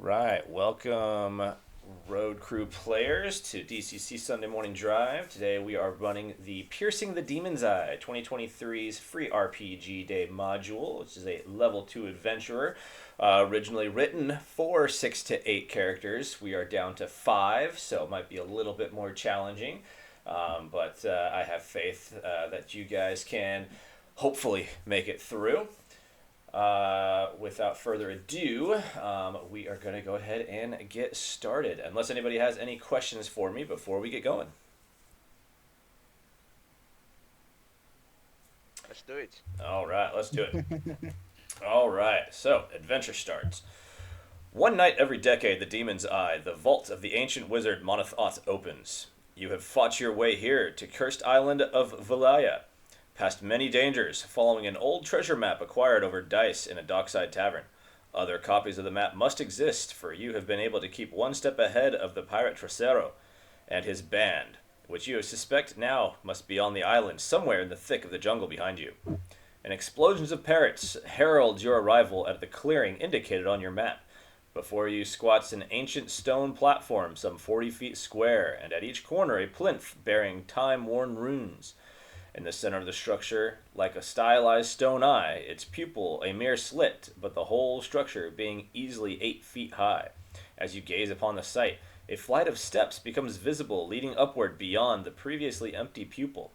Right, welcome road crew players to DCC Sunday Morning Drive. Today we are running the Piercing the Demon's Eye 2023's free RPG day module, which is a level 2 adventurer. Originally written for 6 to 8 characters. We are down to 5, so it might be a little bit more challenging. But I have faith that you guys can hopefully make it through. Without further ado, we are going to go ahead and get started. Unless anybody has any questions for me before we get going. Let's do it. All right, let's do it. All right, so adventure starts. One night every decade, the Demon's Eye, the vault of the ancient wizard Monothoth opens. You have fought your way here to cursed island of Valaya, past many dangers, following an old treasure map acquired over dice in a dockside tavern. Other copies of the map must exist, for you have been able to keep one step ahead of the pirate Trocero and his band, which you suspect now must be on the island, somewhere in the thick of the jungle behind you. An explosion of parrots heralds your arrival at the clearing indicated on your map. Before you squats an ancient stone platform some 40 feet square, and at each corner a plinth bearing time-worn runes. In the center of the structure, like a stylized stone eye, its pupil a mere slit, but the whole structure being easily 8 feet high. As you gaze upon the site, a flight of steps becomes visible leading upward beyond the previously empty pupil.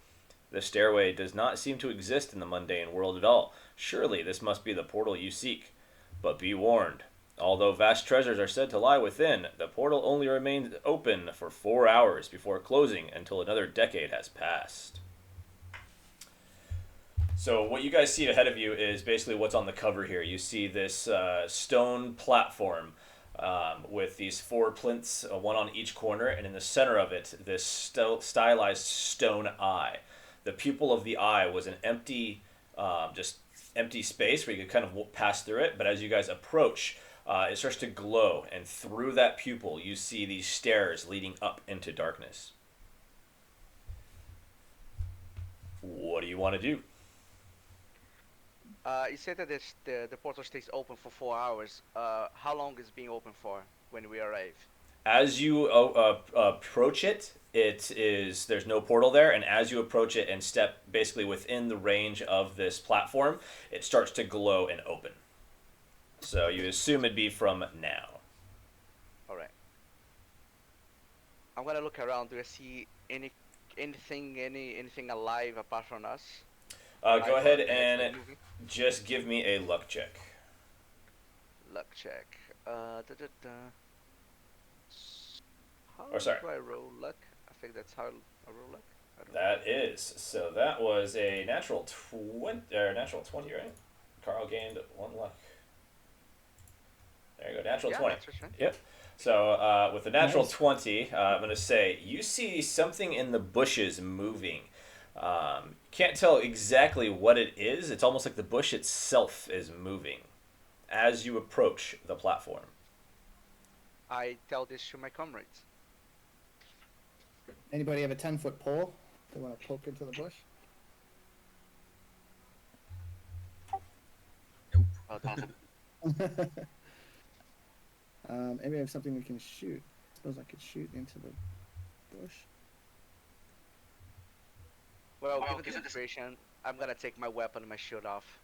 The stairway does not seem to exist in the mundane world at all. Surely this must be the portal you seek. But be warned. Although vast treasures are said to lie within, the portal only remains open for 4 hours before closing until another decade has passed. So what you guys see ahead of you is basically what's on the cover here. You see this stone platform with these 4 plinths, one on each corner, and in the center of it, this stylized stone eye. The pupil of the eye was an empty, just empty space where you could kind of pass through it. But as you guys approach, it starts to glow, and through that pupil, you see these stairs leading up into darkness. What do you want to do? You said that the portal stays open for 4 hours. How long is being open for when we arrive? As you approach it, there's no portal there, and as you approach it and step basically within the range of this platform, it starts to glow and open. So you assume it'd be from now. All right. I'm gonna look around. Do I see anything alive apart from us? Go Alive ahead or and actually moving? just give me a luck check. Luck check. How Or sorry, do I roll luck? I think that's how I roll luck. I don't know. that is so. That was a natural 20, right? Carl gained 1 luck. There you go, natural Yeah, 20. that's right. Yep. So with the natural Nice. 20, I'm going to say you see something in the bushes moving. Can't tell exactly what it is. It's almost like the bush itself is moving as you approach the platform. I tell this to my comrades. Anybody have a 10-foot pole? They want to poke into the bush? Oh, that's Maybe I have something we can shoot. Suppose I could shoot into the bush. Well, given the situation, I'm gonna take my weapon and my shield off.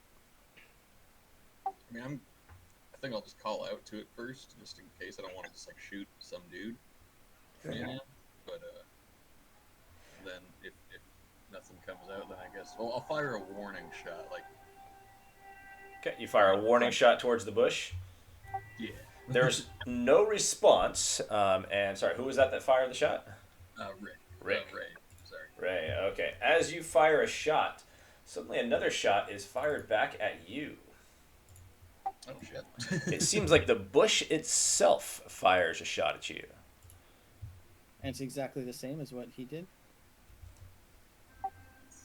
I mean, I think I'll just call out to it first, just in case. I don't want to just like shoot some dude. Okay. You know? But then if nothing comes out, then I guess I'll fire a warning shot. Like, Okay, you fire a warning shot towards the bush. yeah. There's no response. And sorry, who was that fired the shot? Rick. Rick. Ray. Sorry. Ray. Okay. As you fire a shot, suddenly another shot is fired back at you. Oh shit. It seems like the bush itself fires a shot at you. And it's exactly the same as what he did.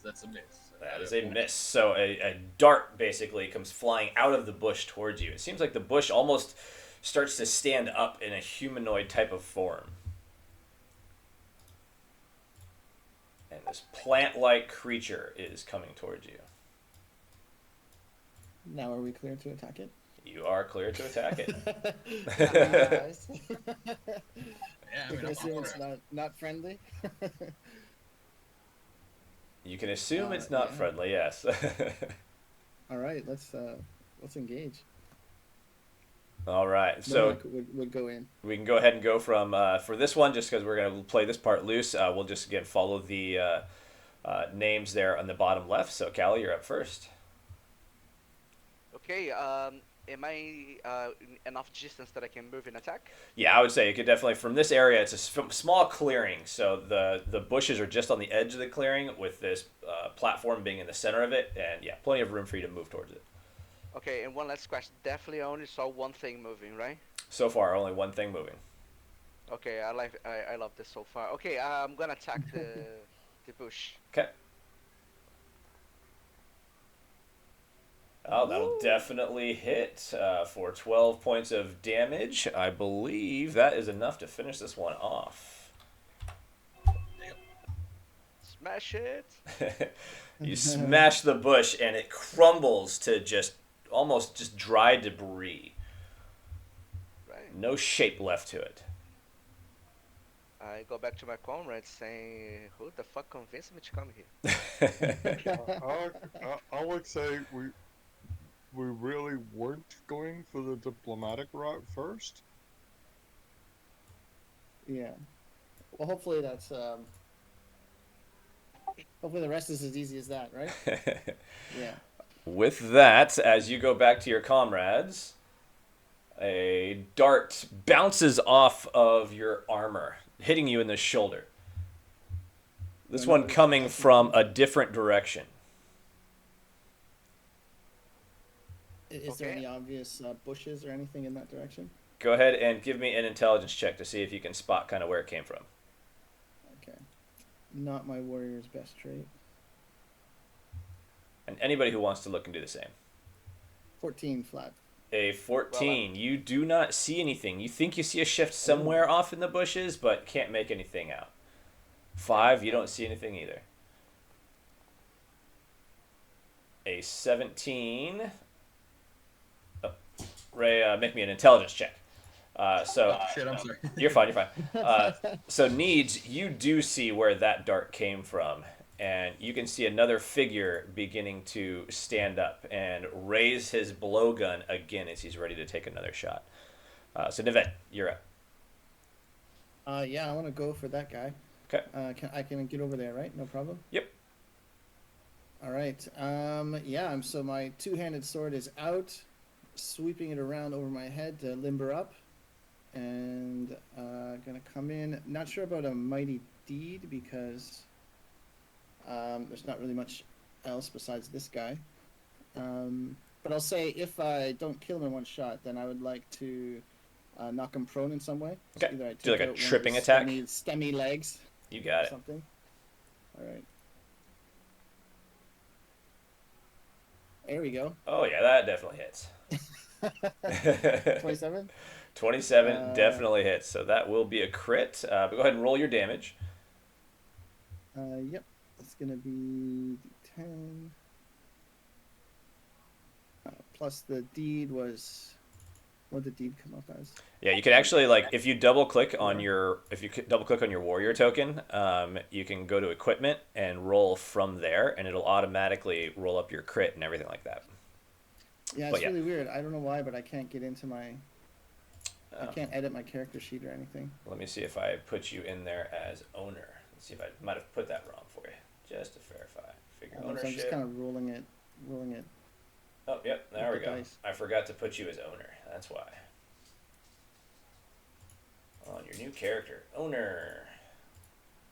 That's a miss. That is a miss. So a dart basically comes flying out of the bush towards you. It seems like the bush almost starts to stand up in a humanoid type of form. And this plant-like creature is coming towards you. Now are we clear to attack it? You are clear to attack it. Nice. Yeah, I We mean, can I'm assume for it's it. not friendly. You can assume it's not Yeah. friendly, yes. All right, let's engage. All right, so Mohawk would go in. we can go ahead and go from for this one, just because we're going to play this part loose. We'll just again follow the names there on the bottom left. So, Callie, you're up first. Okay. Am I enough distance that I can move and attack? Yeah, I would say you could definitely from this area. It's a small clearing, so the bushes are just on the edge of the clearing, with this platform being in the center of it, and yeah, plenty of room for you to move towards it. Okay. And one last question. Definitely, I only saw one thing moving, right? So far, only one thing moving. Okay. I love this so far. Okay. I'm gonna attack the bush. Okay. Oh, that'll Woo! definitely hit for 12 points of damage. I believe that is enough to finish this one off. Smash it. You smash the bush and it crumbles to just almost just dry debris. Right. No shape left to it. I go back to my comrades saying, "Who the fuck convinced me to come here?" I would say we really weren't going for the diplomatic route first. Yeah. Well, hopefully that's hopefully the rest is as easy as that, right? Yeah. With that, as you go back to your comrades, a dart bounces off of your armor, hitting you in the shoulder. This No, no, one coming from a different direction. Is there Okay. any obvious bushes or anything in that direction? Go ahead and give me an intelligence check to see if you can spot kind of where it came from. Okay. Not my warrior's best trait. And anybody who wants to look can do the same. 14 flat. A 14. You do not see anything. You think you see a shift somewhere off in the bushes, but can't make anything out. 5, you don't see anything either. A 17. Oh, Ray, make me an intelligence check. So Oh, shit, I'm sorry. you're fine. You're fine. So Needs, you do see where that dart came from, and you can see another figure beginning to stand up and raise his blowgun again as he's ready to take another shot. So Nivette, you're up. Yeah, I want to go for that guy. Okay. I can get over there, right? No problem. Yep. All right. Yeah. So my two-handed sword is out, sweeping it around over my head to limber up, and gonna come in. Not sure about a mighty deed because there's not really much else besides this guy. But I'll say if I don't kill him in one shot, then I would like to knock him prone in some way. So Okay. either I Do like take a out one of tripping his attack? stemmy legs. You got Or it. something. All right. There we go. Oh yeah, that definitely hits. 27. 27 definitely hits. So that will be a crit. But go ahead and roll your damage. Yep. It's gonna be 10. Plus the deed was. What did the deed come up as? Yeah, you can actually if you double click on your warrior token, you can go to equipment and roll from there, and it'll automatically roll up your crit and everything like that. Yeah, But it's yeah. really weird. I don't know why, but I can't get into my. I Oh. can't edit my character sheet or anything. Let me see if I put you in there as owner. Let's see if I might have put that wrong for you, just to verify. Figure So I'm just ownership. kind of rolling it. Oh, yep, there we with the go. dice. I forgot to put you as owner. That's why. On your new character, owner.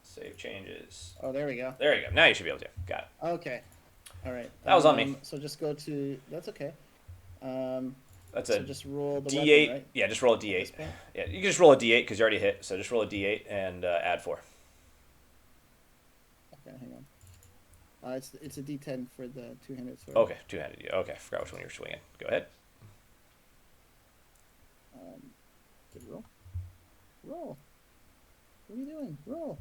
Save changes. Oh, there we go. There you go. Now you should be able to. Got it. Okay. All right. That was on me. So just go to. That's okay. That's So a just roll the D8. weapon, right? Yeah, just roll a At this D8. point? Yeah, you can just roll a D8 because you already hit. So just roll a D8 and add 4. Okay, hang on. It's a D10 for the two-handed sword. Okay, two-handed. Yeah, okay, forgot which one you were swinging. Go ahead. Did it roll? Roll. What are you doing? Roll.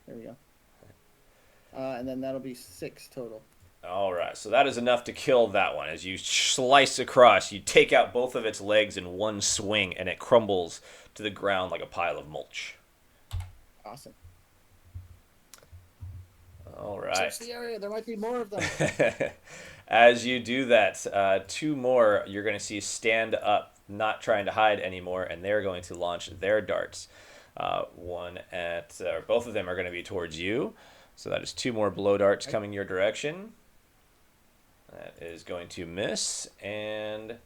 There we go. And then that'll be 6 total. All right, so that is enough to kill that one. As you slice across, you take out both of its legs in one swing, and it crumbles to the ground like a pile of mulch. Awesome. All right. Search the area. There might be more of them. As you do that, two more you're going to see stand up, not trying to hide anymore, and they're going to launch their darts. Both of them are going to be towards you. So that is two more blow darts coming your direction. That is going to miss, and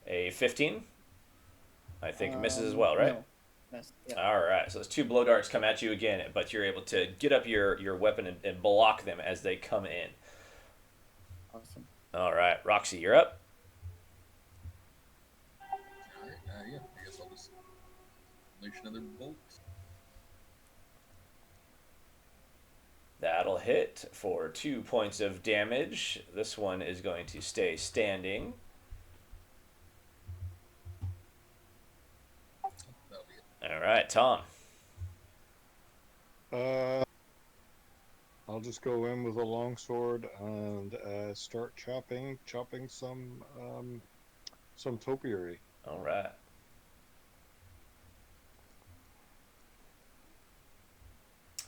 a 15. I think misses as well, right? No. Miss. Yeah. All right, so those two blow darts come at you again, but you're able to get up your weapon and block them as they come in. Awesome. All right, Roxy, you're up. Alright, yeah, I guess I'll just unleash another bolt. That'll hit for 2 points of damage. This one is going to stay standing. That'll be it. All right, Tom. I'll just go in with a longsword and start chopping some topiary. All right.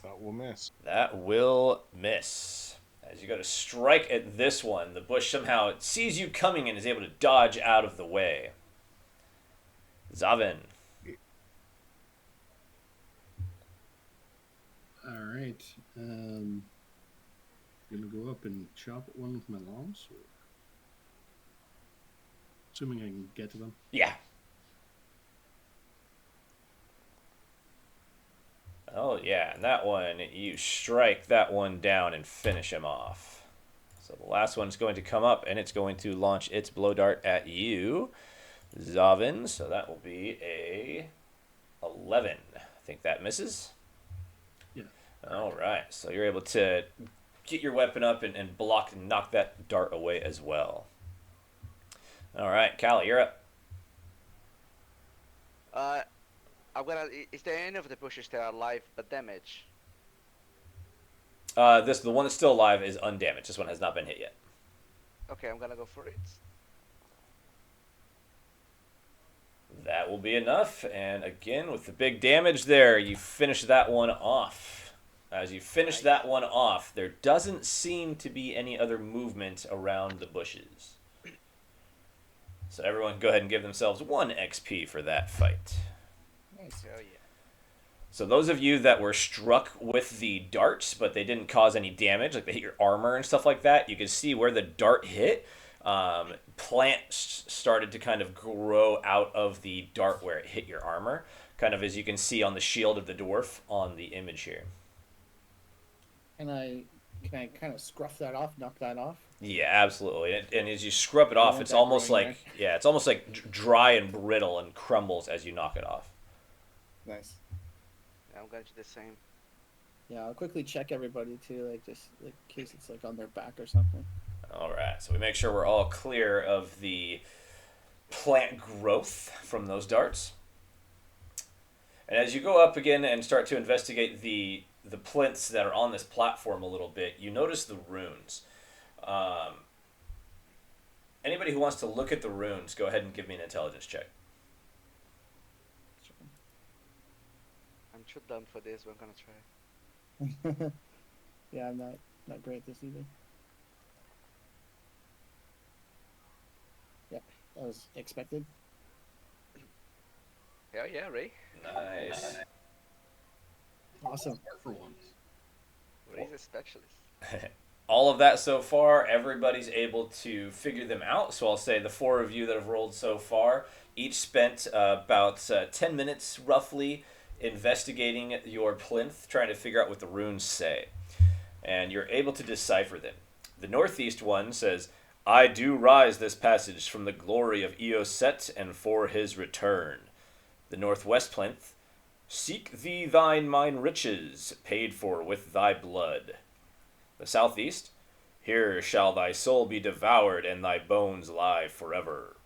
That will miss. That will miss. As you go to strike at this one, the bush somehow sees you coming and is able to dodge out of the way. Zavin. All right. Gonna go up and chop at one with my longsword. Assuming I can get to them. Yeah. Oh, yeah, and that one, you strike that one down and finish him off. So the last one's going to come up, and it's going to launch its blow dart at you, Zavin. So that will be a 11. I think that misses. Yeah. All right, so you're able to get your weapon up and block and knock that dart away as well. All right, Callie, you're up. Is there any of the bushes that are alive but damaged? The one that's still alive is undamaged. This one has not been hit yet. Okay, I'm gonna go for it. That will be enough, and again, with the big damage there, you finish that one off. As you finish that one off, there doesn't seem to be any other movement around the bushes. So everyone go ahead and give themselves 1 XP for that fight. Nice. Hell yeah. So those of you that were struck with the darts, but they didn't cause any damage, like they hit your armor and stuff like that, you can see where the dart hit. Plants started to kind of grow out of the dart where it hit your armor, kind of as you can see on the shield of the dwarf on the image here. Can I kind of scruff that off, knock that off? Yeah, absolutely. And as you scrub it off, want it's that almost growing like it's almost like dry and brittle and crumbles as you knock it off. Nice. I'm gonna do the same. Yeah, I'll quickly check everybody too, like just like in case it's like on their back or something. All right, so we make sure we're all clear of the plant growth from those darts. And as you go up again and start to investigate the plinths that are on this platform a little bit, you notice the runes. Anybody who wants to look at the runes, go ahead and give me an intelligence check. I'm too dumb for this, but I'm gonna try. Yeah, I'm not great at this either. Yeah, that was expected. Hell yeah, Ray. Nice. Awesome. Smart for once. Ray's a specialist. All of that so far, everybody's able to figure them out. So I'll say the 4 of you that have rolled so far each spent about 10 minutes roughly investigating your plinth, trying to figure out what the runes say. And you're able to decipher them. The northeast one says, "I do rise this passage from the glory of Eoset and for his return." The northwest plinth, "Seek thee thine mine riches, paid for with thy blood." The southeast, "Here shall thy soul be devoured and thy bones lie forever."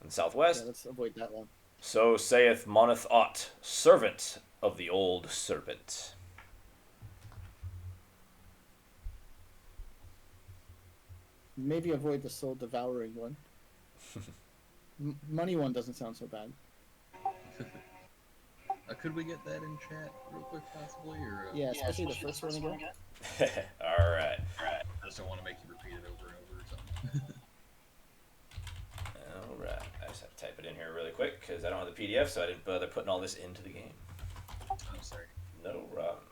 And southwest, Yeah, let's avoid that one. "So saith Moneth Ot, servant of the old serpent." Maybe avoid the soul devouring one. Money one doesn't sound so bad. Could we get that in chat real quick, possibly? Or Yeah, especially the first one again. All right. I just don't want to make you repeat it over and over or something. All right. I just have to type it in here really quick because I don't have the PDF, so I didn't bother putting all this into the game. I'm sorry. No problem.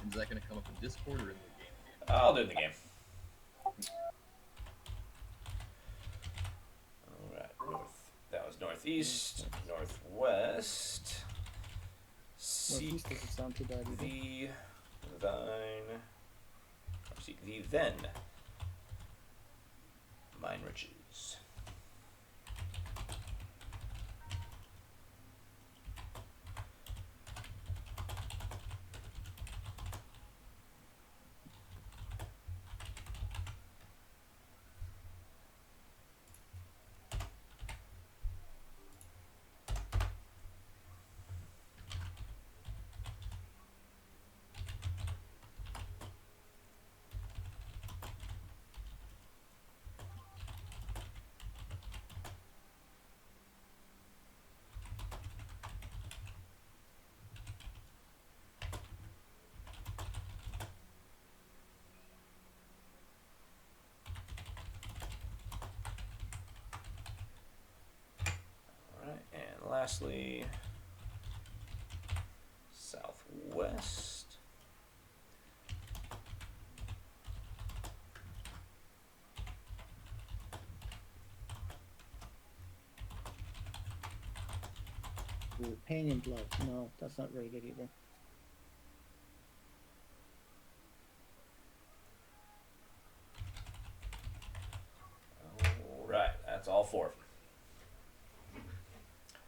Is that going to come up in Discord or in the game? I'll do it in the game. All right. That was northeast, northwest. Seek Northeast doesn't sound too bad either. thee, thine. Seek thee then. Mine riches. And lastly, southwest. Ooh, pain and blood. No, that's not very good either. All right, that's all four of them.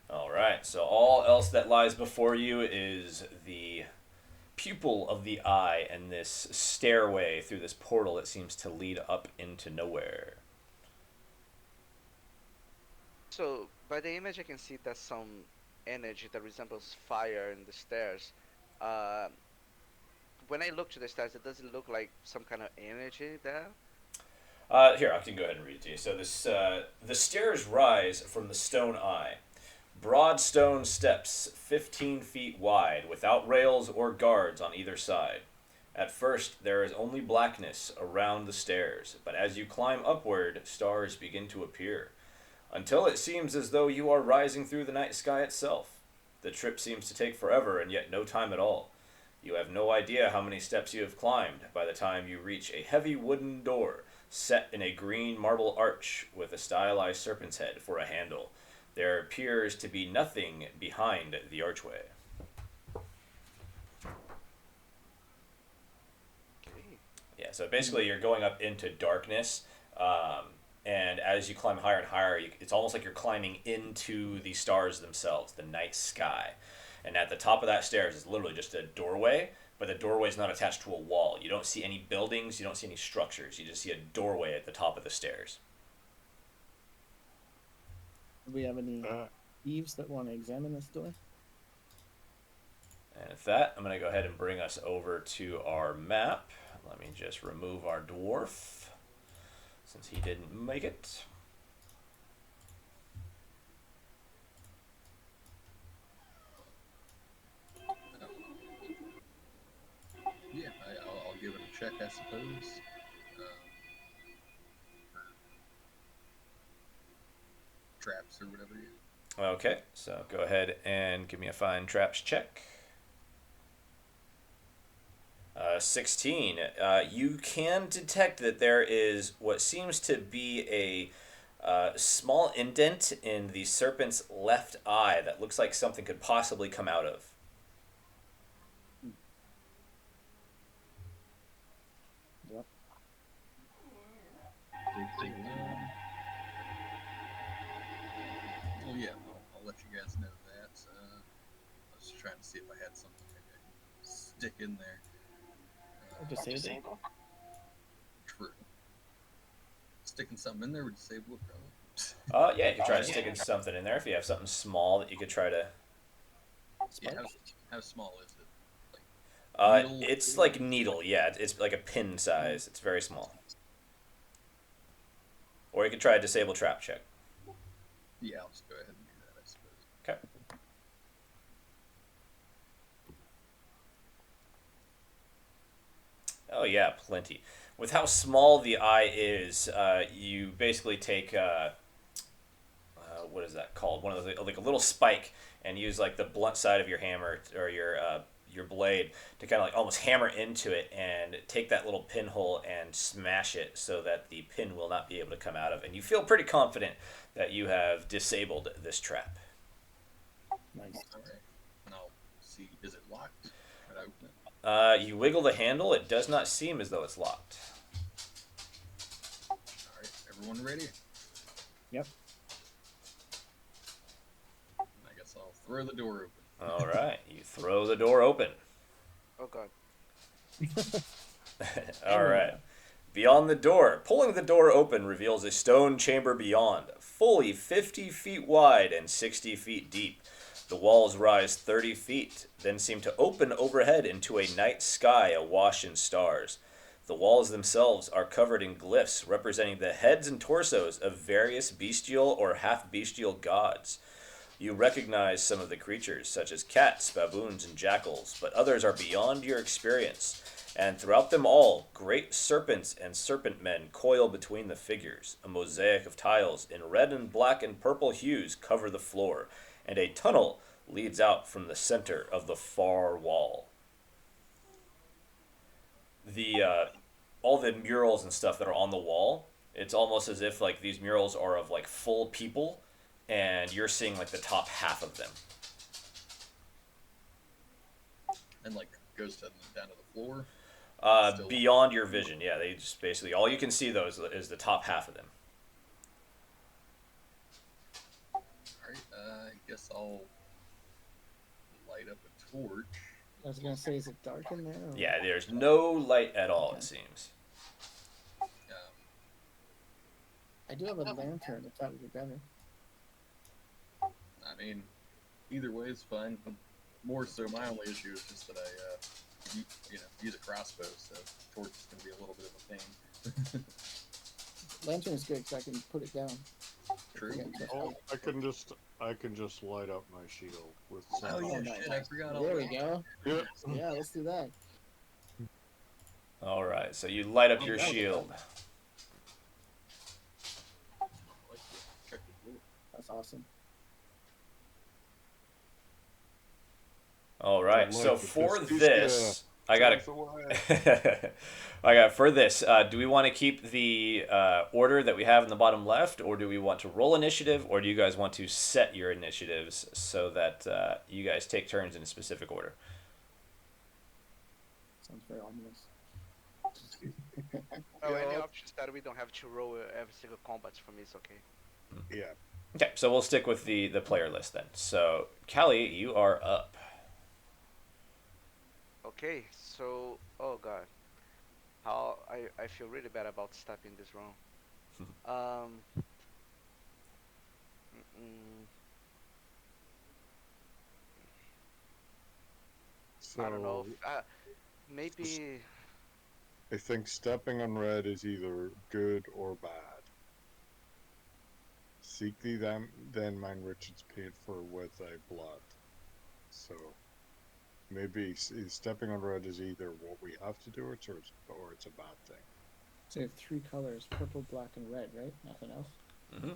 All right, so all else that lies before you is the pupil of the eye and this stairway through this portal that seems to lead up into nowhere. So by the image, I can see that some energy that resembles fire in the stairs. Uh, when I look to the stairs, it doesn't look like some kind of energy there. Here, I can go ahead and read it to you. So this, the stairs rise from the stone eye. Broad stone steps, 15 feet wide, without rails or guards on either side. At first, there is only blackness around the stairs, but as you climb upward, stars begin to appear, until it seems as though you are rising through the night sky itself. The trip seems to take forever, and yet no time at all. You have no idea how many steps you have climbed by the time you reach a heavy wooden door, set in a green marble arch with a stylized serpent's head for a handle. There appears to be nothing behind the archway. Okay. Yeah, so basically you're going up into darkness, and as you climb higher and higher, it's almost like you're climbing into the stars themselves, the night sky. And at the top of that stairs is literally just a doorway, but the doorway is not attached to a wall. You don't see any buildings, you don't see any structures. You just see a doorway at the top of the stairs. Do we have any Uh, thieves that want to examine this door? And with that, I'm going to go ahead and bring us over to our map. Let me just remove our dwarf, since he didn't make it. Yeah, I'll give it a check, I suppose. Traps or whatever. Okay, so go ahead and give me a find traps check. 16. You can detect that there is what seems to be a small indent in the serpent's left eye that looks like something could possibly come out of. Yep. Well, yeah, I'll let you guys know that. I was just trying to see if I had something maybe I could stick in there. Or disable? True. sticking something in there would disable it, probably. Yeah, you could try Yeah. sticking something in there if you have something small that you could try to. Yeah, Spark? how small is it? Like needle? It's like needle. Yeah, it's like a pin size. It's very small. Or you could try a disable trap check. Yeah, I'll just go ahead and do that, I suppose. Okay. Oh yeah, plenty. With how small the eye is, you basically take what is that called? One of those like a little spike, and use like the blunt side of your hammer or your blade to kind of like almost hammer into it and take that little pinhole and smash it so that the pin will not be able to come out of. And you feel pretty confident that you have disabled this trap. Nice. Alright. And I'll see, is it locked? Try to open it. You wiggle the handle. It does not seem as though it's locked. Alright, everyone ready? Yep. I guess I'll throw the door open. All right, you throw the door open. Oh god. All right. Beyond the door, pulling the door open reveals a stone chamber beyond, fully 50 feet wide and 60 feet deep. The walls rise 30 feet, then seem to open overhead into a night sky awash in stars. The walls themselves are covered in glyphs representing the heads and torsos of various bestial or half-bestial gods. You recognize some of the creatures, such as cats, baboons, and jackals, but others are beyond your experience. And throughout them all, great serpents and serpent men coil between the figures. A mosaic of tiles in red and black and purple hues cover the floor, and a tunnel leads out from the center of the far wall. The all the murals and stuff that are on the wall, it's almost as if like these murals are of like full people, and you're seeing like the top half of them. And like goes down to the floor. Still- Beyond your vision, yeah, they just basically all you can see though is the top half of them. Alright, I guess I'll light up a torch. I was gonna say, is it dark in there? Or... Yeah, there's no light at all. Okay. It seems. I do have a lantern, if that would be better. I mean, either way is fine. More so, my only issue is just that I, use a crossbow, so torch is going to be a little bit of a pain. Lantern is good because I can put it down. True. Yeah. Oh, I can just light up my shield with some. Oh yeah, nice. shit! I forgot all There we that. go. Yeah. Yeah, let's do that. All right, so you light up Oh, your that was shield. fun. Check the floor. That's awesome. All right, Like so the for Justicia this, I got Drives away. I got for this. Do we want to keep the order that we have in the bottom left, or do we want to roll initiative, or do you guys want to set your initiatives so that you guys take turns in a specific order? Sounds very ominous. Oh, any Yeah. options that we don't have to roll every single combat for me is okay. Yeah. Okay, so we'll stick with the player list then. So, Callie, you are up. Okay, so oh god, how I feel really bad about stepping this wrong. So I don't know. Maybe I think stepping on red is either good or bad. Seek thee then mine riches paid for with thy blood. So maybe stepping on red is either what we have to do or it's a bad thing. So you have three colors: purple, black, and red, right? Nothing else. Mm-hmm.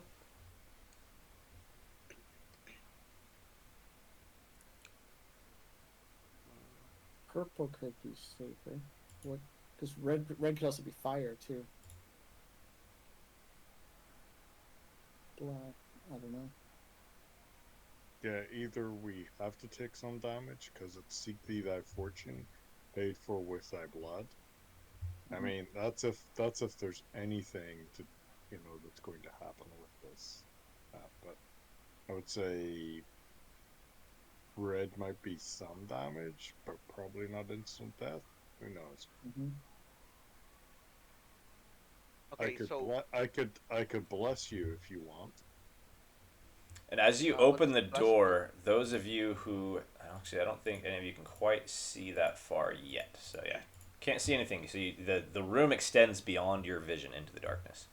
Purple could be safer. What? Because red could also be fire too. Black. I don't know. Yeah, either we have to take some damage because it's seek thee thy fortune, paid for with thy blood. I mean, that's if there's anything to, that's going to happen with this. But I would say red might be some damage, but probably not instant death. Who knows? Mm-hmm. Okay, so I could bless you if you want. And as you what open does the bless do? door, those of you who actually, I don't think any of you can quite see that far yet. So yeah, can't see anything. So the room extends beyond your vision into the darkness.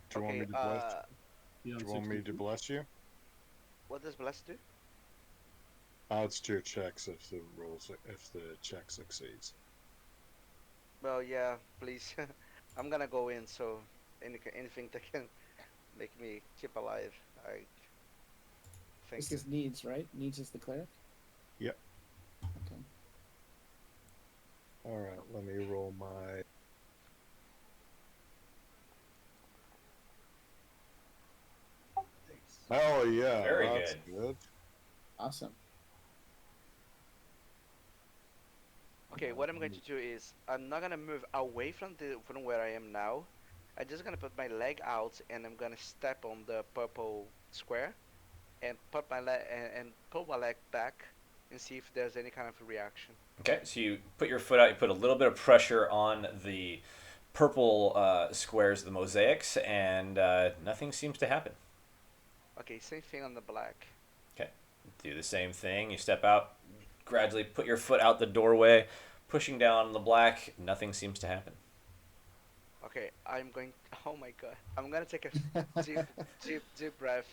Do you want Okay, me to bless? Yeah, Do on you want me to 62. bless you? what does bless do? Adds to your checks if the check succeeds. Well, yeah, please. I'm gonna go in, so anything that can make me keep alive. I think. This is needs, right? Needs is the cleric. Yep. Okay. All right. Let me roll my. Oh yeah, Very that's good. good. Awesome. Okay, what I'm going to do is I'm not gonna move away from where I am now. I'm just gonna put my leg out and I'm gonna step on the purple square and put my leg and pull my leg back and see if there's any kind of reaction. Okay, so you put your foot out. You put a little bit of pressure on the purple squares of the mosaics, and nothing seems to happen. Okay, same thing on the black. Okay, do the same thing. You step out, gradually put your foot out the doorway, pushing down on the black. Nothing seems to happen. Okay, I'm going. Oh my god, I'm gonna take a deep, deep breath.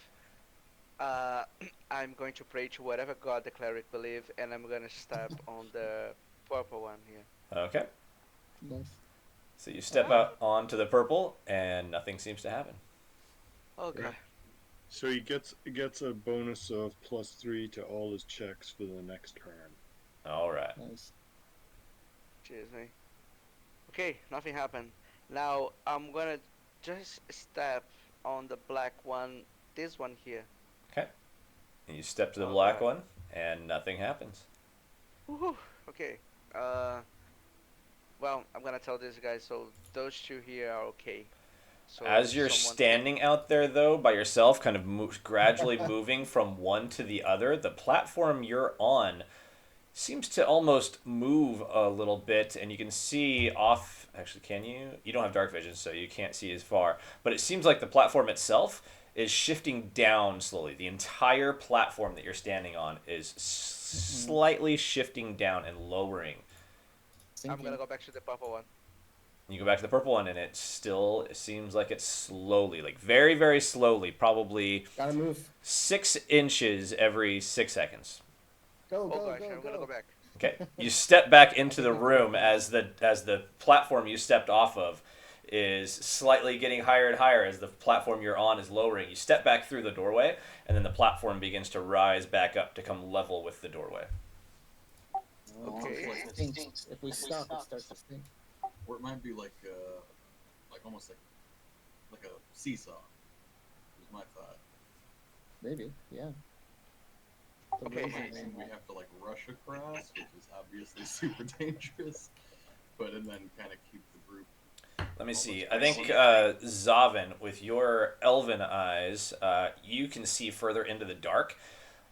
Uh, I'm going to pray to whatever god the cleric believe, and I'm gonna step on the purple one here. Okay, Nice. so you step out onto the purple, and nothing seems to happen. Oh god. So he gets a bonus of +3 to all his checks for the next turn. All right. Nice. Cheers, me. Okay, nothing happened. Now I'm gonna just step on the black one, this one here. Okay, and you step to the Oh black god. one, and nothing happens. Woohoo. Okay. Uh, well, I'm gonna tell this guy. So those two here are okay. So As you're someone can. standing out there, though, by yourself, kind of gradually moving from one to the other, the platform you're on seems to almost move a little bit, and you can see off. Actually, can you? You don't have dark vision, so you can't see as far. But it seems like the platform itself is shifting down slowly. The entire platform that you're standing on is slightly shifting down and lowering. I'm gonna Sinking. go back to the purple one. You go back to the purple one, and it seems like it's slowly, like very, very slowly, probably Gotta move. 6 inches every 6 seconds. Go, Oh go, gosh, go, I'm gonna go. go back. Okay, you step back into the room as the platform you stepped off of is slightly getting higher and higher as the platform you're on is lowering. You step back through the doorway, and then the platform begins to rise back up to come level with the doorway. Okay. It stinks. If we stop, it starts to stink. Or it might be like almost like a seesaw. Was my thought. Maybe, yeah. The Okay. raisin And ring. we have to like rush across, which is obviously super dangerous. And then kind of keep the group. Let me see. I think Zavin, with your elven eyes, you can see further into the dark.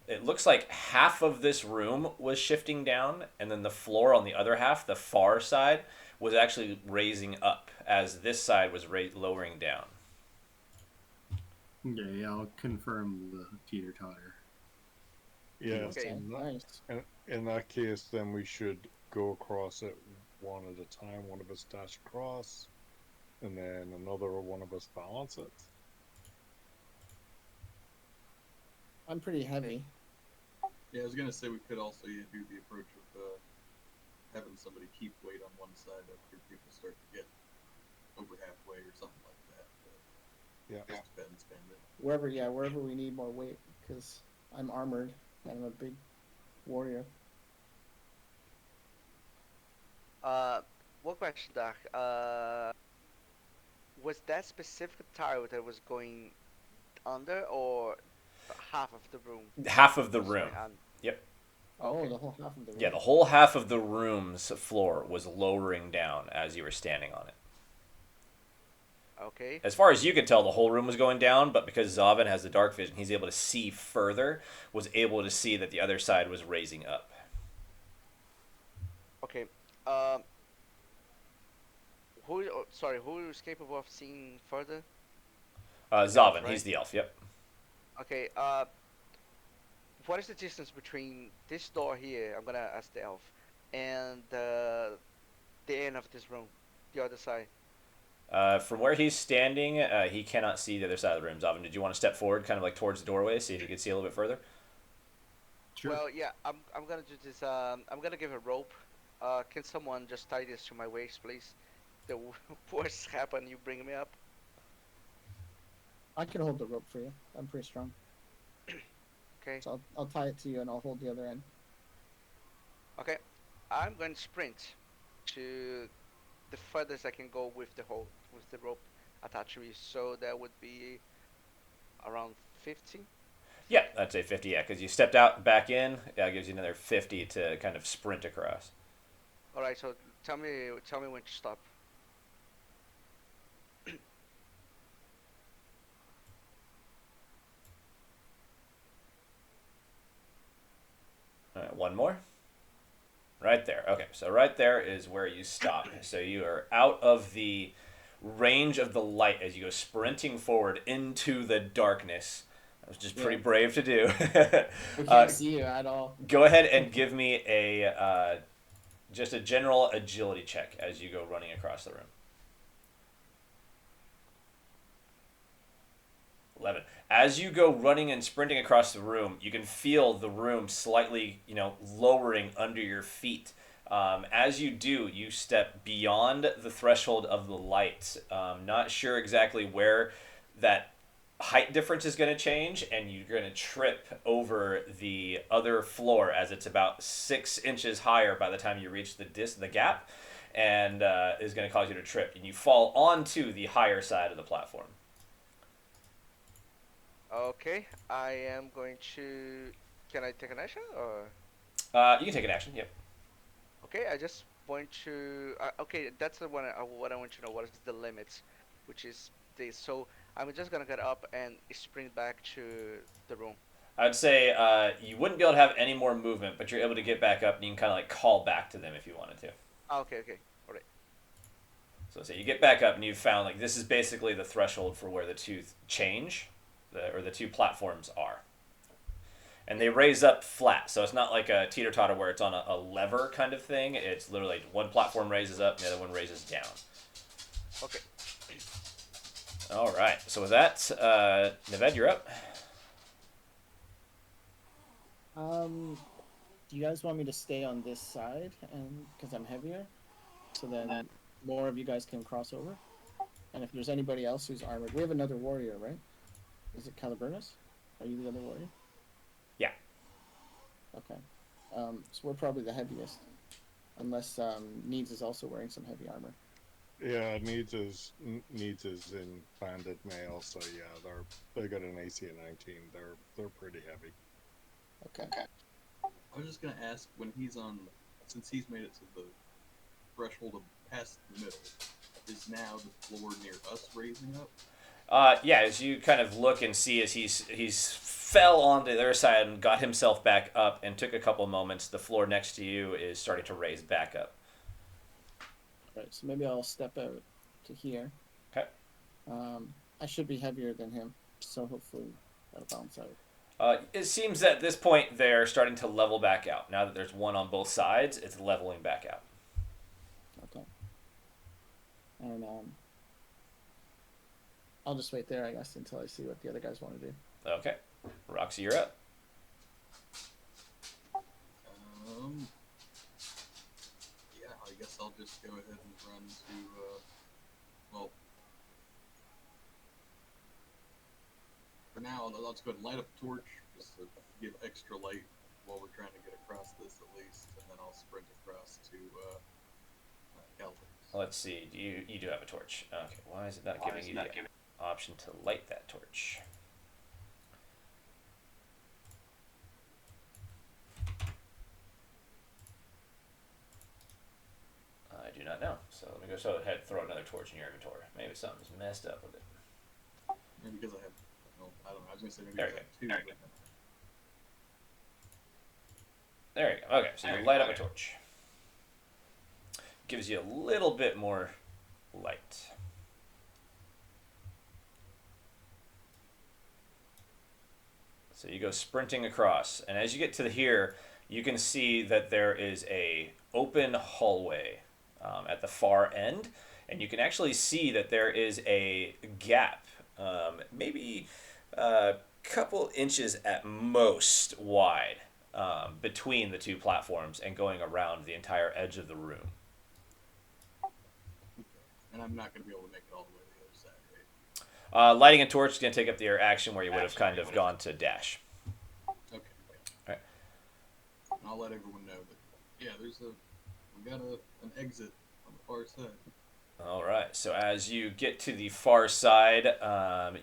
It looks like half of this room was shifting down, and then the floor on the other half, the far side, was actually raising up as this side was lowering down. Okay, I'll confirm the teeter totter. Yeah. Okay. Nice. In that case, then we should go across it one at a time. One of us dash across, and then another one of us balance it. I'm pretty heavy. Yeah, I was gonna say we could also do the approach of having somebody keep weight on one side after people start to get over halfway or something like that. But Yeah. just depends, kind of. Wherever we need more weight, because I'm armored. I'm a big warrior. One question, Doc. Was that specific tile that was going under or half of the room? Half of the was room. going on? Yep. Oh, Okay. the whole half of the room. Yeah, the whole half of the room's floor was lowering down as you were standing on it. Okay. As far as you could tell, the whole room was going down, but because Zavin has the dark vision, he's able to see further, was able to see that the other side was raising up. Okay. Um, Sorry, who is capable of seeing further? Elf, Zavin, he's right? the elf. Yep. Okay. What is the distance between this door here? I'm gonna ask the elf, and the end of this room, the other side. From where he's standing, he cannot see the other side of the room. Zavin, did you want to step forward, kind of like towards the doorway, see if you could see a little bit further? Sure. Well, yeah, I'm gonna do this. I'm gonna give a rope. Can someone just tie this to my waist, please? The worst happen, you bring me up. I can hold the rope for you. I'm pretty strong. Okay. So I'll tie it to you and I'll hold the other end. Okay. I'm going to sprint to the furthest I can go with the hold with the rope attached to me. So that would be around 50. Yeah, I'd say 50. Yeah, because you stepped out and back in. Yeah, it gives you another 50 to kind of sprint across. All right. So tell me when to stop. All right, one more. Right there. Okay, so right there is where you stop. So you are out of the range of the light as you go sprinting forward into the darkness. That was just pretty Yeah. brave to do. We can't uh, see you at all. go ahead and give me a just a general agility check as you go running across the room. 11. As you go running and sprinting across the room, you can feel the room slightly, lowering under your feet. As you do, you step beyond the threshold of the light. Not sure exactly where that height difference is going to change, and you're going to trip over the other floor as it's about 6 inches higher by the time you reach the gap, and is going to cause you to trip, and you fall onto the higher side of the platform. Okay. I am going to. Can I take an action or? You can take an action. Yep. Okay. I just want to. Okay. That's the one. What I want to know. What is the limits? Which is this. So I'm just gonna get up and sprint back to the room. I'd say you wouldn't be able to have any more movement, but you're able to get back up and you can kind of like call back to them if you wanted to. Okay. Okay. All right. So say you get back up and you've found like this is basically the threshold for where the two change, or the two platforms are. And they raise up flat, so it's not like a teeter-totter where it's on a lever kind of thing. It's literally one platform raises up and the other one raises down. Okay. All right, so with that, Neved, you're up. Do you guys want me to stay on this side, and because I'm heavier, so then more of you guys can cross over? And if there's anybody else who's armored, we have another warrior, right? Is it Caliburnus? Are you the other warrior? Yeah. Okay. So we're probably the heaviest, unless Needs is also wearing some heavy armor. Yeah, needs is in banded mail, so yeah, they got an AC of 19. They're pretty heavy. Okay. I was just gonna ask when since he's made it to the threshold of past the middle, is now the floor near us raising up? Yeah, as you kind of look and see as he's fell onto the other side and got himself back up and took a couple moments, the floor next to you is starting to raise back up. Right. So maybe I'll step out to here. Okay. I should be heavier than him, so hopefully that'll balance out. It seems that at this point they're starting to level back out. Now that there's one on both sides, it's leveling back out. Okay. And I'll just wait there, I guess, until I see what the other guys want to do. Okay. Roxy, you're up. Yeah, I guess I'll just go ahead and run to, well, for now, I'll just go ahead and light up a torch, just to give extra light while we're trying to get across this at least, and then I'll sprint across to, Calvin. Let's see. You do have a torch. Okay. Why is it not giving you the option to light that torch? I do not know. So let me go ahead and throw another torch in your inventory. Maybe something's messed up with it. Maybe because I have, well, I don't know, I was going to say maybe There because you I have two. There you go. Okay, so you light up a torch. Gives you a little bit more light. So you go sprinting across, and as you get to here, you can see that there is a open hallway at the far end, and you can actually see that there is a gap, maybe a couple inches at most wide, between the two platforms and going around the entire edge of the room. And I'm not going to be able to make it all the way to the other side, right? Lighting a torch is going to take up your action where you would have kind of gone to dash. Okay. All right. And I'll let everyone know that, yeah, we got an exit on the far side. All right. So as you get to the far side,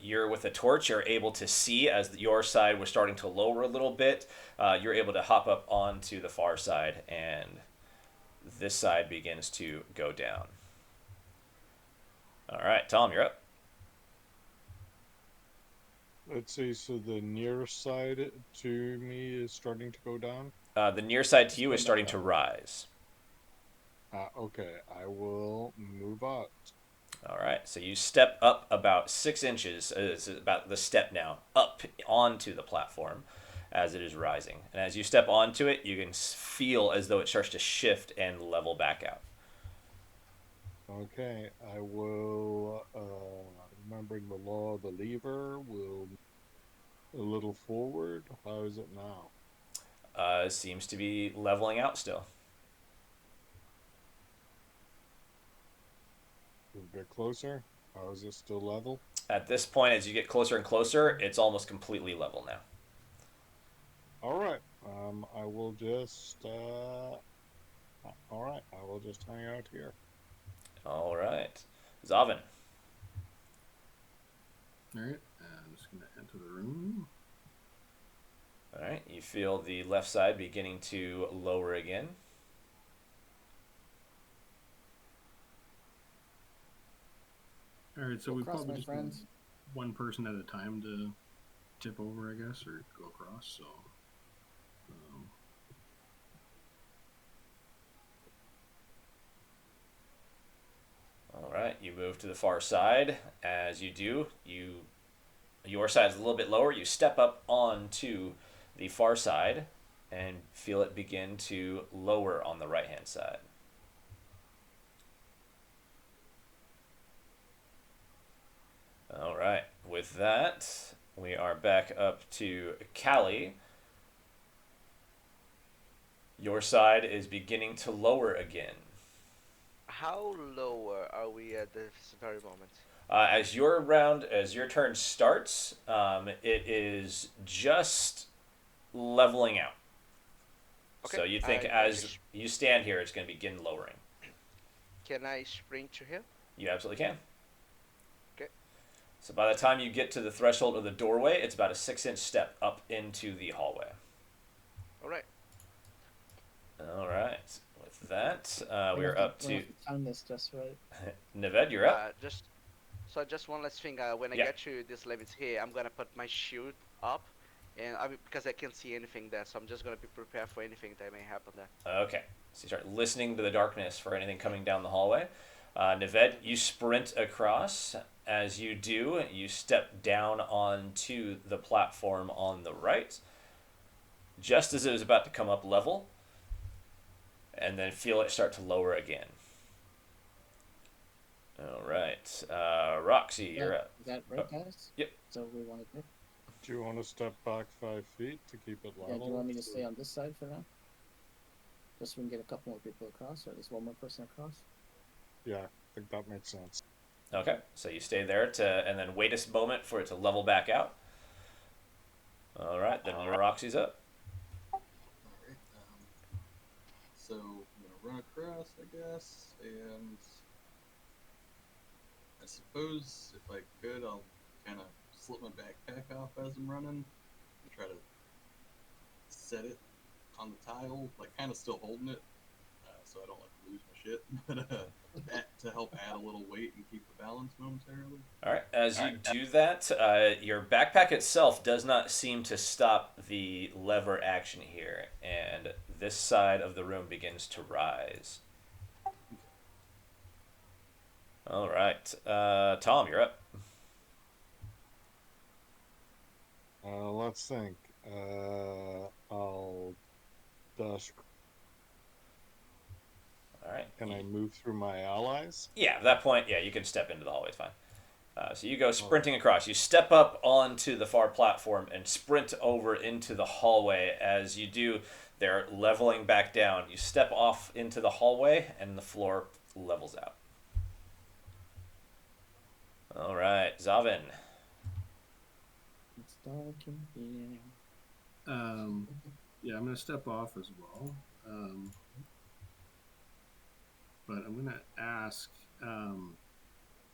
you're with a torch. You're able to see as your side was starting to lower a little bit. You're able to hop up onto the far side, and this side begins to go down. All right, Tom, you're up. Let's see. So the near side to me is starting to go down. The near side to you is starting to rise. Okay, I will move out. All right, so you step up about 6 inches. It's about the step now up onto the platform as it is rising, and as you step onto it, you can feel as though it starts to shift and level back out. Okay, I will, remembering the law of the lever, will a little forward. How is it now? Seems to be leveling out still. A bit closer. How is it still level? At this point, as you get closer and closer, it's almost completely level now. All right. I will just. All right. I will just hang out here. All right, Zavin. All right, I'm just gonna enter the room. All right, you feel the left side beginning to lower again. All right, so Go we across, probably my just friends. need one person at a time to tip over, I guess, or go across. So, um, All right, you move to the far side. As you do, your side is a little bit lower. You step up onto the far side and feel it begin to lower on the right hand side. All right, with that, we are back up to Callie. Your side is beginning to lower again. How lower are we at this very moment? As your turn starts, it is just leveling out. Okay. So you think I as just, you stand here, it's going to begin lowering. can I sprint to here? You absolutely can. Okay. So by the time you get to the threshold of the doorway, it's about a 6-inch step up into the hallway. All right. All right. With that, we're We'll up have to time this just right. Neved. You're up. Just one last thing. When I Yeah. get to this limit here, I'm gonna put my shield up, and because I can't see anything there, so I'm just gonna be prepared for anything that may happen there. Okay. So you start listening to the darkness for anything coming down the hallway. Neved, you sprint across. As you do, you step down onto the platform on the right, just as it was about to come up level, and then feel it start to lower again. All right. Roxy, you're up. Is that right, guys? Yep. So we want to do. Do you want to step back 5 feet to keep it level? Yeah, do you want me to stay on this side for now? Just so we can get a couple more people across, or at least one more person across? Yeah, I think that makes sense. Okay, so you stay there and then wait a moment for it to level back out. All right, then Roxy's up. All right. So I'm gonna run across, I guess, and I suppose if I could, I'll kind of slip my backpack off as I'm running and try to set it on the tile, like kind of still holding it, so I don't like lose my shit. But that to help add a little weight and keep the balance momentarily. All right, as you do that, your backpack itself does not seem to stop the lever action here, and this side of the room begins to rise. All right. Tom, you're up. Let's think. I'll dash. All right. Can I move through my allies? Yeah, at that point, yeah, you can step into the hallway. It's fine. So you go All right. sprinting across. You step up onto the far platform and sprint over into the hallway. As you do, they're leveling back down. You step off into the hallway, and the floor levels out. All right, Zavin. It's dark in here. Yeah, I'm gonna step off as well. But I'm gonna ask.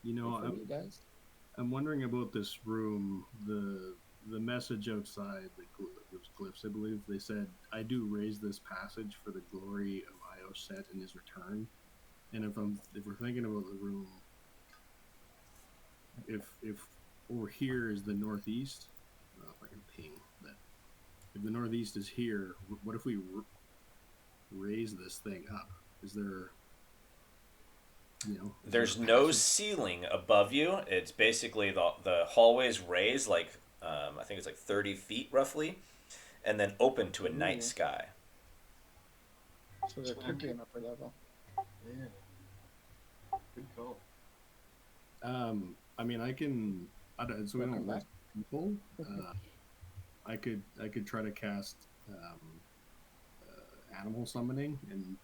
You know, From you guys. I'm wondering about this room. The message outside those glyphs, I believe they said, "I do raise this passage for the glory of Io Set in his return." And if we're thinking about the room, if over here is the northeast, I don't know if I can ping that. If the northeast is here, what if we raise this thing up? Is there, is there There's a no passage? ceiling above you. It's basically the hallways raised like I think it's like 30 feet roughly, and then open to a night Ooh. sky. So there could be an upper level. Yeah. Good call. I mean, I can. So we Welcome don't back. waste people. I could try to cast animal summoning and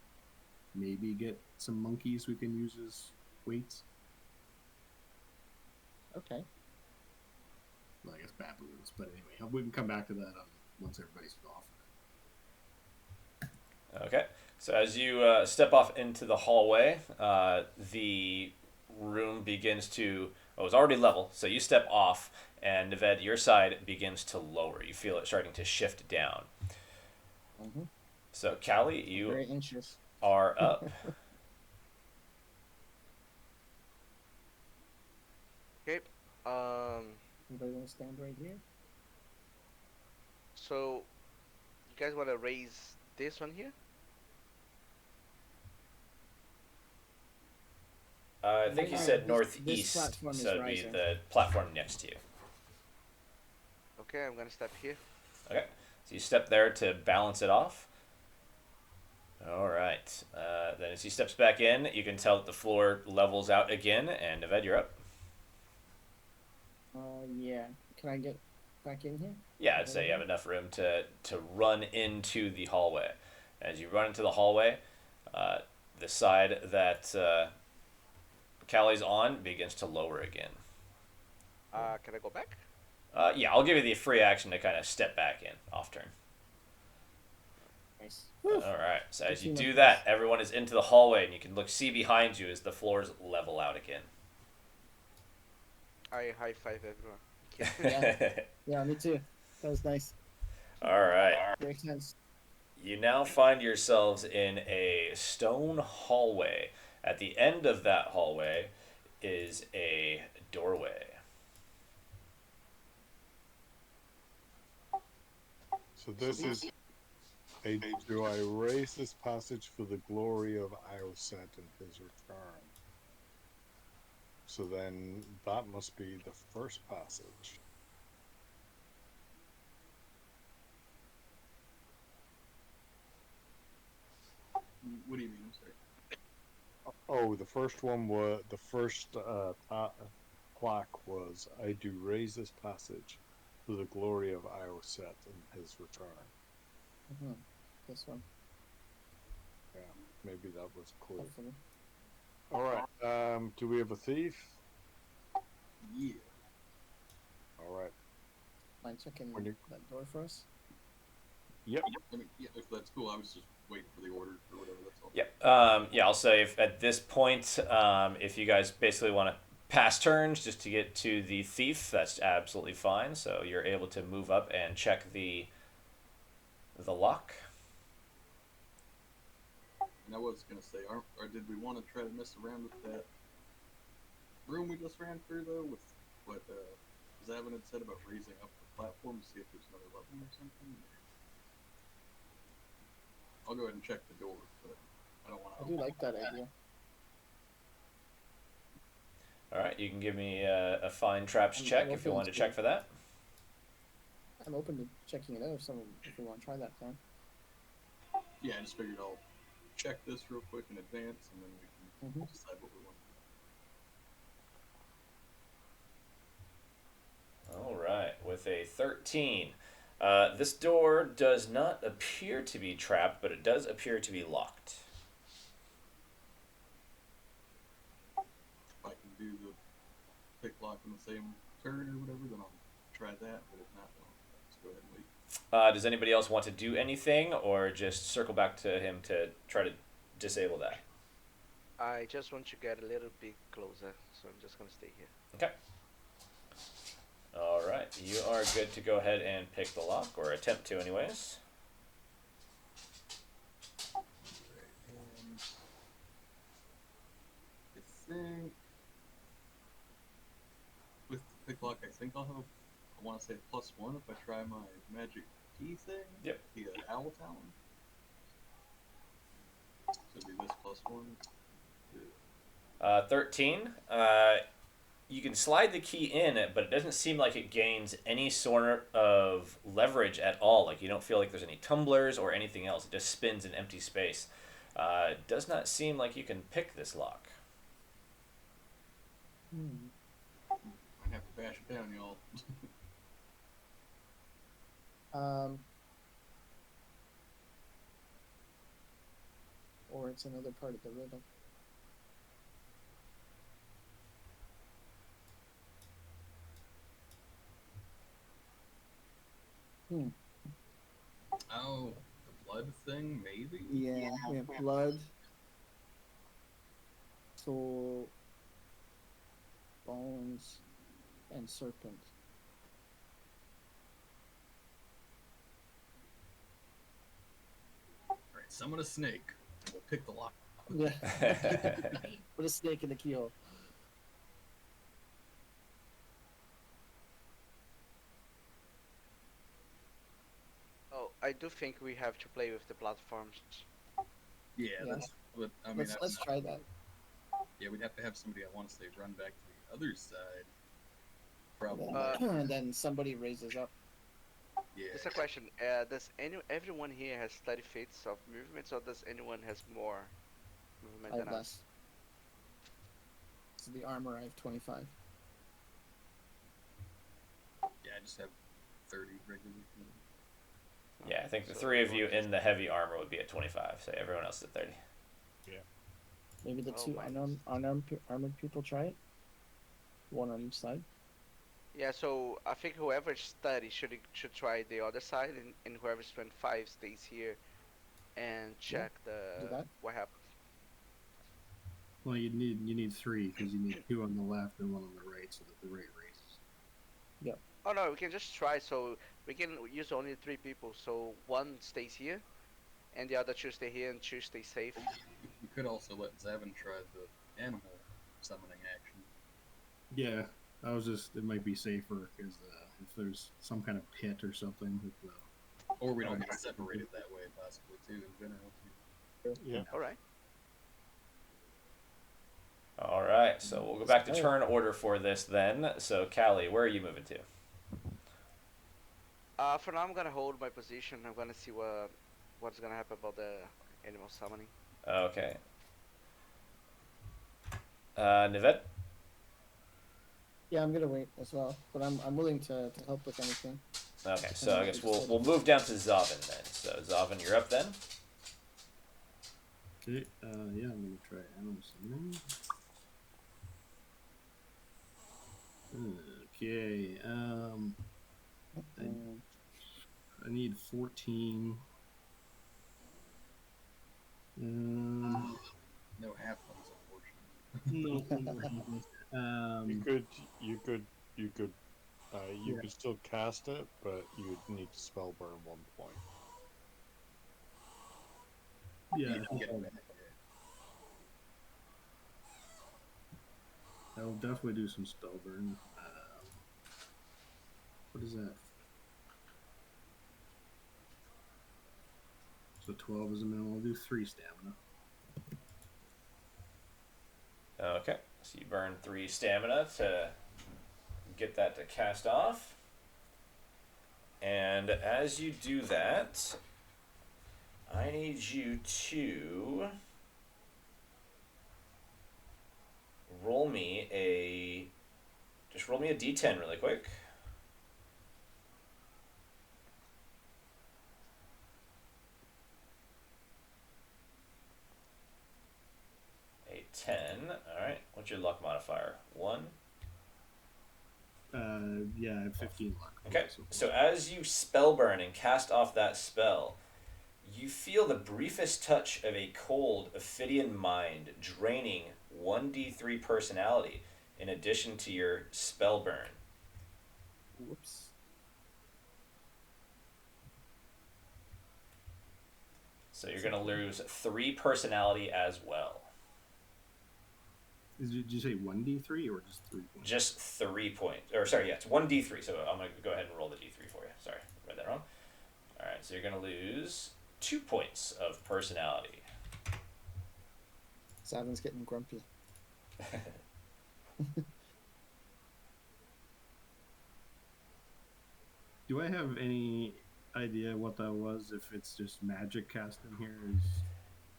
maybe get some monkeys we can use as weights. Okay. Well, I guess baboons, but anyway, we can come back to that once everybody's off. Okay. So as you step off into the hallway, the room begins to. Oh, it's already level. So you step off, and Neved, your side begins to lower. You feel it starting to shift down. Mm-hmm. So Callie, you Very anxious. are up. Okay. Anybody want to stand right here? So you guys want to raise this one here? I think you said This northeast, platform is so it'd be rising. the platform next to you. Okay, I'm gonna step here. Okay. So you step there to balance it off. All right. Then as he steps back in, you can tell that the floor levels out again, and Neved, you're up. Yeah. Can I get back in here? Yeah, I'd say you have enough room to run into the hallway. As you run into the hallway, the side that Callie's on begins to lower again. Can I go back? Yeah, I'll give you the free action to kind of step back in off turn. Nice. All right. So as you Good do team that, everyone is into the hallway, and you can see behind you as the floors level out again. I high five everyone. Yeah. Yeah, me too. That was nice. All right. Makes sense. You now find yourselves in a stone hallway. At the end of that hallway is a doorway. So this is a. Do I raise this passage for the glory of Ioset and his return? So then that must be the first passage. What do you mean? I'm sorry. Oh, the first one was the first plaque was, "I do raise this passage for the glory of Ioset and his return." Mm-hmm. This one. Yeah, maybe that was clear. Hopefully. All right. Do we have a thief? Yeah. All right. Mind checking When you- that door for us? Yep. I mean, yeah, if that's cool. I was just waiting for the order or whatever. That's all. Yep. Yeah, I'll say if at this point, if you guys basically want to pass turns just to get to the thief, that's absolutely fine. So you're able to move up and check the lock. And I was gonna say, or did we want to try to mess around with that room we just ran through though, with what Zavin had said about raising up the platform to see if there's another level or something? I'll go ahead and check the door, but I don't want I to. do like that idea. All right, you can give me a find traps I'm check if you open want to check for that. I'm open to checking it out if we want to try that plan. Yeah, I just figured I'll check this real quick in advance, and then we can Mhm. decide what we want to All right, with a 13. This door does not appear to be trapped, but it does appear to be locked. do. If I can do the pick lock in the same turn or whatever, then I'll try that. But if not, then I'll just go ahead and wait. Does anybody else want to do anything, or just circle back to him to try to disable that? I just want to get a little bit closer, so I'm just gonna stay here. Okay. All right, you are good to go ahead and pick the lock, or attempt to, anyways. And I think with the pick lock, I think I'll have. I want to say +1 if I try my magic key thing. Yep. The owl talon. So it'd be this +1. 13. You can slide the key in it, but it doesn't seem like it gains any sort of leverage at all. Like, you don't feel like there's any tumblers or anything else. It just spins in empty space. It does not seem like you can pick this lock. Might have to bash it down, y'all. Or it's another part of the riddle. Oh, the blood thing, maybe? Yeah, we have blood, soul, bones, and serpent. Alright, summon a snake. And we'll pick the lock. Yeah. Put a snake in the keyhole. Oh, I do think we have to play with the platforms. Yeah, Yeah. that's what I mean. Let's try that. Yeah, we'd have to have somebody, I want to say, run back to the other side. Probably. And then somebody raises up. Yeah. Just a question: does everyone here has 30 feet of movement, or does anyone has more movement I than have us? less. So the armor I have 25. Yeah, I just have 30 regular. Yeah, I think the So three of you everyone in the heavy armor would be at 25, so everyone else is at 30. Maybe the Oh, two minus. armored people try it. One on each side. Yeah, so I think whoever's 30 should try the other side, and whoever's 25 stays here and check do the that. what happens. Well, you need three because you need two on the left and one on the right so that the rate raises. Oh no, we can just try. So we can use only 3 people. So one stays here, and the other 2 stay here, and 2 stay safe. You could also let Zavin try the animal summoning action. Yeah, I was just it might be safer because if there's some kind of pit or something with the Or we don't get separated that way, possibly, too, in general. Yeah. All right. All right, so we'll go back to turn order for this then. So, Callie, where are you moving to? For now, I'm gonna hold my position. I'm gonna see what's gonna happen about the animal summoning. Okay. Nivette? Yeah, I'm gonna wait as well, but I'm willing to help with anything. Okay, so I guess we'll move down to Zavin then. So, Zavin, you're up then? Okay, yeah, I'm gonna try animal summoning. Okay, I need 14. No halflings, unfortunately. No. You could still cast it, but you'd need to spell burn 1 point. Yeah, Get it back, I'll definitely do some spell burn. What is that? So 12 is a minimum. I'll do 3 stamina. Okay, So you burn 3 stamina to get that to cast off. And as you do that, I need you to roll me a d10 really quick. A 10. All right. What's your luck modifier? 1. Yeah, I have 15 luck. Okay. So as you spell burn and cast off that spell, you feel the briefest touch of a cold Ophidian mind draining 1d3 personality in addition to your spell burn. Whoops. So you're going to lose 3 personality as well. Did you say 1d3 or just 3 points? Just 3 points. Or, sorry, yeah, it's 1d3. So I'm going to go ahead and roll the d3 for you. Sorry, I read that wrong. All right, so you're going to lose 2 points of personality. Savin's getting grumpy. Do I have any idea what that was? If it's just magic casting here?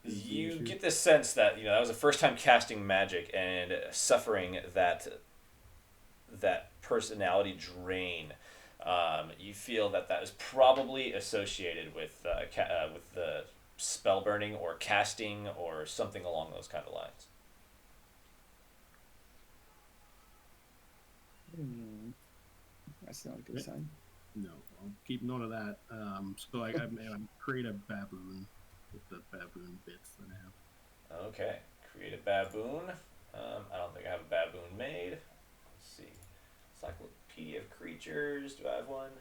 Is the You issue? get the sense that that was the first time casting magic and suffering that personality drain. You feel that is probably associated with the spell burning or casting or something along those kind of lines. That's not a good sign. No, I'll keep note of that. So I create a baboon with the baboon bits that I have. Okay, create a baboon. I don't think I have a baboon made. Let's see. Encyclopedia of Creatures. Do I have one?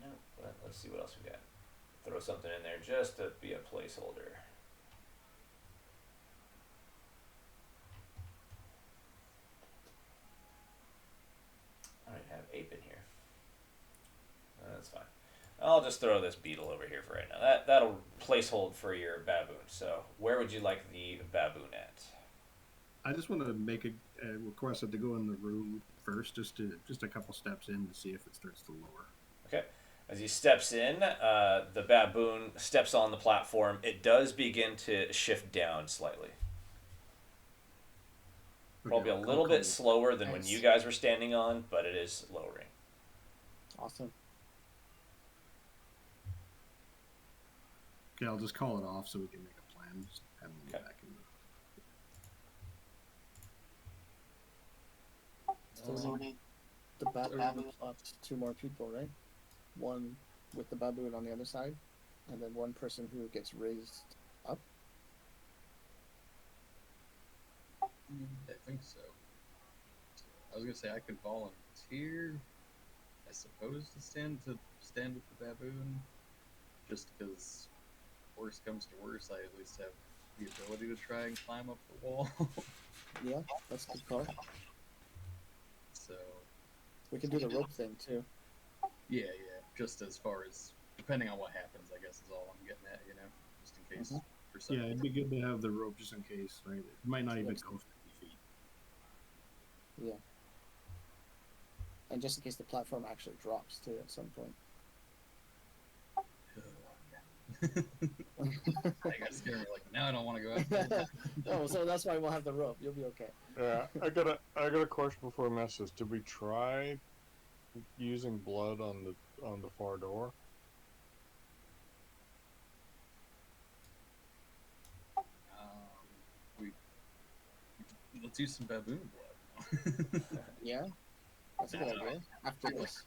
No, but let's see what else we got. Throw something in there just to be a placeholder. I don't even have ape in here. That's fine. I'll just throw this beetle over here for right now. That'll placehold for your baboon. So where would you like the baboon at? I just want to make a request that they go in the room first, just a couple steps in to see if it starts to lower. Okay. As he steps in, the baboon steps on the platform. It does begin to shift down slightly. Probably a little bit slower than when you guys were standing on, but it is lowering. Awesome. Okay, I'll just call it off so we can make a plan. Just have them Okay. back in. So we need the baboon plus 2 more people, right? One with the baboon on the other side, and then 1 person who gets raised up. I think so. I was gonna say I could volunteer, I suppose, to stand with the baboon, just because worst comes to worst, I at least have the ability to try and climb up the wall. Yeah, that's a good call. So We can do the rope thing too. yeah, just as far as depending on what happens, I guess is all I'm getting at, just in case for some Yeah, it'd be reason. good to have the rope just in case, right? It might not even Yes. go 50 feet. Yeah. And just in case the platform actually drops too at some point. I got scared. Like now I don't want to go out there. Oh, so that's why we'll have the rope. You'll be okay. Yeah, I got a question before I mess this. Did we try using blood on the far door? We let's use some baboon blood. Yeah, that's a good idea. After this,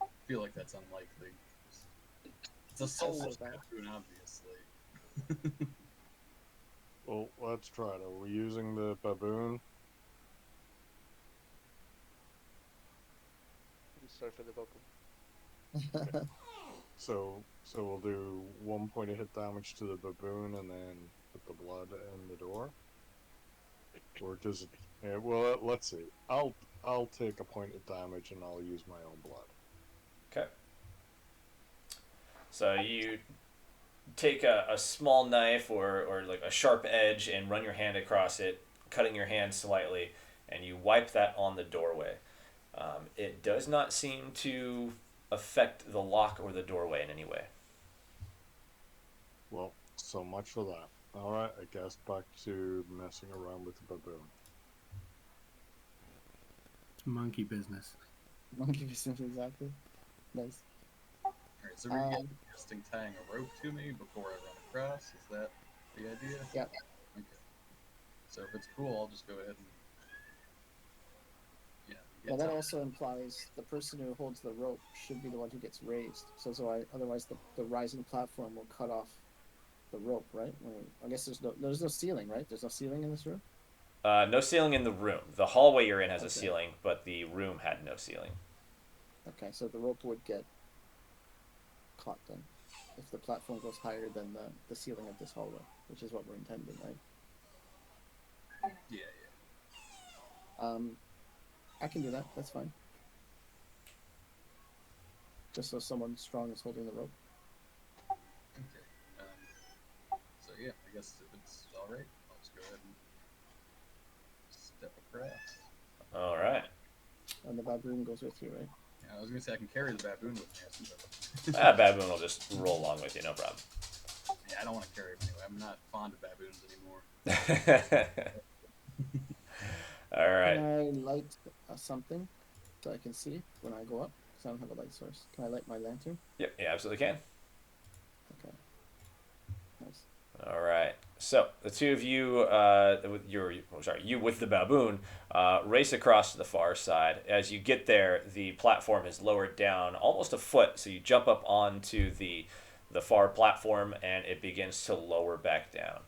I feel like that's unlikely. It's a So soulless bad. baboon, obviously. Well, let's try it. Are we using the baboon? I'm sorry for the vocal. So we'll do 1 point of hit damage to the baboon and then put the blood in the door. Or does it? Yeah, well, let's see. I'll take a point of damage and I'll use my own blood. Okay. So you take a small knife or like a sharp edge and run your hand across it, cutting your hand slightly, and you wipe that on the doorway. It does not seem to affect the lock or the doorway in any way. Well, so much for that. All right, I guess back to messing around with the baboon. It's monkey business. Monkey business, exactly. Nice. Alright, so we're Um, suggesting tying a rope to me before I run across. Is that the idea? yeah. Okay. So if it's cool, I'll just go ahead and Well, get that tied. also implies the person who holds the rope should be the one who gets raised. Otherwise, the rising platform will cut off the rope, right? I guess there's no ceiling, right? There's no ceiling in this room. No ceiling in the room. The hallway you're in has a Okay. ceiling, but the room had no ceiling. Okay, so the rope would get caught then, if the platform goes higher than the ceiling of this hallway, which is what we're intending, right? Yeah, I can do that. That's fine. Just so someone strong is holding the rope. Okay. So yeah, I guess if it's all right, I'll just go ahead and step across. All right. And the baboon goes with you, right? Yeah, I was gonna say I can carry the baboon with me. Baboon will just roll along with you, no problem. Yeah, I don't want to carry him anyway. I'm not fond of baboons anymore. All right. Can I light something so I can see when I go up? Because I don't have a light source. Can I light my lantern? Yep, you absolutely can. Okay. Nice. All right. So the two of you, with you with the baboon, race across to the far side. As you get there, the platform is lowered down almost a foot. So you jump up onto the far platform, and it begins to lower back down.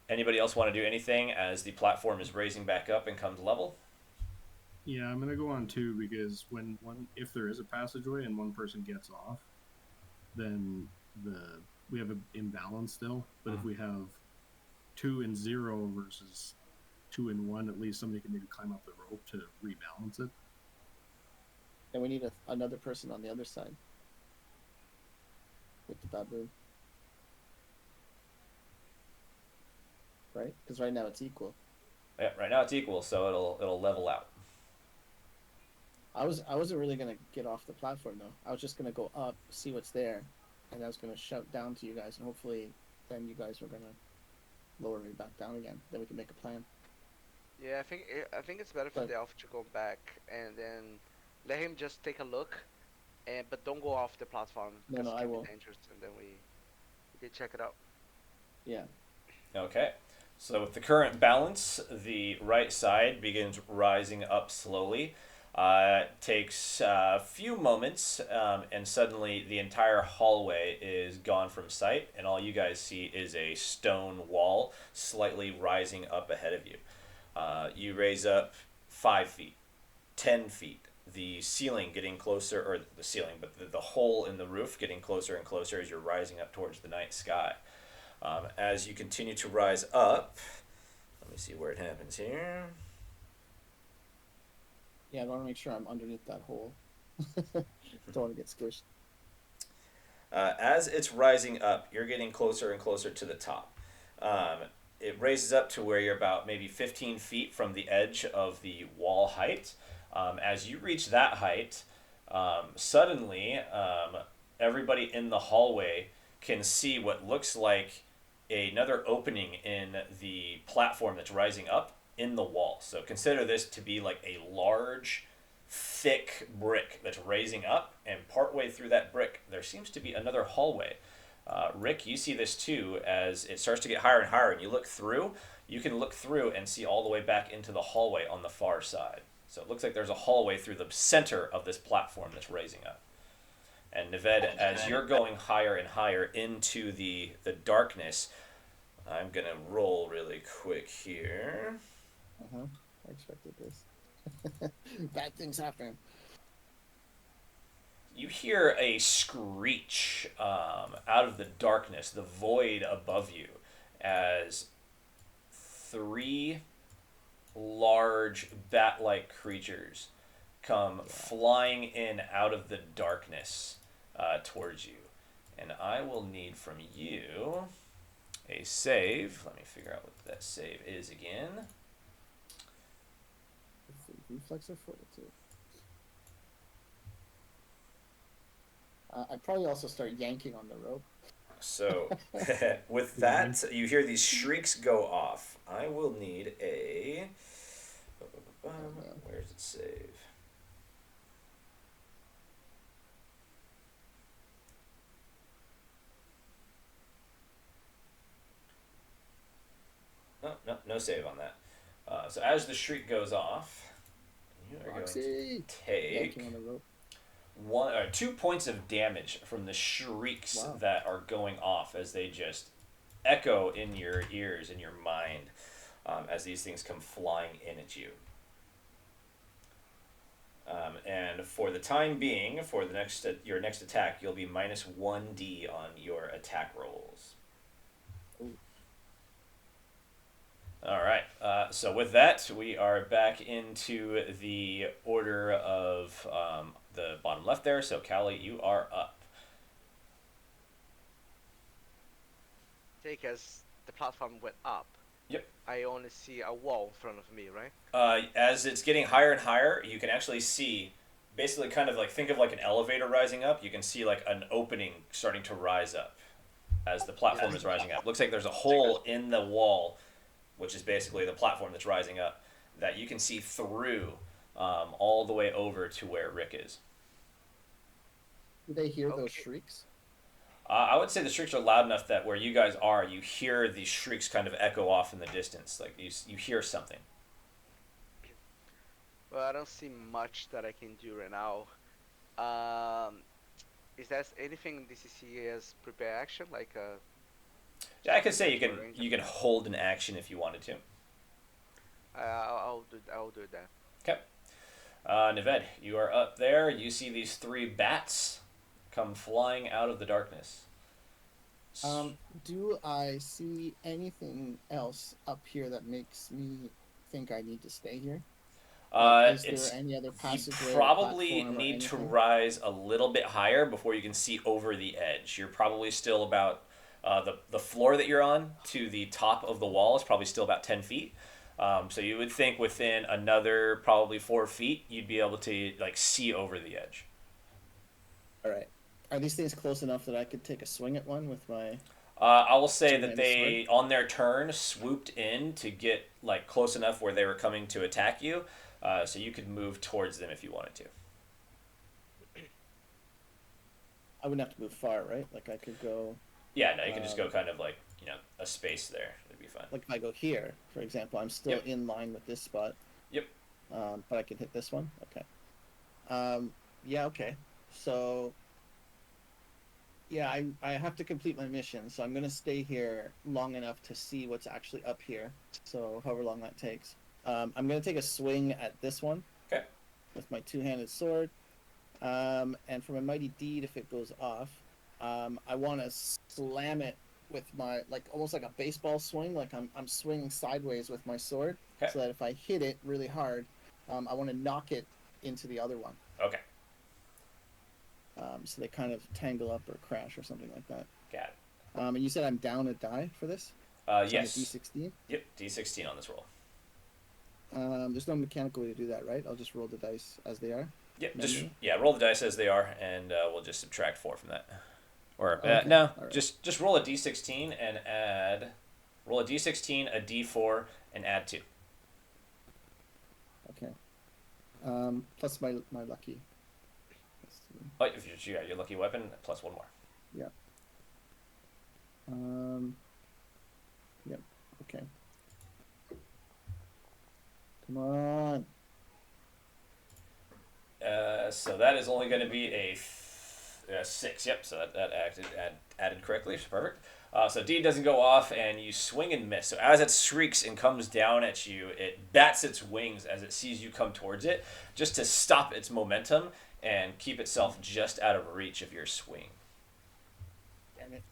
Anybody else want to do anything as the platform is raising back up and comes level? Yeah, I'm gonna go on two because if there is a passageway and one person gets off, then we have an imbalance still. But if we have 2 and 0 versus 2 and 1, at least somebody can maybe climb up the rope to rebalance it. And we need another person on the other side with the baboon. Right? Because right now it's equal. Yeah, right now it's equal, so it'll level out. I wasn't really gonna get off the platform though. I was just gonna go up, see what's there, and I was gonna shout down to you guys, and hopefully, then you guys were gonna lower me back down again. Then we can make a plan. Yeah, I think it's better for But- the elf to go back and then let him just take a look, but don't go off the platform No, because no, it I can will. be dangerous. And then we can check it out. Yeah. Okay. So with the current balance, the right side begins rising up slowly. Takes a few moments, and suddenly the entire hallway is gone from sight, and all you guys see is a stone wall slightly rising up ahead of you. You raise up 5 feet, 10 feet. The ceiling getting closer, or the ceiling, but the hole in the roof getting closer and closer as you're rising up towards the night sky. As you continue to rise up, let me see where it happens here. Yeah, I want to make sure I'm underneath that hole. Don't want to get squished. As it's rising up, you're getting closer and closer to the top. It raises up to where you're about maybe 15 feet from the edge of the wall height. As you reach that height, suddenly everybody in the hallway can see what looks like another opening in the platform that's rising up in the wall. So consider this to be like a large, thick brick that's raising up, and partway through that brick, there seems to be another hallway. Rick, you see this too as it starts to get higher and higher, and you look through. You can look through and see all the way back into the hallway on the far side. So it looks like there's a hallway through the center of this platform that's raising up. And Neved, as you're going higher and higher into the darkness, I'm going to roll really quick here. Uh-huh. I expected this. Bad things happen. You hear a screech out of the darkness, the void above you, as 3 large bat-like creatures come flying in out of the darkness towards you. And I will need from you a save. Let me figure out what that save is again. Reflex or fortitude. I'd probably also start yanking on the rope. So, with that, you hear these shrieks go off. I will need a. Where's it save? No save on that. So as the shriek goes off, you are going to Yanking take on the rope. 2 points of damage from the shrieks Wow. that are going off as they just echo in your ears and your mind as these things come flying in at you. And for the time being, for the your next attack, you'll be minus 1d on your attack rolls. Ooh. All right. So with that, we are back into the order of the bottom left there. So Callie, you are up. Take as the platform went up. Yep. I only see a wall in front of me, right? As it's getting higher and higher, you can actually see, basically, kind of like think of like an elevator rising up. You can see like an opening starting to rise up as the platform is rising up. Looks like there's a hole in the wall, which is basically the platform that's rising up, that you can see through all the way over to where Rick is. Do they hear those Okay. shrieks? I would say the shrieks are loud enough that where you guys are, you hear these shrieks kind of echo off in the distance. Like you hear something. Well, I don't see much that I can do right now. Um, is there anything in DCC as prepare action, like Yeah, I could say range? you can hold an action if you wanted to. I'll do that. Okay. Nived, you are up there. You see these 3 bats come flying out of the darkness. Do I see anything else up here that makes me think I need to stay here? Is there any other you passageway or probably platform or need to anything? rise a little bit higher before you can see over the edge. You're probably still about the floor that you're on to the top of the wall is probably still about 10 feet. So you would think within another probably 4 feet you'd be able to like see over the edge. All right. Are these things close enough that I could take a swing at one with my? I will say that Two-handed they, on their turn, swooped in to get like close enough where they were coming to attack you, so you could move towards them if you wanted to. I wouldn't have to move far, right? Like I could go. Yeah, no, you can just go kind of like a space there. It'd be fine. Like if I go here, for example, I'm still Yep. in line with this spot. Yep. But I can hit this one. Okay. Yeah. Okay. So. Yeah, I have to complete my mission, so I'm gonna stay here long enough to see what's actually up here. So however long that takes. I'm gonna take a swing at this one. Okay. With my two-handed sword. And for my mighty deed, if it goes off, I want to slam it with my almost like a baseball swing, like I'm swinging sideways with my sword, Okay. so that if I hit it really hard, I want to knock it into the other one. Okay. So they kind of tangle up or crash or something like that. Got it. And you said I'm down a die for this? So Yes. I'm a D16? Yep. D16 on this roll. There's no mechanical way to do that, right? I'll just roll the dice as they are. Yep. Manually? Roll the dice as they are, and we'll just subtract 4 from that. Or Okay. no, All right. just roll a D16 and add. Roll a D16, a D4, and add 2. Okay. Plus my lucky. Let's see. Oh, if you got your lucky weapon, plus 1 more. Yeah. Yep. Okay. Come on. So that is only going to be a 6. Yep. So that added correctly. Perfect. So D doesn't go off, and you swing and miss. So as it shrieks and comes down at you, it bats its wings as it sees you come towards it, just to stop its momentum and keep itself just out of reach of your swing. Damn it.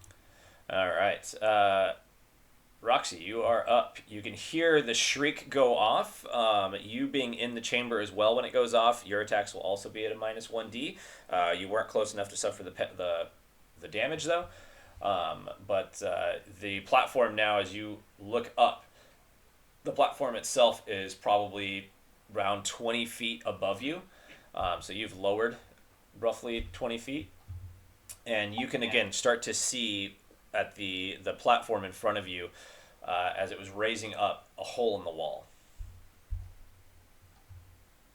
All right. Roxy, you are up. You can hear the shriek go off. You being in the chamber as well when it goes off, your attacks will also be at a -1d. You weren't close enough to suffer the the damage though. But the platform now, as you look up, the platform itself is probably around 20 feet above you. So you've lowered roughly 20 feet. And you can again start to see at the platform in front of you, as it was raising up, a hole in the wall.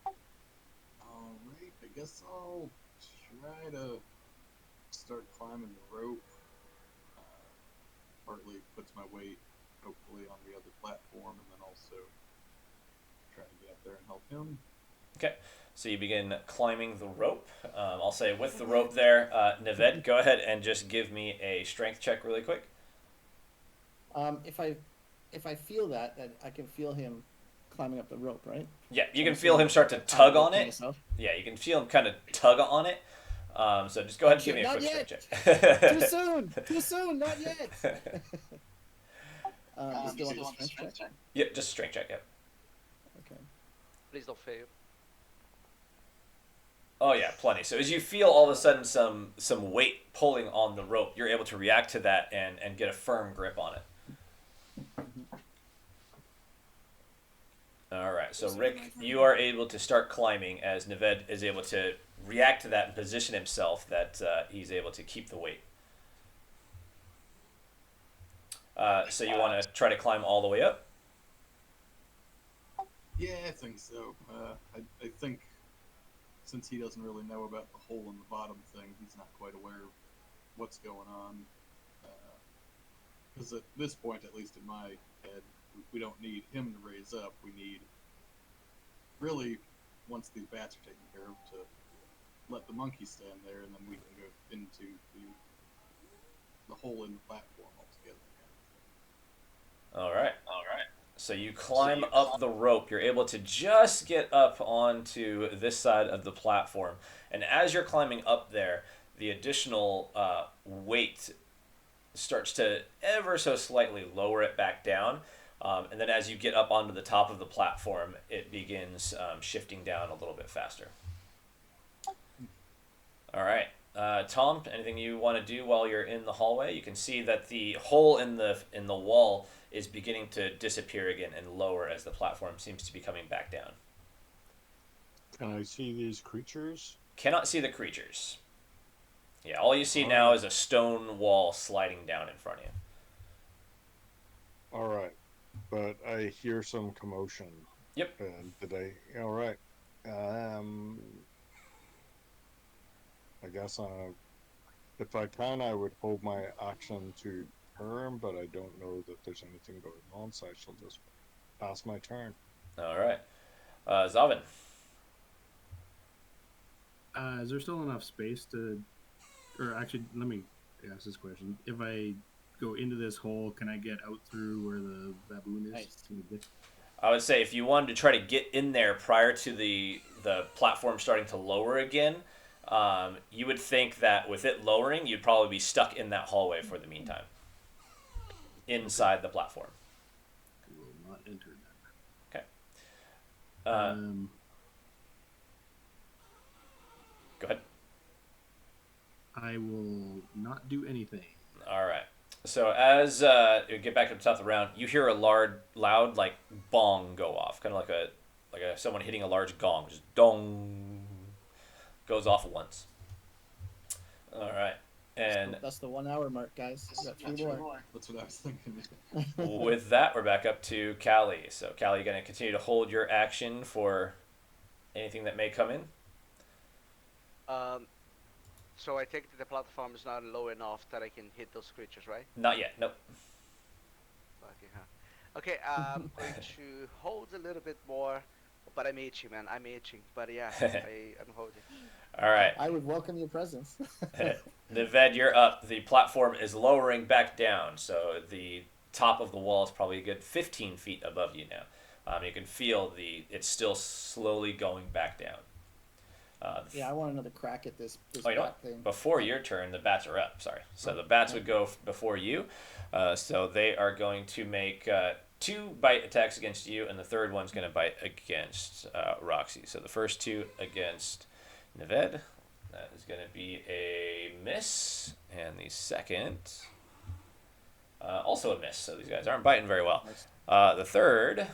Alright, I guess I'll try to start climbing the rope. Partly puts my weight, hopefully, on the other platform, and then also try to get up there and help him. Okay, so you begin climbing the rope. I'll say with the rope there, Nived, go ahead and just give me a strength check really quick. If I feel that I can feel him climbing up the rope, right? Yeah, you So can I'm feel sort him of start to tug on to it. myself. Yeah, you can feel him kind of tug on it. So just go ahead and give me a Not quick yet. strength check. Too soon! Too soon! Not yet! You still want the strength check? Yep, just a strength check, yep. Okay. Please don't fail. Oh yeah, plenty. So as you feel all of a sudden some weight pulling on the rope, you're able to react to that and get a firm grip on it. All right, so Rick, you are able to start climbing as Nived is able to react to that and position himself that he's able to keep the weight. So you want to try to climb all the way up? Yeah, I think so. I think since he doesn't really know about the hole in the bottom thing, he's not quite aware of what's going on. Because at this point, at least in my head, we don't need him to raise up. We need, really, once these bats are taken care of, to let the monkey stand there, and then we can go into the hole in the platform altogether. All right. So you climb up the rope. You're able to just get up onto this side of the platform. And as you're climbing up there, the additional weight starts to ever so slightly lower it back down. And then as you get up onto the top of the platform, it begins shifting down a little bit faster. All right. Tom, anything you want to do while you're in the hallway? You can see that the hole in the wall is beginning to disappear again and lower as the platform seems to be coming back down. Can I see these creatures? Cannot see the creatures. Yeah, all you see now is a stone wall sliding down in front of you. All right, but I hear some commotion. Yep. All right. I guess if I can, I would hold my action to turn, but I don't know that there's anything going on, so I shall just pass my turn. All right. Zavin. Is there still enough space to, or actually, let me ask this question. If I go into this hole, can I get out through where the baboon is? Nice. I would say if you wanted to try to get in there prior to the platform starting to lower again, you would think that with it lowering, you'd probably be stuck in that hallway for the meantime. Inside the platform. I will not enter that. Okay. Go ahead. I will not do anything. All right. So as you get back to the top of the round, you hear a loud like bong go off, kind of like someone hitting a large gong, just dong, goes off once. All right, and That's the 1 hour mark, guys. We got three more. That's what I was thinking. with that, we're back up to Callie. So Callie, you're going to continue to hold your action for anything that may come in. So I think that the platform is not low enough that I can hit those creatures, right? Not yet. Nope. Okay, huh? Okay, I'm going to hold a little bit more, but I'm itching, man. I'm itching, but yeah, I'm holding. All right. I would welcome your presence. Nived, you're up. The platform is lowering back down, so the top of the wall is probably a good 15 feet above you now. You can feel it's still slowly going back down. Yeah, I want another crack at this Oh, you know bat what? thing. Before your turn, the bats are up. Sorry. So the bats would go before you. So they are going to make 2 bite attacks against you, and the third one's going to bite against Roxy. So the first 2 against Nived. That is going to be a miss. And the second, also a miss. So these guys aren't biting very well. Nice. The third,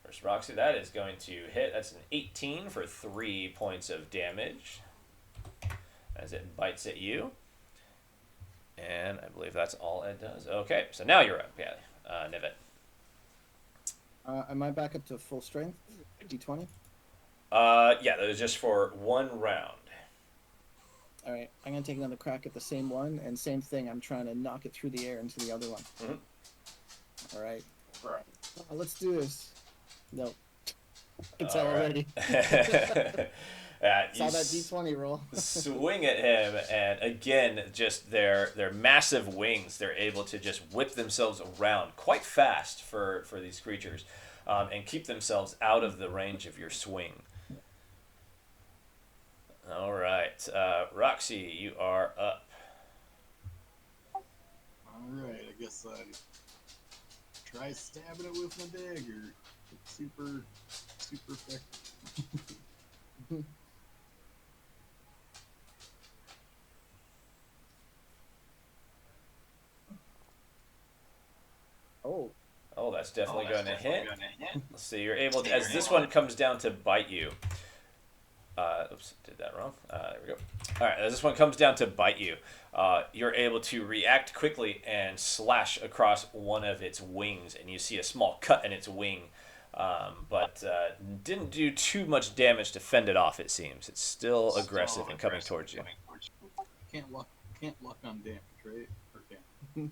first Roxy, that is going to hit. That's an 18 for 3 points of damage as it bites at you. And I believe that's all it does. Okay, so now you're up. Yeah, Nivet. Am I back up to full strength? D20? Yeah, that was just for 1 round. All right, I'm gonna take another crack at the same one, and same thing. I'm trying to knock it through the air into the other one. Mhm. All right, let's do this. No, I can All tell right. already. You Saw that D20 roll. swing at him, and again, just their massive wings, they're able to just whip themselves around quite fast for these creatures, and keep themselves out of the range of your swing. All right, Roxy, you are up. Alright, I guess I try stabbing it with my dagger. It's super effective. Oh, Oh, that's definitely going to hit. So you're able to, as this one comes down to bite you. Oops, did that wrong. There we go. All right, as this one comes down to bite you, you're able to react quickly and slash across one of its wings, and you see a small cut in its wing, but didn't do too much damage to fend it off. It seems it's still aggressive and coming towards you. Can't luck on damage, right? Or can?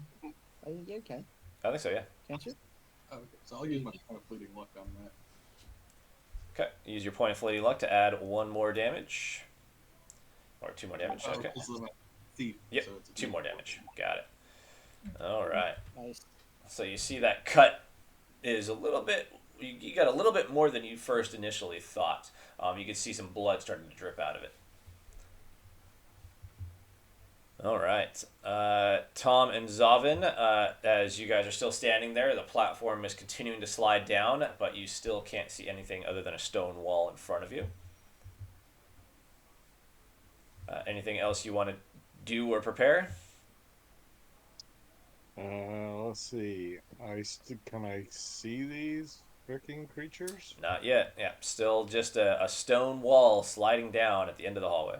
you okay? I think so. Yeah. Can't you? Oh, okay, so I'll use my kind of fleeting luck on that. Okay. Use your point of fleeting luck to add 1 more damage, or 2 more damage. Okay. This is my thief. Yep. So it's a 2 more damage. Got it. All right. Nice. So you see that cut is a little bit. You got a little bit more than you first initially thought. You can see some blood starting to drip out of it. All right, Tom and Zavin, as you guys are still standing there, the platform is continuing to slide down, but you still can't see anything other than a stone wall in front of you. Anything else you want to do or prepare? Let's see. Can I see these freaking creatures? Not yet. Yeah, still just a stone wall sliding down at the end of the hallway.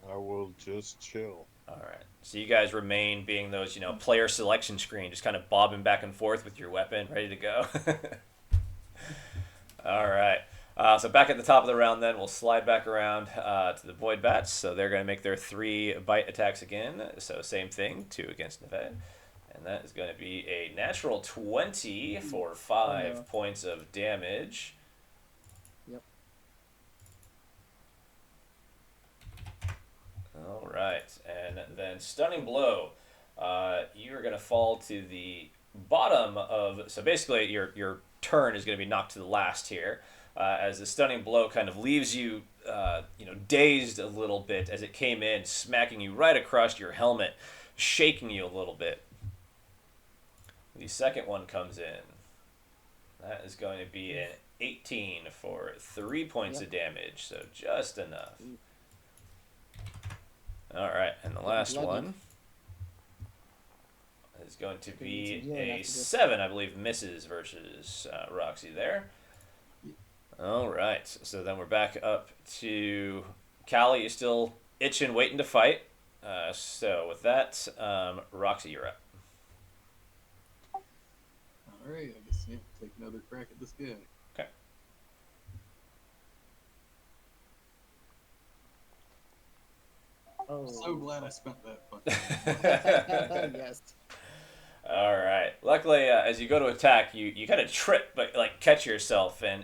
I will just chill. All right. So you guys remain being those, player selection screen, just kind of bobbing back and forth with your weapon, ready to go. All right. So back at the top of the round, then we'll slide back around to the Void Bats. So they're going to make their 3 bite attacks again. So same thing, 2 against Nevada. And that is going to be a natural 20 for 5 points of damage. Yep. All right, and then Stunning Blow. You're going to fall to the bottom of... So basically, your turn is going to be knocked to the last here, as the Stunning Blow kind of leaves you, dazed a little bit as it came in, smacking you right across your helmet, shaking you a little bit. The second one comes in. That is going to be an 18 for 3 points of damage, so just enough. All right, and the last one is going to be a 7, I believe, misses versus Roxy there. All right, so then we're back up to Callie. You're still itching, waiting to fight. So with that, Roxy, you're up. Alright, I guess take another crack at this guy. Okay. Oh. So glad I spent that fucking Yes. All right. Luckily, as you go to attack, you kind of trip, but catch yourself and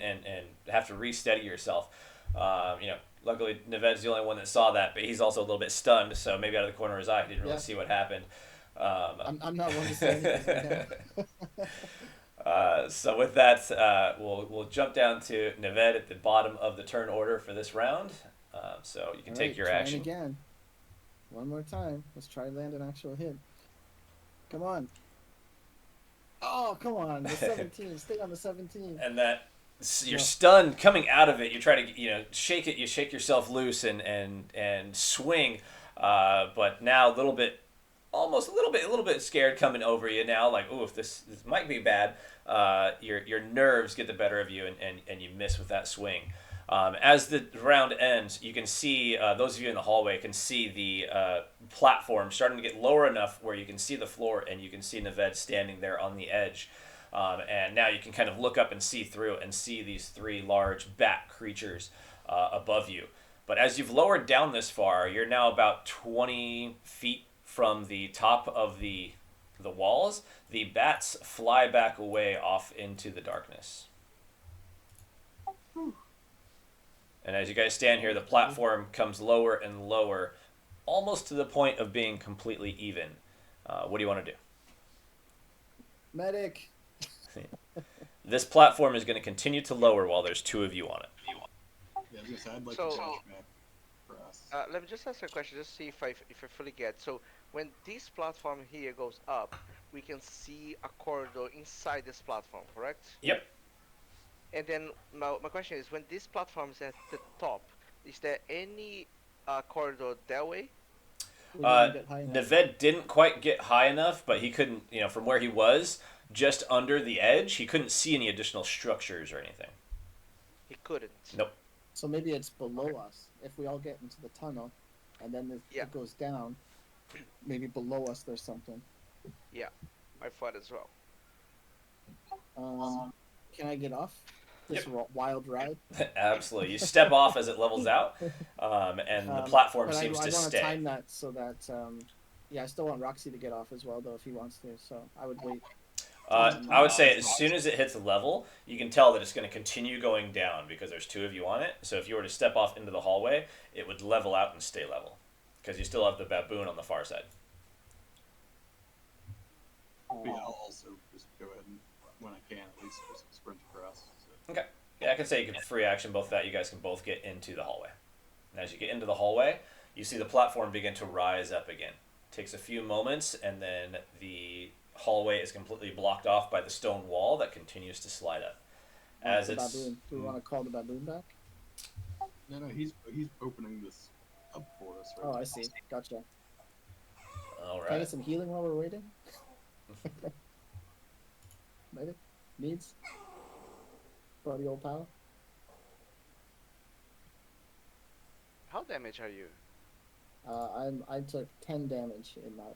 have to re-steady yourself. Luckily, Neved's the only one that saw that, but he's also a little bit stunned, so maybe out of the corner of his eye, he didn't really see what happened. I'm not one to say anything. So with that, we'll jump down to Neved at the bottom of the turn order for this round. So you can take your action. Again. One more time. Let's try to land an actual hit. Come on. Oh, come on. The 17. Stay on the 17. And that you're No. stunned coming out of it. You try to shake it. You shake yourself loose and swing, but now a little bit, almost a little bit scared coming over you now. Like, oh, if this might be bad. Your nerves get the better of you, and you miss with that swing. As the round ends, you can see, those of you in the hallway can see the platform starting to get lower enough where you can see the floor, and you can see Naved standing there on the edge. And now you can kind of look up and see through and see these three large bat creatures above you. But as you've lowered down this far, you're now about 20 feet from the top of the walls. The bats fly back away off into the darkness. And as you guys stand here, the platform comes lower and lower, almost to the point of being completely even. What do you want to do? Medic. This platform is going to continue to lower while there's two of you on it. Yeah, I was gonna say I'd like So- to flashback for us. Let me just ask a question, just see if I fully get. So when this platform here goes up, we can see a corridor inside this platform, correct? Yep. And then my question is, when this platform is at the top, is there any corridor that way? We didn't get high enough. Naved didn't quite get high enough, but he couldn't, from where he was, just under the edge, he couldn't see any additional structures or anything. He couldn't. Nope. So maybe it's below us. If we all get into the tunnel, and then Yeah. it goes down, maybe below us there's something. I thought as well. Can I get off this wild ride? Absolutely. You step off as it levels out, and the platform But seems I to want to stay. time that so that I still want Roxy to get off as well, though, if he wants to. So I would wait. I would say as soon as it hits a level, you can tell that it's going to continue going down because there's two of you on it. So if you were to step off into the hallway, it would level out and stay level because you still have the baboon on the far side. But yeah, I'll also just go ahead and, when I can, at least just sprint across. So. Okay. Yeah, I can say you can free action both that. You guys can both get into the hallway. And as you get into the hallway, you see the platform begin to rise up again. It takes a few moments, and then the hallway is completely blocked off by the stone wall that continues to slide up. As The it's baboon. Do we want to call the baboon back? No, he's opening this up for us right Oh, now. I see. Gotcha. all Can I right. get some healing while we're waiting? Medic? Needs? For the old pal? How damaged are you? I took 10 damage in that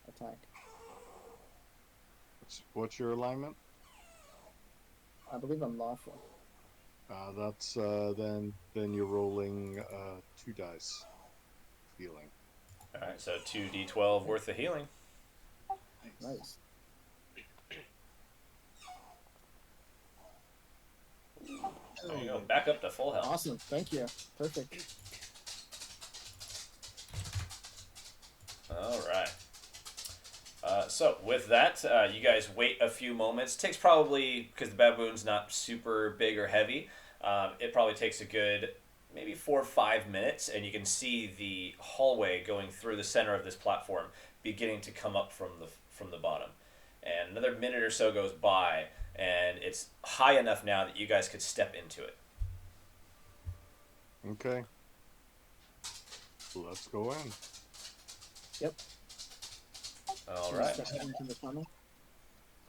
attack. What's your alignment? I believe I'm lawful. That's then you're rolling 2 dice healing. All right, so 2d12 worth of healing. Nice. There you go. Back up to full health. Awesome. Thank you. Perfect. All right. So with that, you guys wait a few moments. It takes probably, because the baboon's not super big or heavy, it probably takes a good maybe 4 or 5 minutes, and you can see the hallway going through the center of this platform beginning to come up from the bottom. And another minute or so goes by, and it's high enough now that you guys could step into it. Okay. Let's go in. Yep. All So right. step into the tunnel.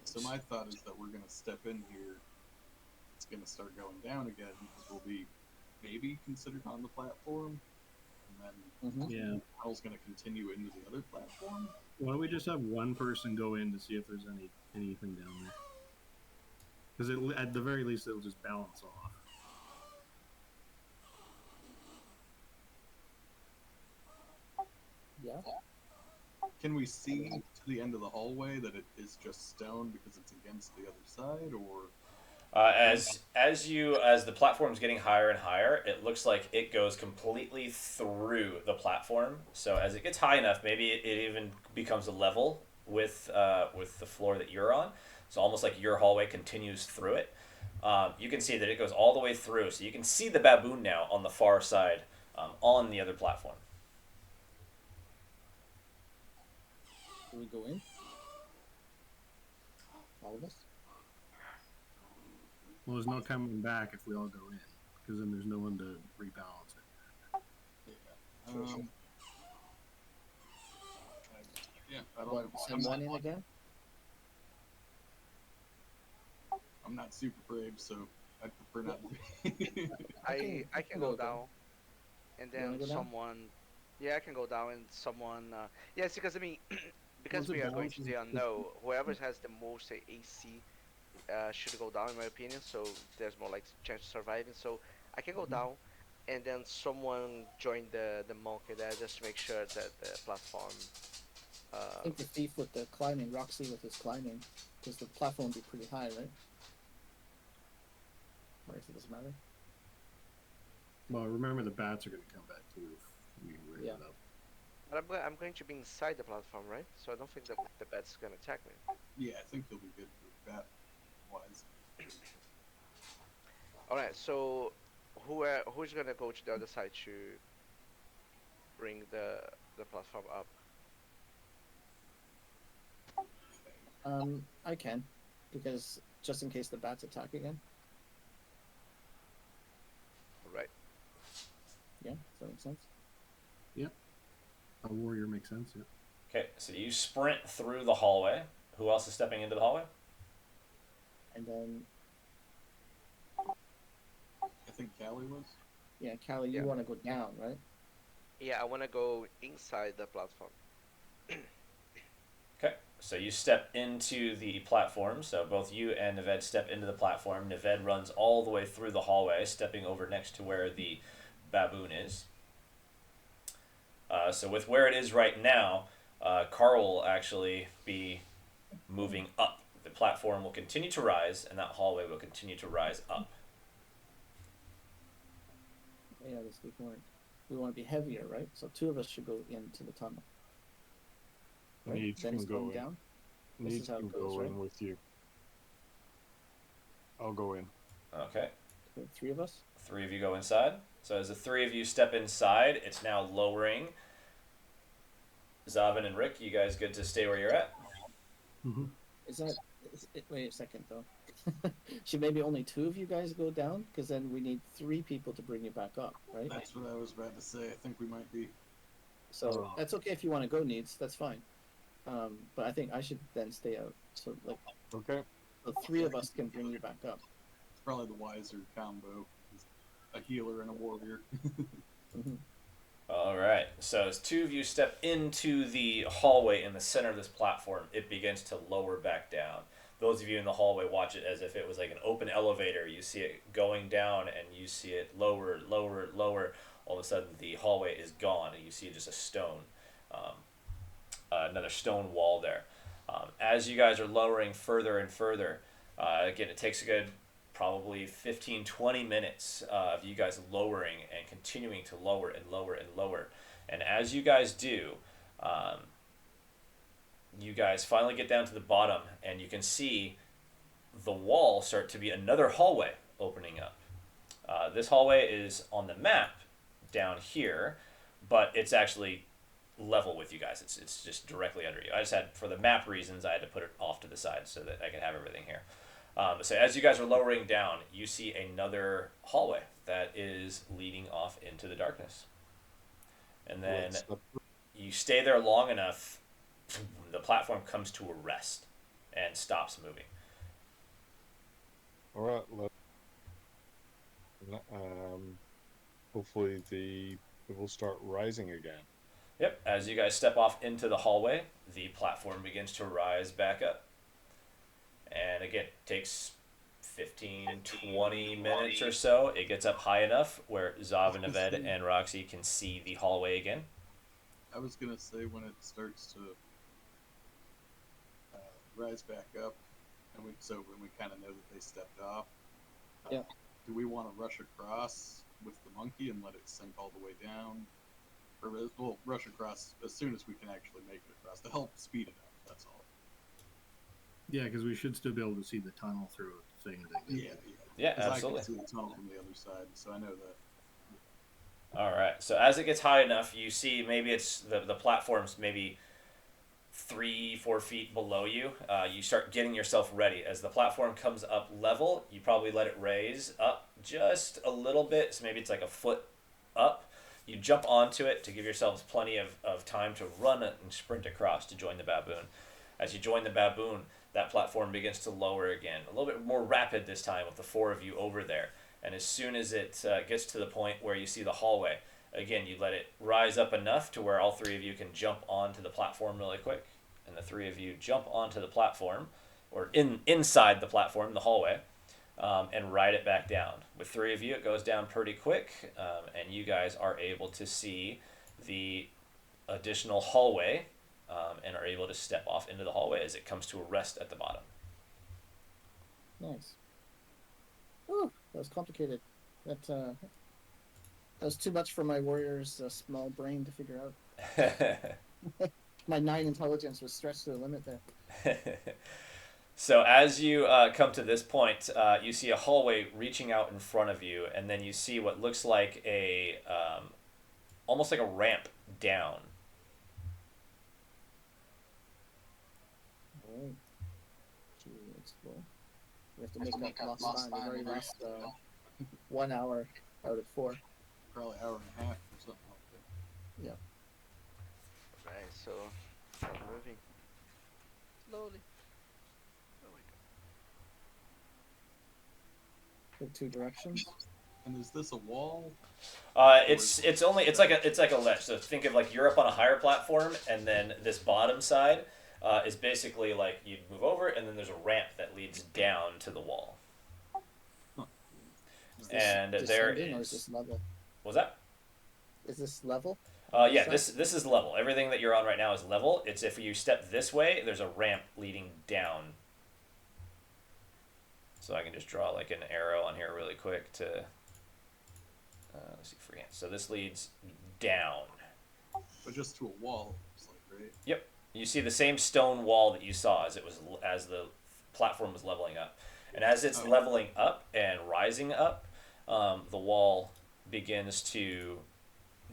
So my thought is that we're gonna step in here. It's gonna start going down again because we'll be maybe considered on the platform, and then Yeah. the tunnel's gonna continue into the other platform. Why don't we just have one person go in to see if there's anything down there? Because at the very least, it'll just balance off. Yeah. Can we see to the end of the hallway that it is just stone because it's against the other side, or As the platform's getting higher and higher, it looks like it goes completely through the platform. So as it gets high enough, maybe it even becomes a level with the floor that you're on. So almost like your hallway continues through it. You can see that it goes all the way through. So you can see the baboon now on the far side, on the other platform. Do we go in? All of us? Well, there's no coming back if we all go in, because then there's no one to rebalance it. Yeah. Sure. Yeah, I don't What, know. send one in again? I'm not super brave, so I prefer not to be. I can go down, and You wanna then go down? someone. Yeah, I can go down, and someone. Yes, because I mean, because Once we it are going to balances, the unknown. Whoever has the most AC should go down, in my opinion. So there's more like chance of surviving. So I can go down, and then someone join the monkey there just to make sure that the platform. I think the thief with the climbing, Roxy with his climbing, because the platform would be pretty high, right? Or if it doesn't matter. well, remember the bats are going to come back too if we raise Yeah. it up. But I'm going to be inside the platform, right? So I don't think the bat's gonna attack me. Yeah, I think you'll be good for bat wise. All right. So who's gonna go to the other side to bring the platform up? I can, because just in case the bats attack again. All right. Yeah, does that make sense? A warrior makes sense. Yeah. Okay, so you sprint through the hallway. Who else is stepping into the hallway? And then, I think Callie was. yeah, Callie, you Yeah. want to go down, right? Yeah, I wanna go inside the platform. Okay, so you step into the platform. So both you and Naved step into the platform. Naved runs all the way through the hallway, stepping over next to where the baboon is. So with where it is right now, Carl will actually be moving up. The platform will continue to rise, and that hallway will continue to rise up. Yeah, we want to be heavier, right? So two of us should go into the tunnel. Right? Needs Then can it's go going in. down. This Needs is how can it goes, go right? in with you. I'll go in. Okay, The three of us. three of you go inside. So as the three of you step inside, it's now lowering. Zavin and Rick, you guys good to stay where you're at? Mm-hmm. Is that? Wait a second, though. Should maybe only two of you guys go down? Because then we need three people to bring you back up, right? That's what I was about to say. I think we might be. So that's okay if you want to go, Needs. That's fine. But I think I should then stay out. So like Okay. the three of us can bring you back up. It's probably the wiser combo. Is a healer and a warrior. Hmm. All right. So as two of you step into the hallway in the center of this platform, it begins to lower back down. Those of you in the hallway watch it as if it was like an open elevator. You see it going down, and you see it lower, lower, lower. All of a sudden, the hallway is gone, and you see just a stone, another stone wall there. As you guys are lowering further and further, again, it takes a good probably 15, 20 minutes of you guys lowering and continuing to lower and lower and lower. And as you guys do, you guys finally get down to the bottom, and you can see the wall start to be another hallway opening up. This hallway is on the map down here, but it's actually level with you guys. It's just directly under you. I just had, for the map reasons, I had to put it off to the side so that I could have everything here. So as you guys are lowering down, you see another hallway that is leading off into the darkness. And then you stay there long enough, the platform comes to a rest and stops moving. All right. Hopefully it will start rising again. Yep, as you guys step off into the hallway, the platform begins to rise back up. And again, it takes 15, 20 minutes or so. It gets up high enough where Zav and Naved and Roxy can see the hallway again. I was gonna say when it starts to rise back up, and when we kind of know that they stepped off, Yeah. do we want to rush across with the monkey and let it sink all the way down, or we'll rush across as soon as we can actually make it across to help speed it up? That's all. Yeah, because we should still be able to see the tunnel through the thing. Yeah, 'Cause absolutely. I can see the tunnel from the other side, so I know that. All right. So as it gets high enough, you see maybe it's the platform's maybe 3-4 feet below you. You start getting yourself ready. As the platform comes up level, you probably let it raise up just a little bit, so maybe it's like a foot up. You jump onto it to give yourselves plenty of time to run it and sprint across to join the baboon. As you join the baboon, that platform begins to lower again, a little bit more rapid this time with the 4 of you over there. And as soon as it gets to the point where you see the hallway, again, you let it rise up enough to where all 3 of you can jump onto the platform really quick. And the 3 of you jump onto the platform, or inside the platform, the hallway, and ride it back down. With 3 of you, it goes down pretty quick, and you guys are able to see the additional hallway, and are able to step off into the hallway as it comes to a rest at the bottom. Nice. Oh, that was complicated. That was too much for my warrior's small brain to figure out. My 9 intelligence was stretched to the limit there. So as you come to this point, you see a hallway reaching out in front of you, and then you see what looks like a almost like a ramp down. All right. To explore. We have to make up lost time. We've already lost 1 hour out of 4. Probably an hour and a half or something like that. Yeah. Right, so start moving slowly. Oh my god. The 2 directions. And is this a wall? It's like a ledge. So think of like you're up on a higher platform, and then this bottom side is basically like you move over, and then there's a ramp that leads down to the wall. Is this And there descending or is is. this level? Was that? Is this level? Yeah, this is level. Everything that you're on right now is level. It's if you step this way, there's a ramp leading down. So I can just draw like an arrow on here really quick to. Let's see, freehand. So this leads down. But just to a wall, it's like, right? Yep. You see the same stone wall that you saw as the platform was leveling up, and as it's leveling up and rising up, the wall begins to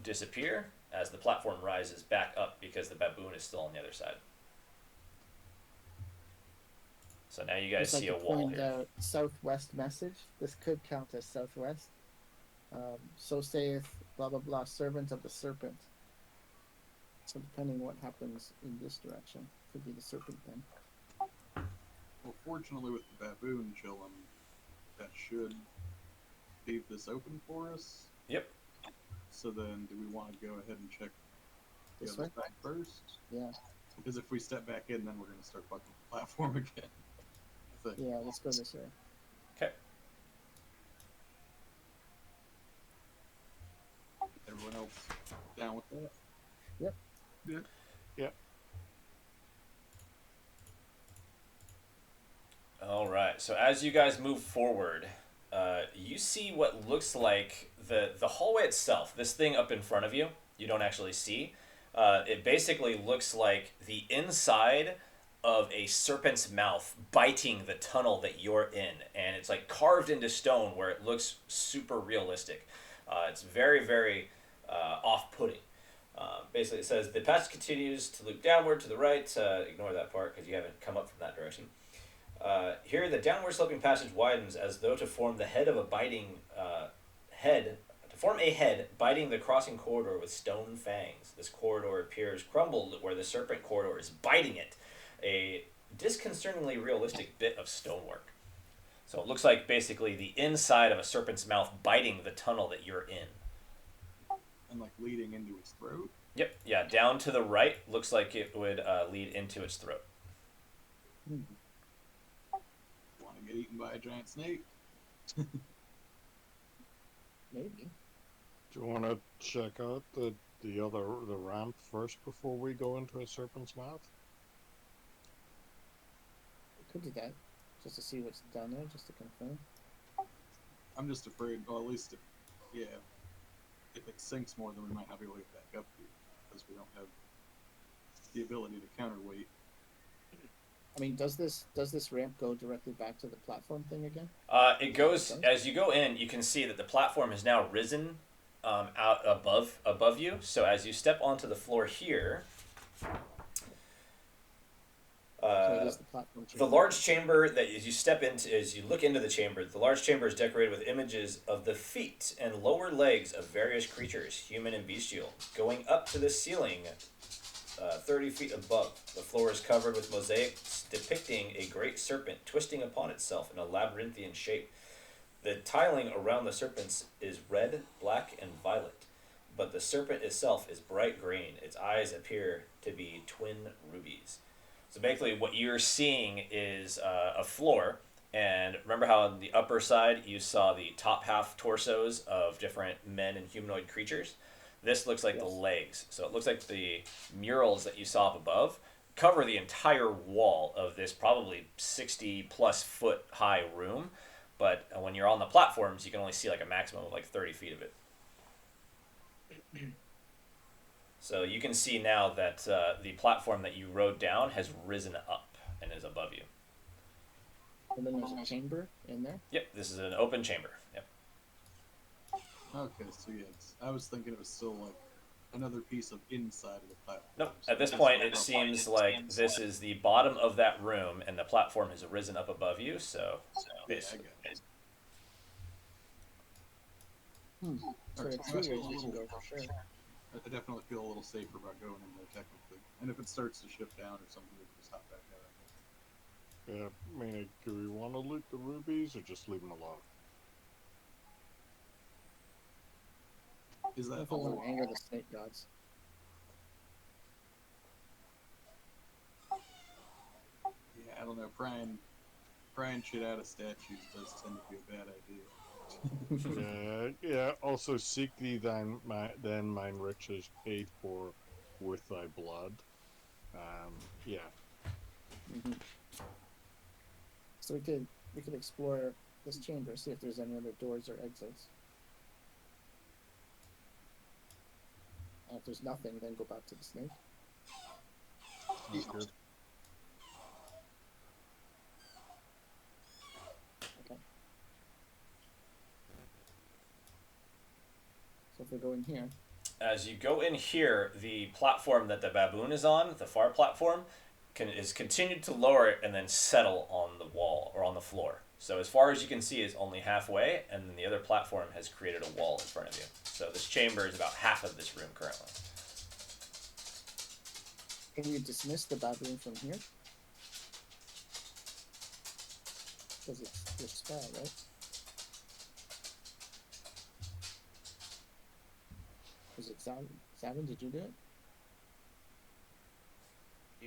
disappear as the platform rises back up because the baboon is still on the other side. So now you guys It's see like a wall here. Southwest message. This could count as southwest. So saith blah blah blah, servant of the serpent. So depending what happens in this direction, could be the serpent then. Well, fortunately with the baboon chilling, that should leave this open for us. Yep. So then, do we want to go ahead and check the This other way? side first? Yeah, Because if we step back in, then we're going to start fucking the platform again. I think. yeah. Let's go this way. Okay. Everyone else down with that? Yep. Yeah. Yeah. All right. So as you guys move forward, you see what looks like the hallway itself. This thing up in front of you, you don't actually see. It basically looks like the inside of a serpent's mouth biting the tunnel that you're in, and it's like carved into stone where it looks super realistic. It's very, very off-putting. Basically, it says the passage continues to loop downward to the right. Ignore that part because you haven't come up from that direction. Here, the downward sloping passage widens as though to form the head of a biting head. To form a head biting the crossing corridor with stone fangs. This corridor appears crumbled where the serpent corridor is biting it. A disconcertingly realistic bit of stonework. So it looks like basically the inside of a serpent's mouth biting the tunnel that you're in. And like leading into its throat? Yep, yeah, down to the right looks like it would lead into its throat. Want to get eaten by a giant snake? Maybe. Do you want to check out the ramp first before we go into a serpent's mouth? We could do that, just to see what's down there, just to confirm. I'm just afraid, well, at least if it sinks more, then we might not be able to get back up here because we don't have the ability to counterweight. I mean, does this ramp go directly back to the platform thing again? It goes as you go in. You can see that the platform has now risen out above you. So as you step onto the floor here, So it is the platform The chamber. large chamber that as you step into, as you look into the chamber, the large chamber is decorated with images of the feet and lower legs of various creatures, human and bestial, going up to the ceiling 30 feet above. The floor is covered with mosaics depicting a great serpent twisting upon itself in a labyrinthian shape. The tiling around the serpents is red, black, and violet, but the serpent itself is bright green. Its eyes appear to be twin rubies. So basically, what you're seeing is a floor. And remember how on the upper side you saw the top half torsos of different men and humanoid creatures? This looks like the Yes. legs. So it looks like the murals that you saw up above cover the entire wall of this probably 60 plus foot high room. But when you're on the platforms, you can only see like a maximum of like 30 feet of it. So you can see now that the platform that you rode down has risen up and is above you. And then there's a chamber in there. Yep, this is an open chamber. Yep. Okay, so yeah, I was thinking it was still like another piece of inside of the platform. Nope. So At this that's point, not it a seems like this is the bottom of that room, and the platform has risen up above you. So, Yeah, I basically, got it. So Alright, it's so I two feel ways a you can little- go for sure. I definitely feel a little safer about going in there technically. And if it starts to shift down or something, we can just hop back out. Yeah, I mean, do we want to loot the rubies or just leave them alone? Is that If we want all? to anger the snake gods. Yeah, I don't know. Prying shit out of statues does tend to be a bad idea. Yeah. Also, seek thee then mine riches paid for with thy blood. Yeah. Mhm. So we could explore this chamber, see if there's any other doors or exits. And if there's nothing, then go back to the snake. Sounds good. Okay. So if we go in here, as you go in here, the platform that the baboon is on, the far platform, is continued to lower it and then settle on the wall or on the floor. So as far as you can see, is only halfway, and then the other platform has created a wall in front of you. So this chamber is about half of this room currently. can you dismiss the baboon from here? Because it's your spell, right? Was it Savin? Did you do it?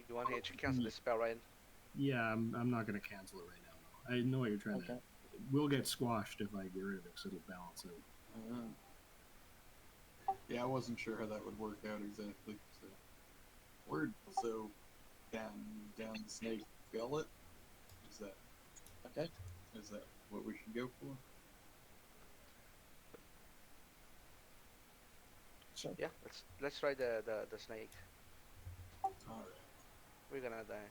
You want here to cancel the spell, right? Yeah, I'm not gonna cancel it right now. Though. I know what you're trying to. Okay. We'll get squashed if I get rid of it, so it'll balance out. Yeah, I wasn't sure how that would work out exactly. So, word. So, down the snake gullet. Is Okay. that what we should go for? Sure. Yeah, let's try the snake. All right. We're gonna die.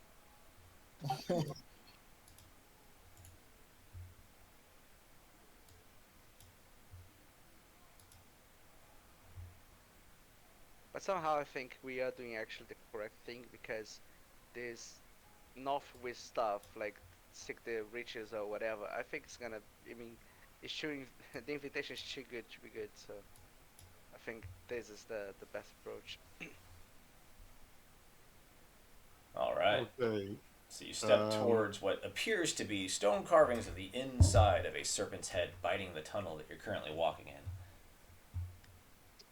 But somehow I think we are doing actually the correct thing because this northwest stuff, like seek the riches or whatever, I think it's gonna. I mean, it's showing the invitation is too good to be good. So I think this is the best approach. All right. Okay. So you step towards what appears to be stone carvings of the inside of a serpent's head biting the tunnel that you're currently walking in.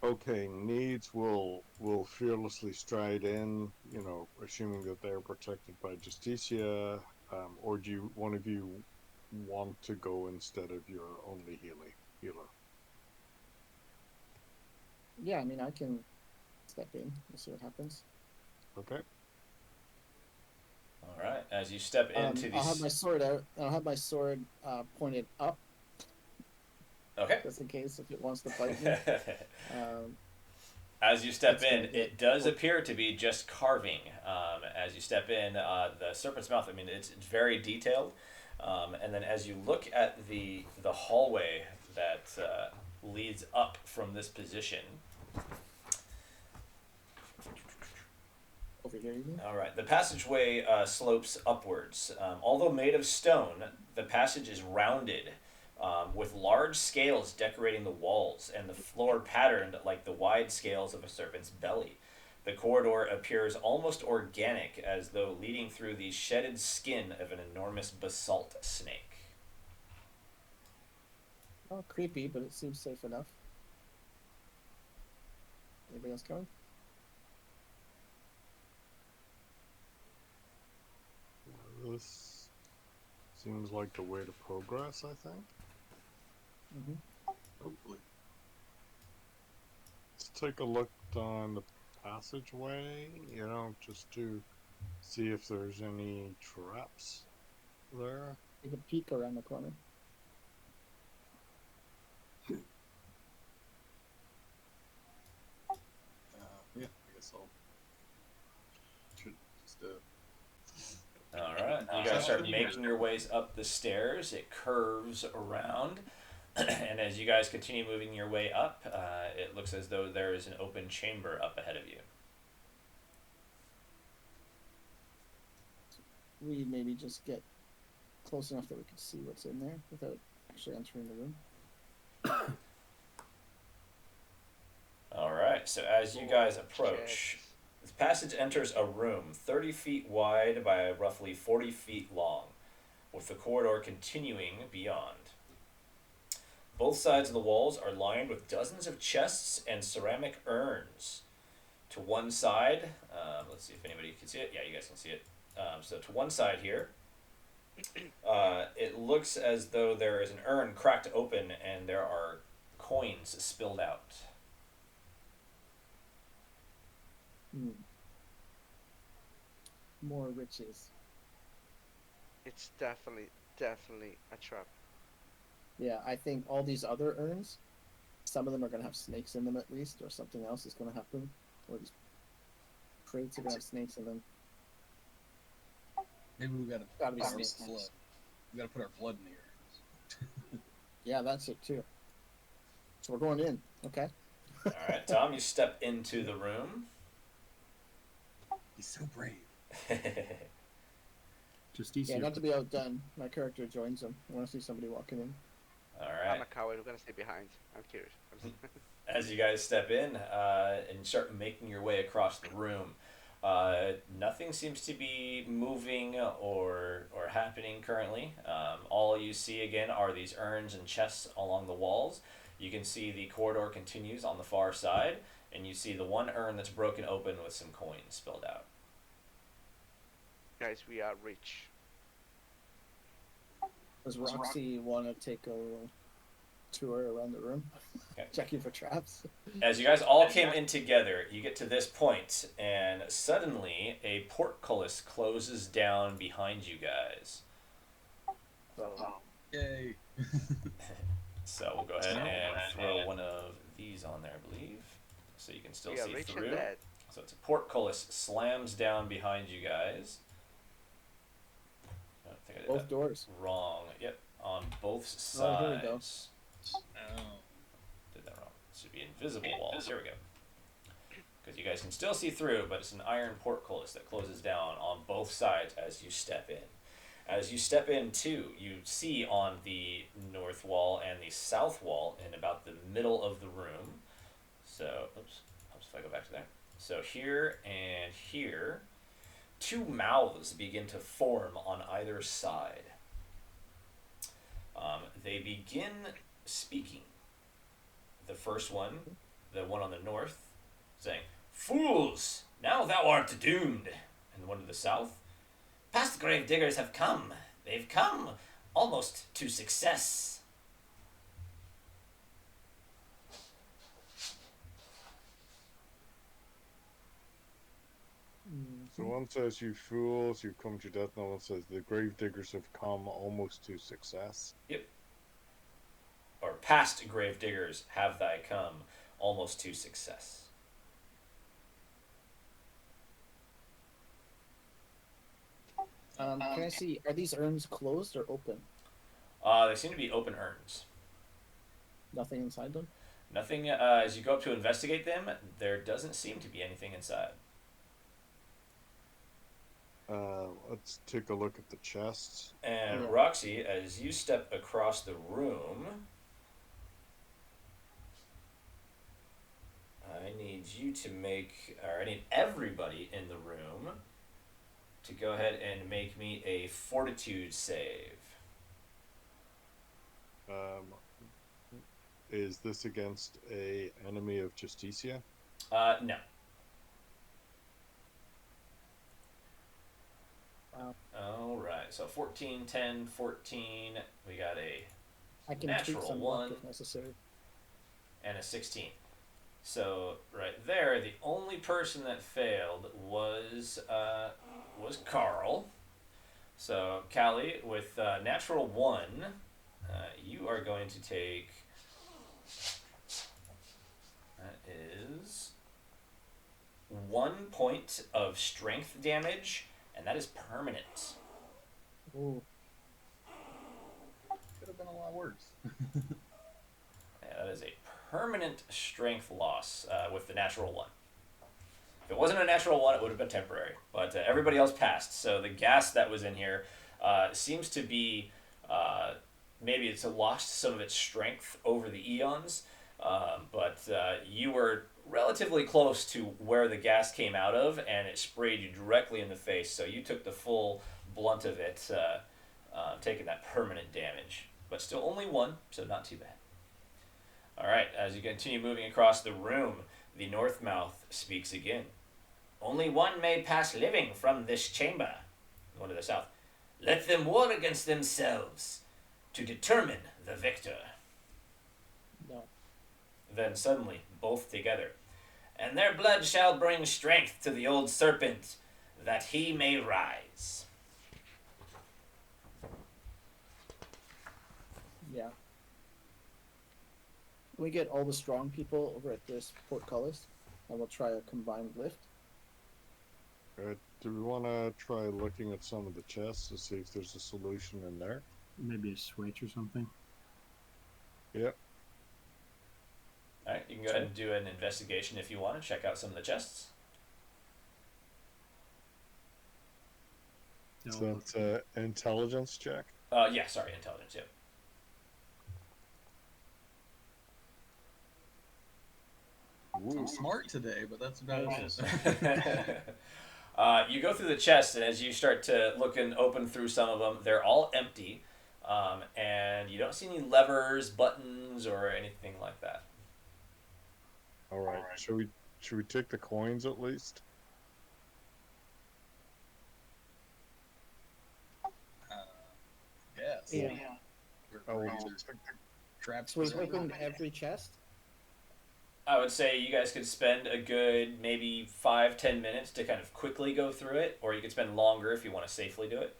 Okay, needs will fearlessly stride in, assuming that they are protected by Justicia, or do one of you want to go instead of your only healer? Yeah, I mean, I can step in. We'll see what happens. Okay. All right. As you step into I'll have these. my sword out. I'll have my sword pointed up, Okay. just in case if it wants to bite me. As you step That's in, gonna get- it does appear to be just carving. As you step in, the serpent's mouth, I mean, it's very detailed. And then as you look at the hallway that leads up from this position. Over over here, you mean? All right. The passageway slopes upwards. Although made of stone, the passage is rounded, with large scales decorating the walls, and the floor patterned like the wide scales of a serpent's belly. The corridor appears almost organic, as though leading through the shedded skin of an enormous basalt snake. Oh, creepy, but it seems safe enough. Anybody else coming? This seems like the way to progress, I think. Mm-hmm. Hopefully. Let's take a look down the passageway, just to see if there's any traps there. Take a peek around the corner. Yeah, I guess I'll should just All right. You guys start making your ways up the stairs. It curves around. And as you guys continue moving your way up, it looks as though there is an open chamber up ahead of you. We maybe just get close enough that we can see what's in there without actually entering the room. All right. So as you guys approach, this passage enters a room 30 feet wide by roughly 40 feet long, with the corridor continuing beyond. Both sides of the walls are lined with dozens of chests and ceramic urns. To one side, let's see if anybody can see it. Yeah, you guys can see it. So to one side here, it looks as though there is an urn cracked open and there are coins spilled out. More riches. It's definitely a trap. Yeah, I think all these other urns, some of them are going to have snakes in them at least, or something else is going to happen. Or these crates are going to have snakes in them. maybe we gotta Gotta be put our snakes. blood. We gotta put our blood in the urns. Yeah, that's it too. So we're going in, okay? All right, Tom, you step into the room. He's so brave. Just Yeah, easier. not to be outdone, my character joins them. I want to see somebody walking in. All I'm right. a coward. I'm gonna stay behind. I'm curious. As you guys step in and start making your way across the room, nothing seems to be moving or happening currently. All you see again are these urns and chests along the walls. You can see the corridor continues on the far side, and you see the one urn that's broken open with some coins spilled out. Guys, we are rich. Does Roxy want to take a tour around the room, Okay. checking for traps? As you guys all came in together, you get to this point, and suddenly a portcullis closes down behind you guys. So, Yay! So we'll go ahead and throw one of these on there, I believe, so you can still We are see rich through. and dead. So it's a portcullis slams down behind you guys. I think I did both that doors. wrong. Yep, on both Oh, here we go. sides. Oh. Did that wrong. It should be invisible walls. Here we go. Because you guys can still see through, but it's an iron portcullis that closes down on both sides as you step in. As you step in too, you see on the north wall and the south wall in about the middle of the room. So, oops, if I go back to there. So here and here, two mouths begin to form on either side. They begin speaking. The first one, the one on the north, saying, "Fools, now thou art doomed." And the one to the south, "Past grave diggers have come. They've come almost to success." So one says, "You fools, you've come to death." No one says, "The grave diggers have come almost to success." Yep. Or past grave diggers have thy come almost to success. Can I see, are these urns closed or open? They seem to be open urns. Nothing inside them? Nothing, as you go up to investigate them, there doesn't seem to be anything inside. Let's take a look at the chests. And Yeah. Roxy, as you step across the room, I need you to make, or I need everybody in the room to go ahead and make me a fortitude save. Um, is this against a enemy of Justicia? No. Wow. All right, so 14, 10, 14. We got a I can tweak natural some luck 1 if necessary. and a 16. So right there, the only person that failed was Carl. So Callie, with natural 1, you are going to take. That is 1 point of strength damage, and that is permanent. Ooh. Could have been a lot worse. Yeah, that is a permanent strength loss with the natural 1. If it wasn't a natural 1, it would have been temporary. But everybody else passed, so the gas that was in here seems to be maybe it's lost some of its strength over the eons. But you were relatively close to where the gas came out of, and it sprayed you directly in the face. So you took the full blunt of it, taking that permanent damage. But still only 1, so not too bad. All right, as you continue moving across the room, the Northmouth speaks again. Only one may pass living from this chamber. Going to the south. Let them war against themselves to determine the victor. No. Then suddenly, both together. And their blood shall bring strength to the old serpent, that he may rise. Yeah. We get all the strong people over at this portcullis, and we'll try a combined lift. Do we want to try looking at some of the chests to see if there's a solution in there? Maybe a switch or something. Yep. All right, you can go ahead and do an investigation if you want to check out some of the chests. So that's an intelligence check. Yeah, sorry, intelligence, yep. I'm smart today, but that's about Nice. it. You go through the chests, and as you start to look and open through some of them, they're all empty, and you don't see any levers, buttons, or anything like that. All right. Should we take the coins at least? Yes. Yeah. Oh, we'll Either just take the trapped So we've forever. opened every chest. I would say you guys could spend a good maybe 5-10 minutes to kind of quickly go through it, or you could spend longer if you want to safely do it.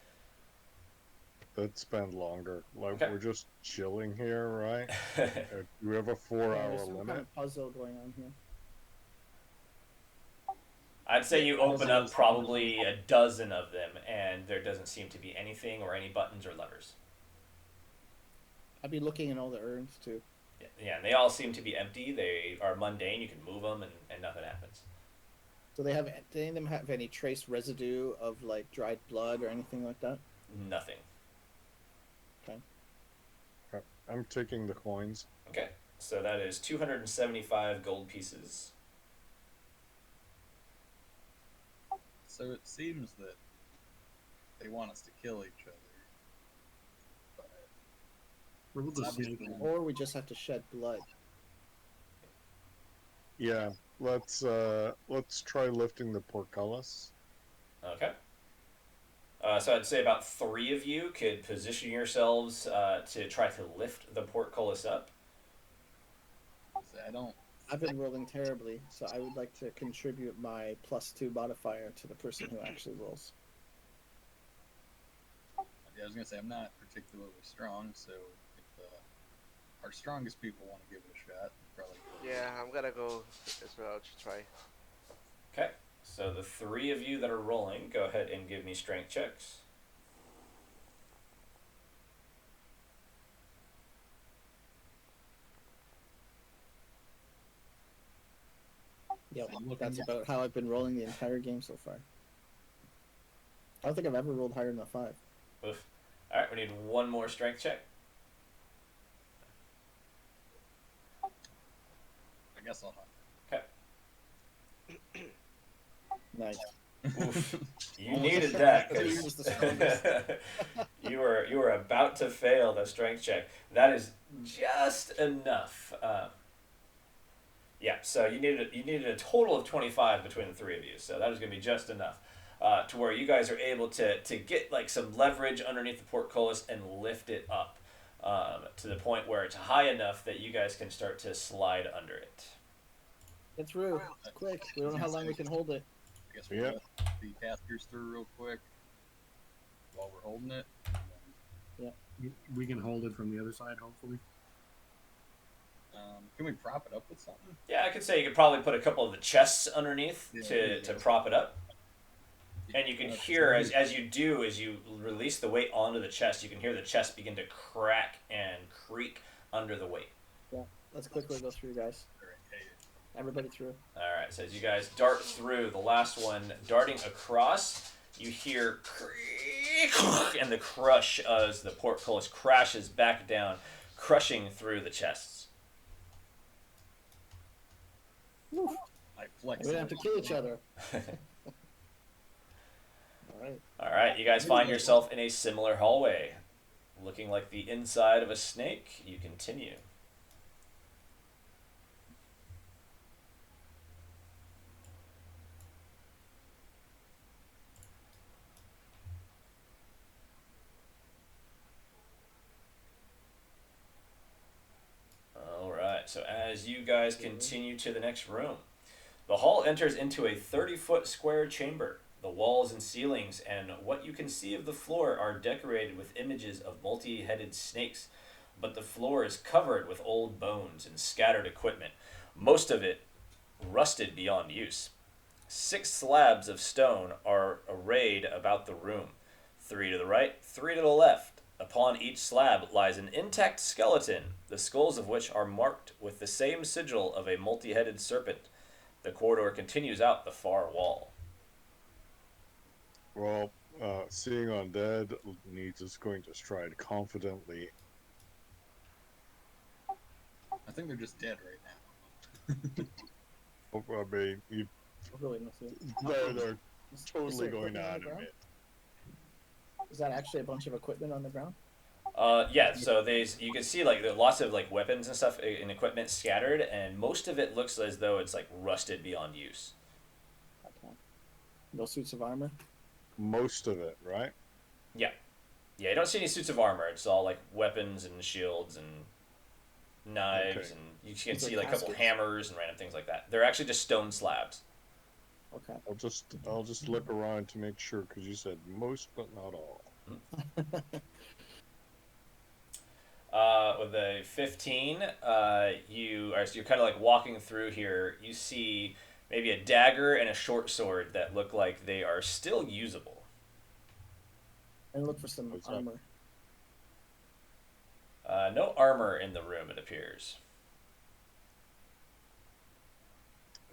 Let's spend longer. Like Okay. we're just chilling here, right? I'd Do we have a Yeah, 4-hour there's some limit? kind of puzzle going on here. say you open up probably a dozen of them, and there doesn't seem to be anything or any buttons or levers. I'd be looking in all the urns too. Yeah, and they all seem to be empty. They are mundane. You can move them, and nothing happens. Do they have? Do any of them have any trace residue of like dried blood or anything like that? Nothing. I'm taking the coins. Okay, so that is 275 gold pieces. So it seems that they want us to kill each other. But We're able to Obviously. snake. Or we just have to shed blood. Yeah. Let's try lifting the portcullis. Okay. So I'd say about 3 of you could position yourselves to try to lift the portcullis up. I don't. I've been rolling terribly, so I would like to contribute my +2 modifier to the person who actually rolls. Yeah, I was gonna say I'm not particularly strong, so if our strongest people want to give it a shot, probably. Yeah, I'm gonna go as well to try. Okay. So the 3 of you that are rolling, go ahead and give me strength checks. Yep, I'm looking that's at- about how I've been rolling the entire game so far. I don't think I've ever rolled higher than a 5. Oof. All right, we need one more strength check. I guess I'll. Okay. Nice. Oof. You Almost needed a that 2 because was the strongest. you were about to fail the strength check. That is just enough. Yeah, so you needed a total of 25 between the three of you. So that is going to be just enough to where you guys are able to get like some leverage underneath the portcullis and lift it up to the point where it's high enough that you guys can start to slide under it. Get through. Quick. We don't know how long we can hold it. I guess we'll Yeah. let the casters through real quick while we're holding it. We can hold it from the other side, hopefully. Can we prop it up with something? Yeah, I could say you could probably put a couple of the chests underneath Yeah. to prop it up. And you can That's hear right. as you release the weight onto the chest, you can hear the chest begin to crack and creak under the weight. Let's quickly go through, guys. All right, hey, Everybody through. All right, so as you guys dart through, the last one darting across, you hear creak and the crush as the portcullis crashes back down, crushing through the chests. I flex. We don't have to kill each other. Alright. All right, you guys find yourself in a similar hallway, looking like the inside of a snake. You continue. All right, so as you guys continue to the next room, the hall enters into a 30-foot square chamber. The walls and ceilings and what you can see of the floor are decorated with images of multi-headed snakes, but the floor is covered with old bones and scattered equipment, most of it rusted beyond use. 6 slabs of stone are arrayed about the room, 3 to the right, 3 to the left. Upon each slab lies an intact skeleton, the skulls of which are marked with the same sigil of a multi-headed serpent. The corridor continues out the far wall. Well, seeing undead needs is going to stride confidently. I think they're just dead right now. I mean, Really nothing. they're Is totally there going equipment on to the ground? animate. Is that actually a bunch of equipment on the ground? Yeah, so you can see like there are lots of like weapons and stuff and equipment scattered, and most of it looks as though it's like rusted beyond use. Okay. No suits of armor? Most of it, right? Yeah, you don't see any suits of armor. It's all like weapons and shields and knives, Okay. and you can These are see like a couple caskets. hammers and random things like that. They're actually just stone slabs. Okay. I'll just look around to make sure because you said most but not all. With a 15, you're kind of like walking through here. You see maybe a dagger and a short sword that look like they are still usable. And look for some What's that? armor. No armor in the room, it appears.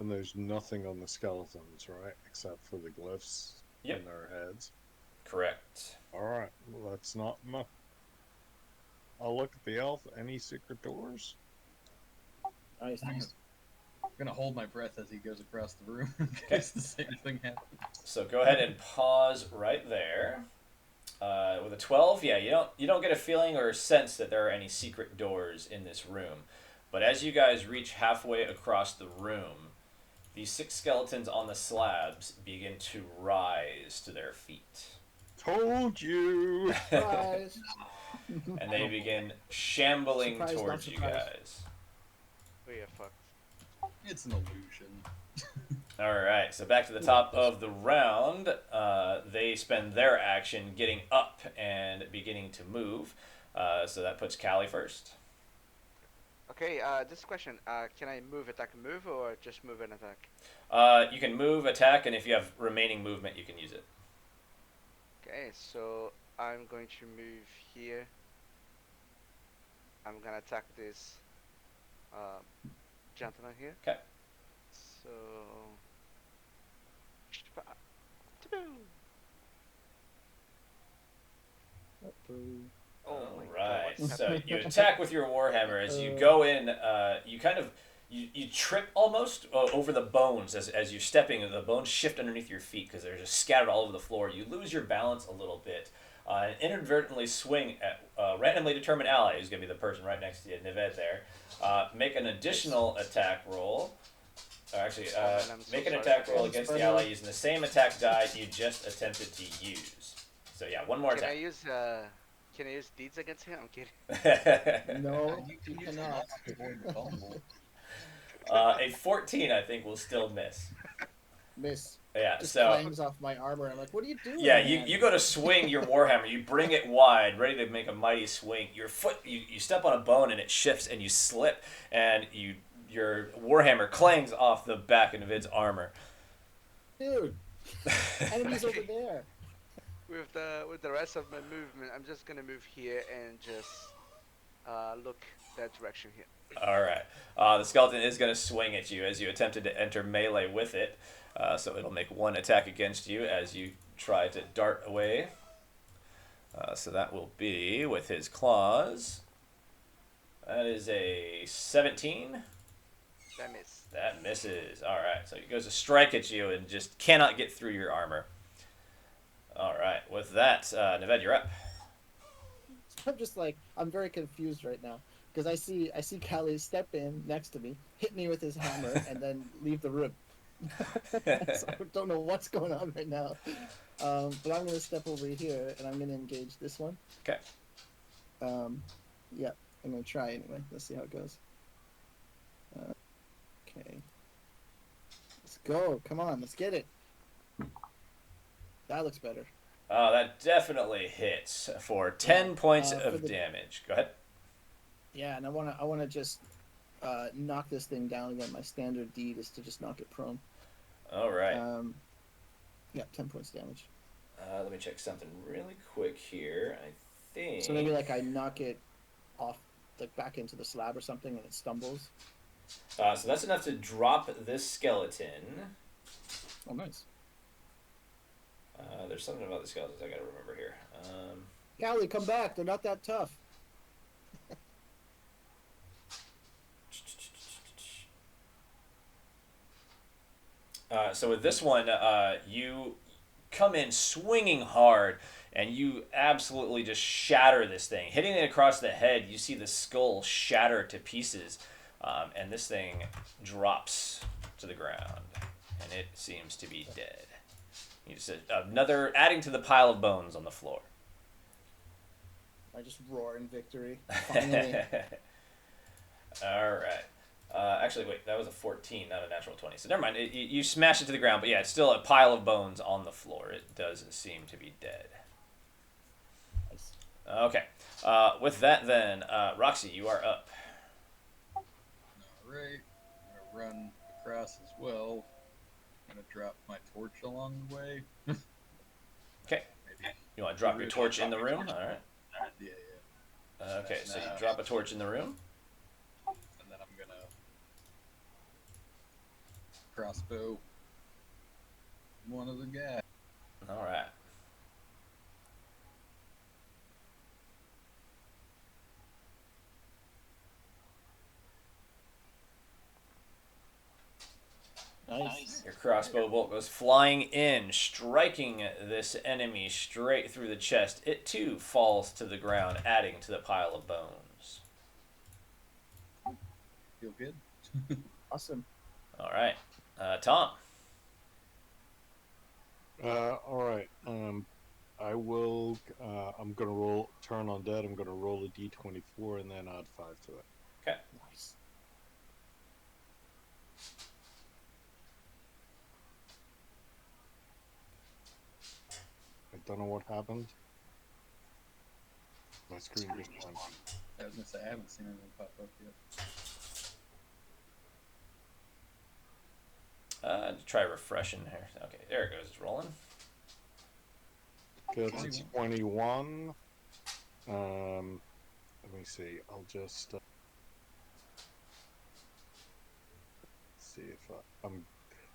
And there's nothing on the skeletons, right? Except for the glyphs Yep. in their heads. Correct. Alright, well, that's not enough. I'll look at the elf. Any secret doors? Nice. I'm gonna hold my breath as he goes across the room in case the same thing happens. So go ahead and pause right there. With a 12, yeah, you don't get a feeling or a sense that there are any secret doors in this room. But as you guys reach halfway across the room, the 6 skeletons on the slabs begin to rise to their feet. Told you! Surprise! And they begin shambling Surprise, not towards you surprise. guys. We are fucked. It's an illusion. Alright, so back to the top of the round. They spend their action getting up and beginning to move. So that puts Callie first. Okay, this question. Can I move, attack, move, or just move and attack? You can move, attack, and if you have remaining movement, you can use it. Okay, so I'm going to move here. I'm gonna attack this gentleman here. Okay. So Oh my god, Alright, what's so happening? you attack with your Warhammer. As you go in, you kind of you trip almost over the bones as you're stepping. The bones shift underneath your feet because they're just scattered all over the floor. You lose your balance a little bit and inadvertently swing at a randomly determined ally, who's going to be the person right next to you, Nived there. Make an additional attack roll. Or actually, Oh man, I'm so make an sorry. attack roll Thanks, against the buddy. ally using the same attack die you just attempted to use. So yeah, one more Can I attack. use deeds against him? I'm kidding. No, You you can use cannot. lots to avoid the fumble. A 14, I think, will still miss. Miss. Yeah, Just so clangs off my armor. I'm like, what are you doing? yeah, man? you go to swing your warhammer, you bring it wide, ready to make a mighty swing. Your foot, you step on a bone and it shifts, and you slip, and your warhammer clangs off the back of Navid's armor. Dude, enemies over there. With the rest of my movement, I'm just gonna move here and just look that direction here. All right, the skeleton is going to swing at you as you attempted to enter melee with it. So it'll make one attack against you as you try to dart away. So that will be with his claws. That is a 17. That miss. That misses. All right. So he goes to strike at you and just cannot get through your armor. All right. With that, Nived, you're up. I'm just like, I'm very confused right now because I see Callie step in next to me, hit me with his hammer, and then leave the room. So I don't know what's going on right now. But I'm gonna step over here and I'm gonna engage this one. Okay. Yeah, I'm gonna try anyway. Let's see how it goes. Okay. Let's go. Come on, let's get it. That looks better. Oh, that definitely hits for 10 points for of the- damage. Go ahead. Yeah, and I wanna just knock this thing down again. My standard deed is to just knock it prone. All right. Yeah, 10 points damage. Let me check something really quick here. I think. So maybe like I knock it off, like back into the slab or something, and it stumbles. So that's enough to drop this skeleton. Oh, nice. There's something about the skeletons I gotta remember here. Callie, come back. They're not that tough. So with this one, you come in swinging hard, and you absolutely just shatter this thing. Hitting it across the head, you see the skull shatter to pieces, and this thing drops to the ground, and it seems to be dead. You just another adding to the pile of bones on the floor. I just roar in victory. Finally. All right. Actually, wait, that was a 14, not a natural 20. So never mind. You smash it to the ground, but yeah, it's still a pile of bones on the floor. It does seem to be dead. Nice. Okay. With that, then, Roxy, you are up. Alright, I'm gonna run across as well. I'm gonna drop my torch along the way. Okay. Maybe. You want to drop your torch in the room? All right. Yeah. Okay, so you drop a torch in the room. And then I'm gonna crossbow one of the guys. All right. Nice. Your crossbow bolt goes flying in, striking this enemy straight through the chest. It too falls to the ground, adding to the pile of bones. Feel good? Awesome. All right. Tom. All right. I will. I'm gonna roll. Turn on dead. I'm gonna roll a d24 and then add 5 to it. Okay. Nice. I don't know what happened. My screen just went. I was gonna say I haven't seen anything pop up yet. Try refreshing here. Okay, there it goes. It's rolling. Okay, it's 21. Let me see. I'll just see if I'm.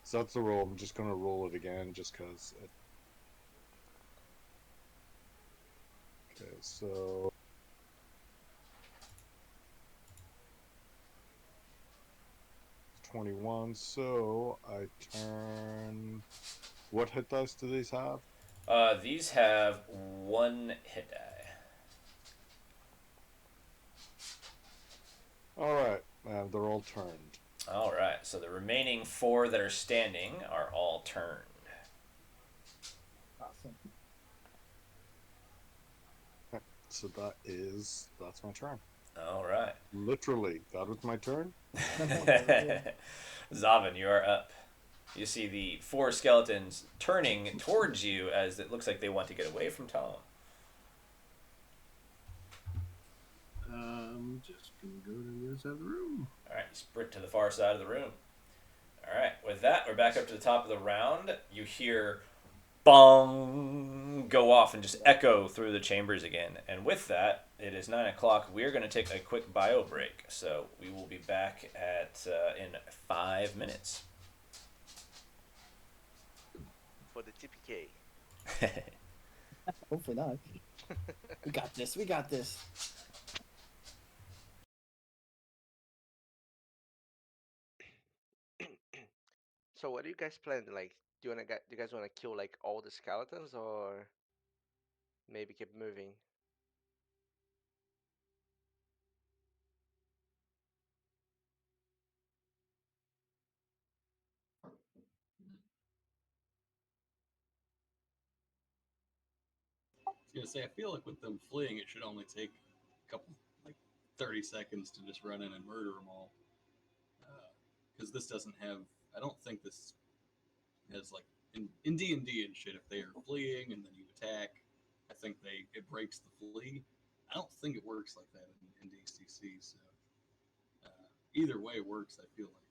So that's the roll. I'm just gonna roll it again, just cause. Okay, so 21. So I turn. What hit dice do these have? These have one hit die. All right, they're all turned. All right, so the remaining 4 that are standing are all turned. Awesome. So that's my turn. All right. Literally, that was my turn. Zavin, you are up. You see the 4 skeletons turning towards you as it looks like they want to get away from Tom. Just gonna go to the other side of the room. All right, you sprint to the far side of the room. All right, with that, we're back up to the top of the round. You hear bong go off and just echo through the chambers again. And with that, it is 9 o'clock. We're going to take a quick bio break. So we will be back in 5 minutes. For the TPK. Hopefully not. We got this. We got this. So what do you guys plan? Like, do you guys want to kill like all the skeletons, or maybe keep moving? I was gonna say, I feel like with them fleeing, it should only take a couple, like 30 seconds to just run in and murder them all. Because this doesn't have. I don't think this has like in D&D and shit. If they are fleeing and then you attack, I think it breaks the flee. I don't think it works like that in DCC. So either way works. I feel like.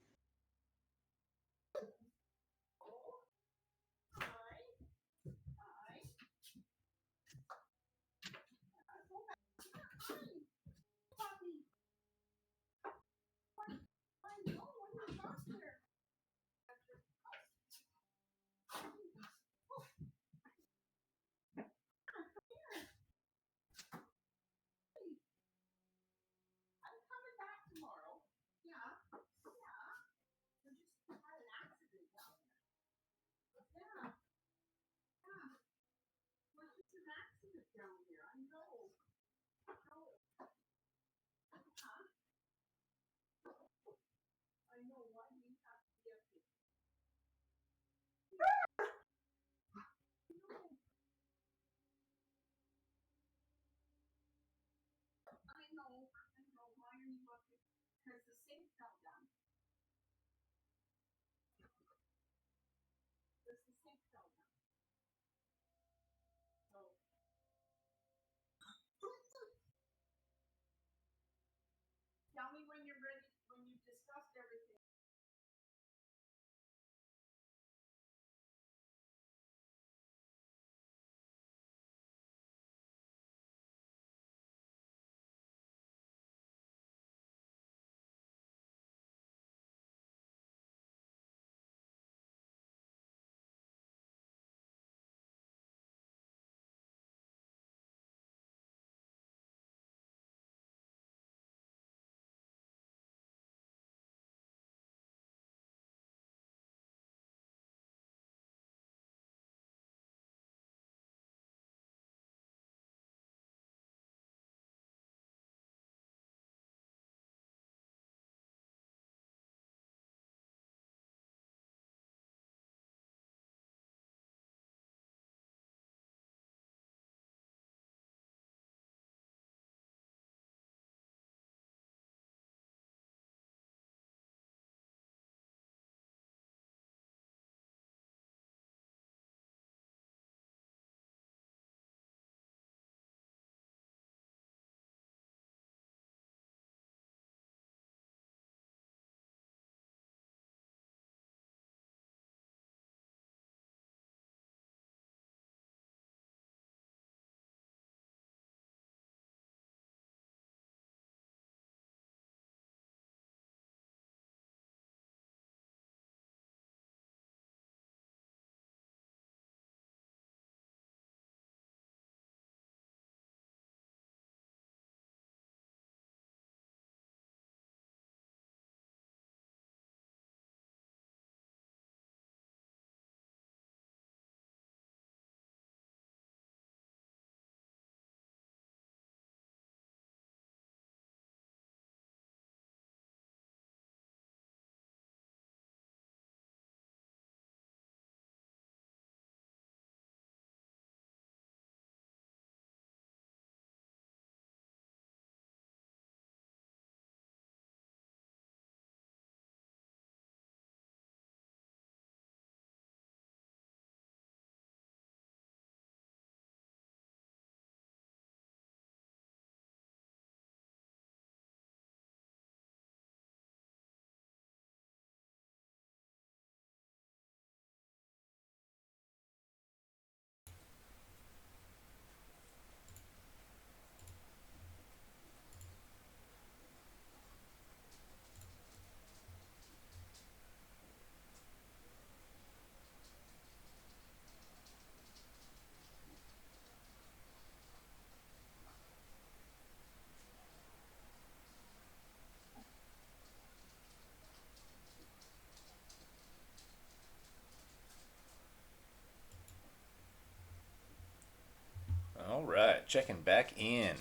right, checking back in.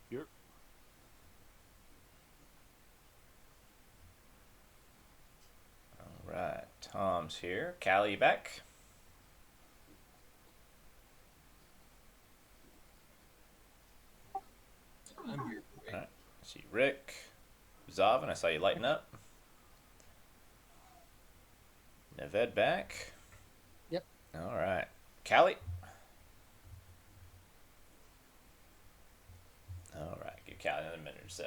Yep. All right, Tom's here. Callie, you back? I'm here. All right. I see Rick, Zavin. I saw you lighting up. Neved back. Yep. All right, Callie. All right, give Callie another minute or so.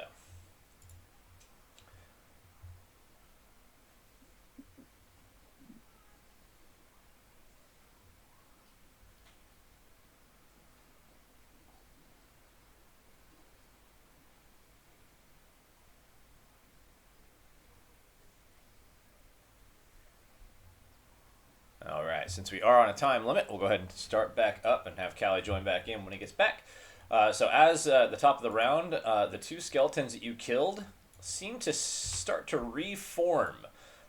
All right, since we are on a time limit, we'll go ahead and start back up and have Callie join back in when he gets back. So as the top of the round, the two skeletons that you killed seem to start to reform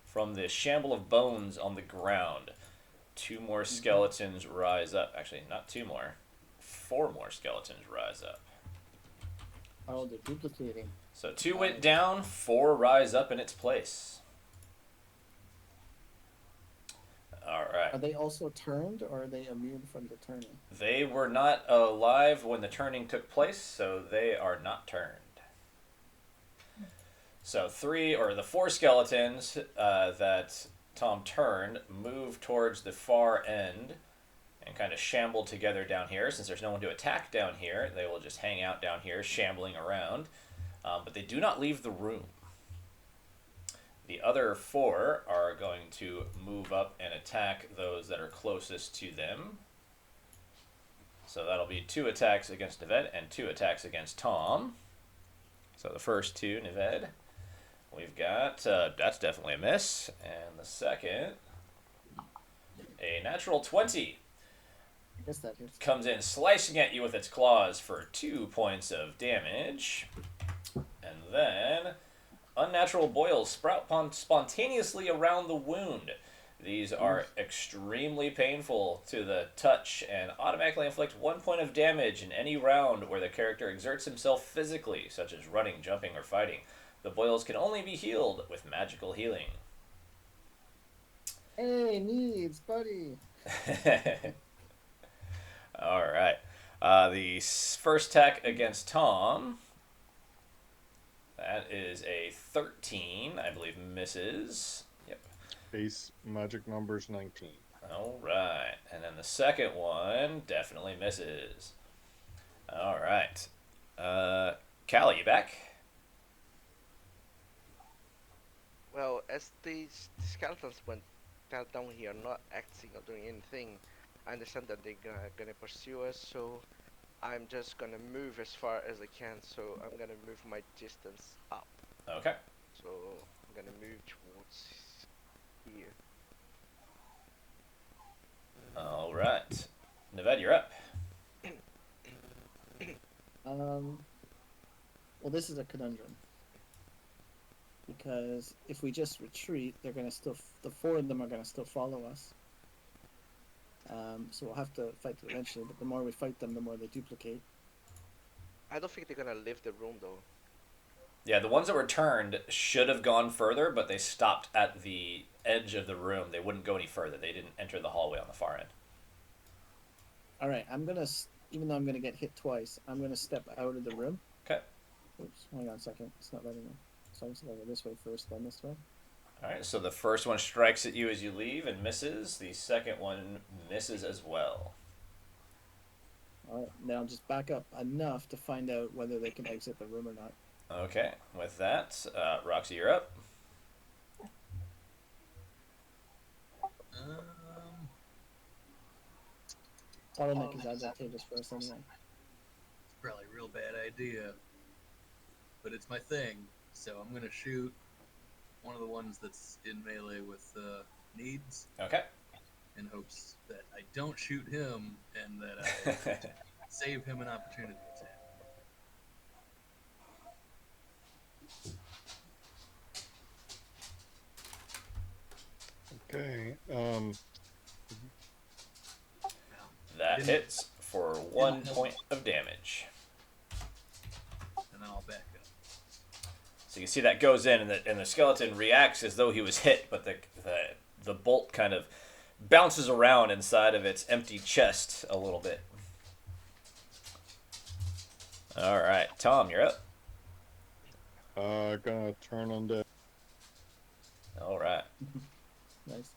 from the shamble of bones on the ground. Two more skeletons rise up. Actually, not two more. Four more skeletons rise up. Oh, they're duplicating. So two went down, four rise up in its place. All right. Are they also turned, or are they immune from the turning? They were not alive when the turning took place, so they are not turned. So the four skeletons that Tom turned moved towards the far end and kind of shambled together down here. Since there's no one to attack down here, they will just hang out down here, shambling around. But they do not leave the room. The other four are going to move up and attack those that are closest to them. So that'll be 2 attacks against Neved and 2 attacks against Tom. So the first 2, Neved, we've got, that's definitely a miss. And the second, a natural 20. I guess that hits. Comes in slicing at you with its claws for 2 points of damage. And then unnatural boils sprout spontaneously around the wound. These are extremely painful to the touch and automatically inflict 1 point of damage in any round where the character exerts himself physically, such as running, jumping, or fighting. The boils can only be healed with magical healing. Hey, needs, buddy. All right. The first attack against Tom. That is a 13, I believe misses. Yep. Base magic numbers 19. All right. And then the second one definitely misses. All right. Callie, you back? Well, as the skeletons went down here, not acting or doing anything, I understand that they're gonna pursue us, so I'm just gonna move as far as I can. So I'm gonna move my distance up. Okay. So I'm gonna move towards here. All right. Neved, you're up. Well, this is a conundrum. Because if we just retreat, they're gonna still, the 4 of them are gonna still follow us. So we'll have to fight them eventually, but the more we fight them, the more they duplicate. I don't think they're gonna leave the room though. Yeah, the ones that were turned should have gone further, but they stopped at the edge of the room. They wouldn't go any further. They didn't enter the hallway on the far end. Alright, I'm gonna, even though I'm gonna get hit twice, I'm gonna step out of the room. Okay. Oops, hang on a second. It's not letting me. So I'm just gonna go this way first, then this way. All right, so the first one strikes at you as you leave and misses. The second one misses as well. Alright, now I'll just back up enough to find out whether they can exit the room or not. Okay, with that, Roxy, you're up. Bottleneck is advantageous for us anyway. It's probably a real bad idea, but it's my thing. So I'm gonna shoot one of the ones that's in melee with needs, Okay. in hopes that I don't shoot him and that I save him an opportunity attack. Okay. That Didn't- hits for 1 point of damage. And then I'll back up. So you see that goes in, and the skeleton reacts as though he was hit, but the bolt kind of bounces around inside of its empty chest a little bit. All right, Tom, you're up. Gonna turn undead. All right. Nice.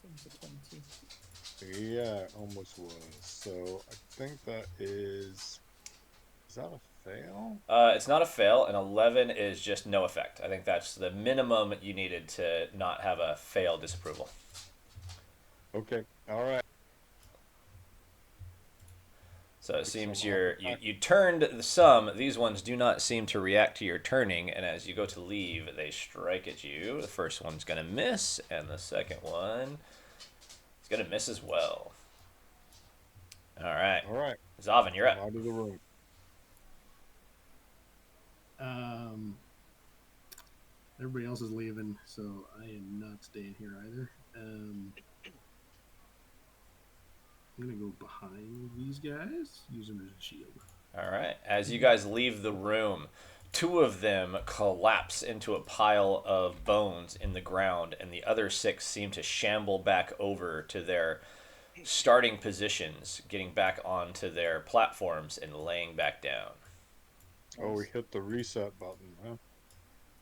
So it's a 22. Yeah, it almost was. So I think that is. Is that a fail? It's not a fail. An 11 is just no effect. I think that's the minimum you needed to not have a fail disapproval. Okay. All right. So it seems you turned the sum. These ones do not seem to react to your turning, and as you go to leave, they strike at you. The first one's going to miss, and the second one is going to miss as well. All right. All right. Zavin, you're I'm up. out of the room. Everybody else is leaving, so I am not staying here either. I'm gonna go behind these guys, use them as a shield. All right. As you guys leave the room, two of them collapse into a pile of bones in the ground, and the other six seem to shamble back over to their starting positions, getting back onto their platforms and laying back down. Oh, we hit the reset button, huh?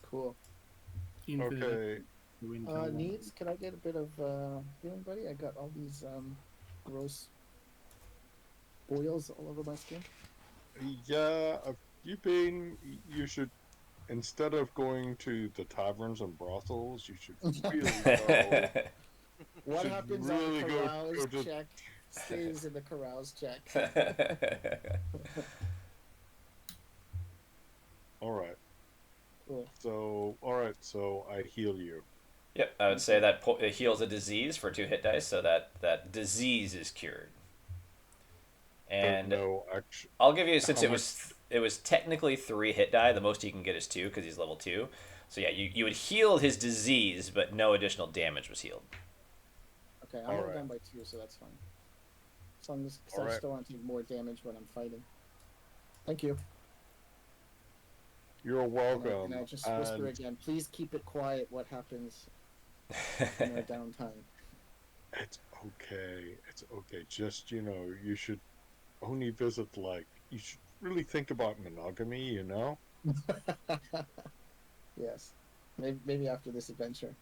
Cool. Infinite Okay. wind tunnel. Needs, can I get a bit of healing, buddy? I got all these gross boils all over my skin. Yeah, you should, instead of going to the taverns and brothels, you should really go. What Should happens really on go- the carouse go to- check stays in the carouse check. All right. Cool. So I heal you. Yep, I would say that it heals a disease for 2 hit dice, so that disease is cured. And No, actually, I'll give you, since How it was technically 3 hit die, the most he can get is 2 because he's level 2. So yeah, you would heal his disease, but no additional damage was healed. Okay, I'm only Alright. down by 2, so that's fine. As long as, because I Alright. still want to take more damage when I'm fighting. Thank you. you're And welcome. I just whisper And again, please keep it quiet what happens in our downtime. it's okay. It's okay. Just, you should only visit, you should really think about monogamy, Yes. Maybe after this adventure.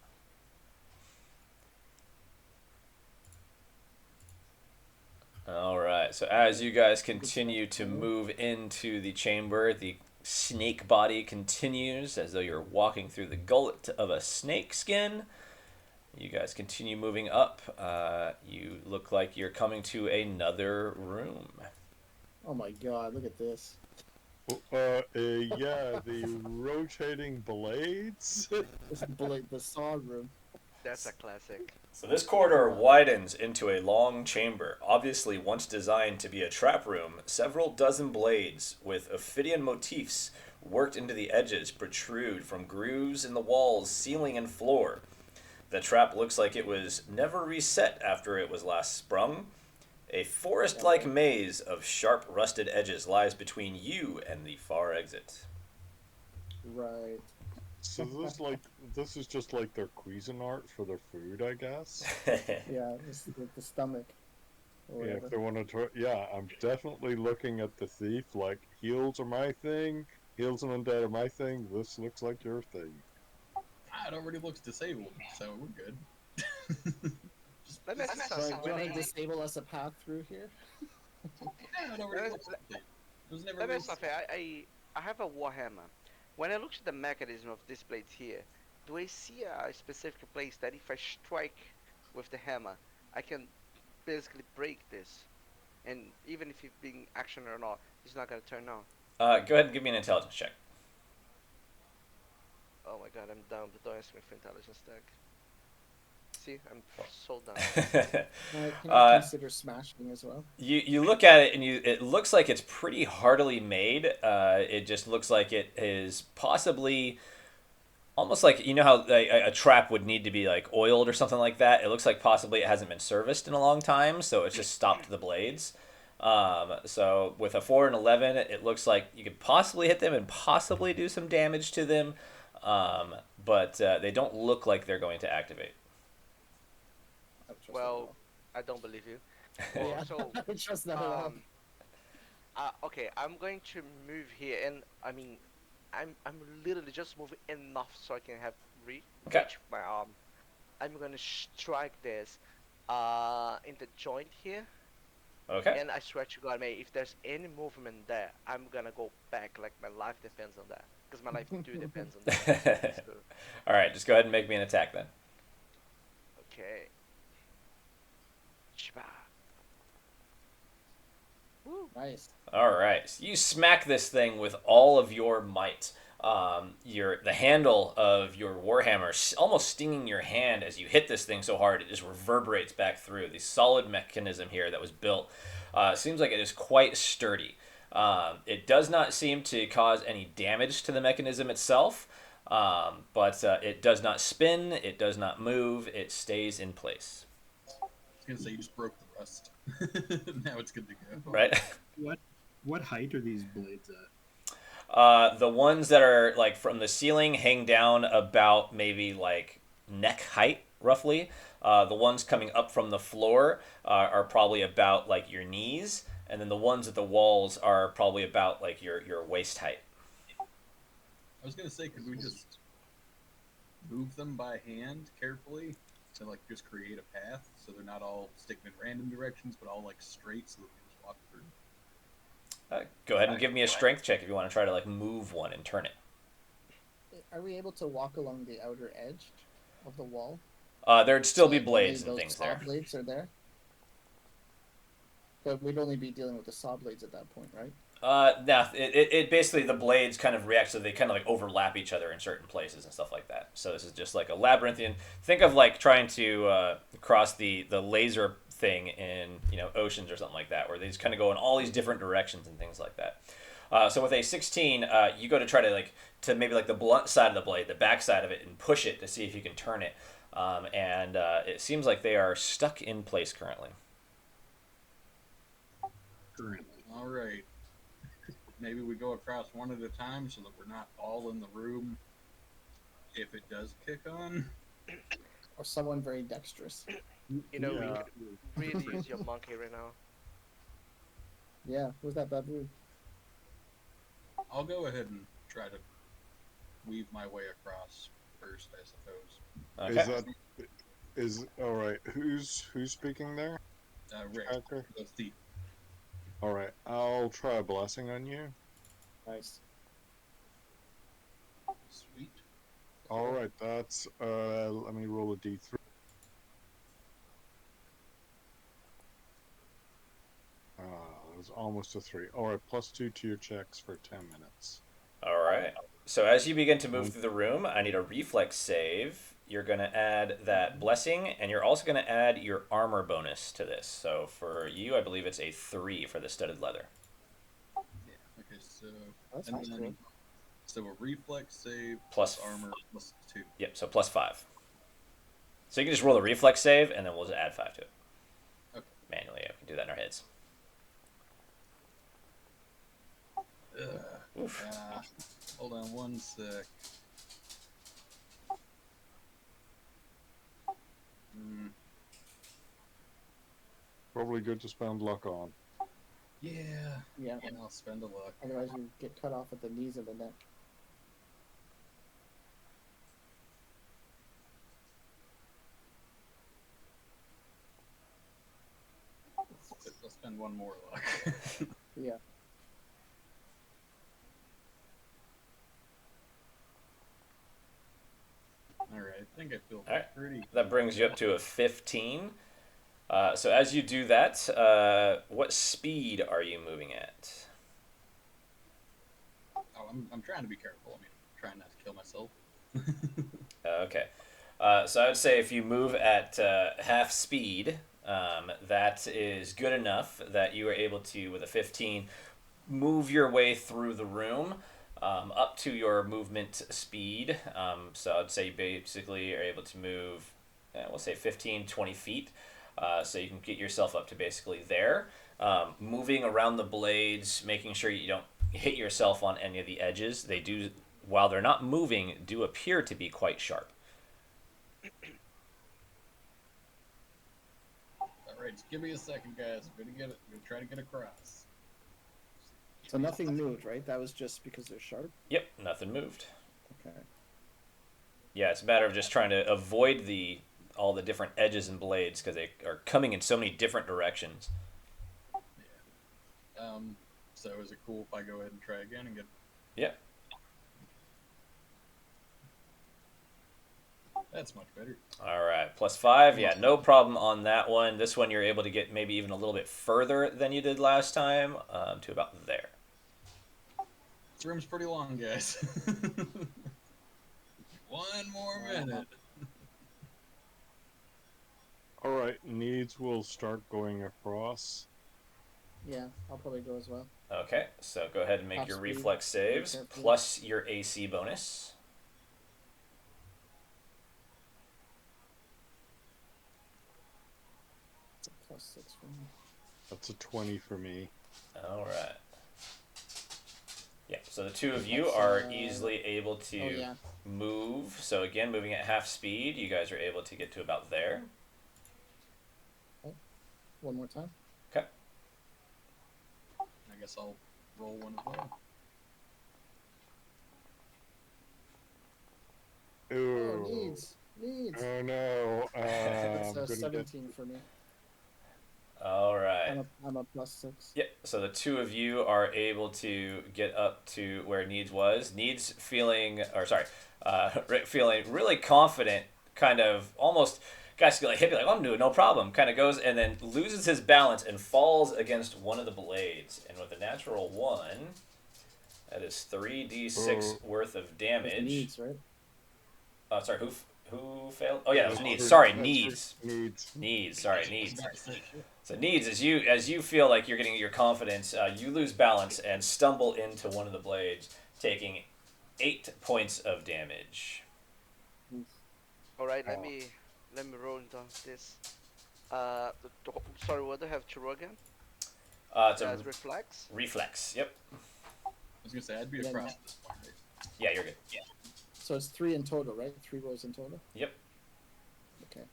All right. So as you guys continue to move into the chamber, the snake body continues as though you're walking through the gullet of a snake skin. You guys continue moving up. You look like you're coming to another room. Oh my god, look at this. Yeah, the rotating blades. This is the saw room. That's a classic. So this corridor widens into a long chamber, obviously once designed to be a trap room. Several dozen blades with Ophidian motifs worked into the edges protrude from grooves in the walls, ceiling, and floor. The trap looks like it was never reset after it was last sprung. A forest-like maze of sharp, rusted edges lies between you and the far exit. Right. So this is just like their Cuisinart for their food, I guss. Yeah, this is the stomach. Or Yeah, whatever. if they want to try, yeah, I'm definitely looking at the thief. Like, heals are my thing. Heals and undead are my thing. This looks like your thing. It already looks disabled, so we're good. Let me ask you So, something. do you When want to I, disable us a path through here? Yeah, it already looks disabled. It was never let me ask really you something. I have a warhammer. When I look at the mechanism of these blades here, do I see a specific place that if I strike with the hammer, I can basically break this? And even if it's being action or not, it's not gonna turn on. Go ahead and give me an intelligence check. Oh my god, I'm down, but don't ask me for intelligence tag. see, I'm so done. Can I uh, consider smashing as well? you look at it and it looks like it's pretty hardily made. It just looks like it is possibly almost like you know how a trap would need to be like oiled or something like that. It looks like possibly it hasn't been serviced in a long time, so it's just stopped the blades. So with a 4 and 11, it looks like you could possibly hit them and possibly do some damage to them, but they don't look like they're going to activate. I don't trust that at Well, all. I don't believe you. Well, Yeah, so I don't trust that at all. okay, I'm going to move here, and I mean, I'm literally just moving enough so I can have Okay. reach my arm. I'm gonna strike this, in the joint here, Okay. and I swear to God, mate, if there's any movement there, I'm gonna go back. Like my life depends on that, because my life do depends on that. So, All right, just go ahead and make me an attack then. okay. Shba. Woo. Nice. All right, so you smack this thing with all of your might. The handle of your warhammer almost stinging your hand as you hit this thing so hard it just reverberates back through. The solid mechanism here that was built seems like it is quite sturdy. It does not seem to cause any damage to the mechanism itself, but it does not spin. It does not move. It stays in place. I was gonna say you just broke the rust. Now it's good to go. Right. What height are these blades at? The ones that are like from the ceiling hang down about maybe like neck height, roughly. The ones coming up from the floor are probably about like your knees, and then the ones at the walls are probably about like your waist height. I was gonna say, could we just move them by hand carefully to like just create a path so they're not all sticking in random directions, but all like straight so that we can just walk through? Go ahead and give me a strength check if you want to try to like move one and turn it. Are we able to walk along the outer edge of the wall? There'd still be Like, blades only and those things saw there. blades are there. But we'd only be dealing with the saw blades at that point, right? Now it basically the blades kind of react, so they kind of like overlap each other in certain places and stuff like that. So this is just like a labyrinthian. Think of like trying to cross the laser thing in oceans or something like that, where they just kind of go in all these different directions and things like that. So with a 16, you go to try to maybe like the blunt side of the blade, the back side of it, and push it to see if you can turn it. And it seems like they are stuck in place currently. Currently. All right. Maybe we go across one at a time so that we're not all in the room if it does kick on. Or someone very dexterous. You know, we Yeah. could really use your monkey right now. Yeah, who's that baboon? I'll go ahead and try to weave my way across first, I suppose. Okay. Is all right? Who's speaking there? Rick, Okay. the thief. All right. I'll try a blessing on you. Nice. Sweet. All right. That's let me roll a d3. It was almost a 3. All right. +2 to your checks for 10 minutes. All right. So as you begin to move through the room, I need a reflex save. You're going to add that blessing, and you're also going to add your armor bonus to this. So for you, I believe it's a 3 for the studded leather. Yeah. Okay. So That's and nice, then cool. so a reflex save Plus armor +2. Yep. So +5. So you can just roll the reflex save, and then we'll just add 5 to it. Okay. Manually, yeah, we can do that in our heads. Oof. Hold on one sec. Probably good to spend luck on. Yeah. Yeah. And I'll spend a luck. Otherwise, you get cut off at the knees of the neck. I'll spend one more luck. Yeah. All right. I think I feel All right. pretty. That brings you up to a 15. So as you do that, what speed are you moving at? Oh, I'm trying to be careful. I mean, I'm trying not to kill myself. Okay. So I would say if you move at half speed, that is good enough that you are able to, with a 15, move your way through the room up to your movement speed. So I'd say you basically are able to move, we'll say 15, 20 feet. So you can get yourself up to basically there. Moving around the blades, making sure you don't hit yourself on any of the edges. They do, while they're not moving, do appear to be quite sharp. All right, just give me a second, guys. I'm gonna try to get across. So nothing moved, right? That was just because they're sharp. Yep, nothing moved. Okay. Yeah, it's a matter of just trying to avoid all the different edges and blades because they are coming in so many different directions. So is it cool if I go ahead and try again and get? Yeah. That's much better. All right, +5. Yeah, no problem on that one. This one you're able to get maybe even a little bit further than you did last time, to about there. This room's pretty long, guys. One more minute. All right, needs will start going across. Yeah, I'll probably go as well. Okay, so go ahead and make Half your speed, reflex saves careful. plus your AC bonus. It's a +6 for me. That's a 20 for me. All right. Yeah, so the two of you That's, are easily able Oh to yeah. move. So again, moving at half speed, you guys are able to get to about there. One more time. Okay. I guess I'll roll one as well. Ooh. Oh, needs. Oh no. It's I'm gonna get 17 for me. All right. I'm a +6. Yeah, so the two of you are able to get up to where Needs was. Needs feeling, or sorry, feeling really confident, kind of almost, guys feel like hippie, like, I'm doing no problem, kind of goes and then loses his balance and falls against one of the blades. And with a natural 1, that is 3d6 worth of With damage. needs, right? Sorry, who failed? Oh yeah, it was Needs. That's Sorry, for- Needs. Needs. Needs. Sorry, Needs. About to say shit. So Needs, as you feel like you're getting your confidence, you lose balance and stumble into one of the blades, taking 8 points of damage. All right, Oh. let me roll down this. Sorry, what do I have to roll again? It's a That's reflex. reflex. Yep. I was gonna say I'd be Yeah, across no. at this point, right? Yeah, you're good. Yeah. So it's 3 in total, right? 3 rolls in total. Yep. Okay.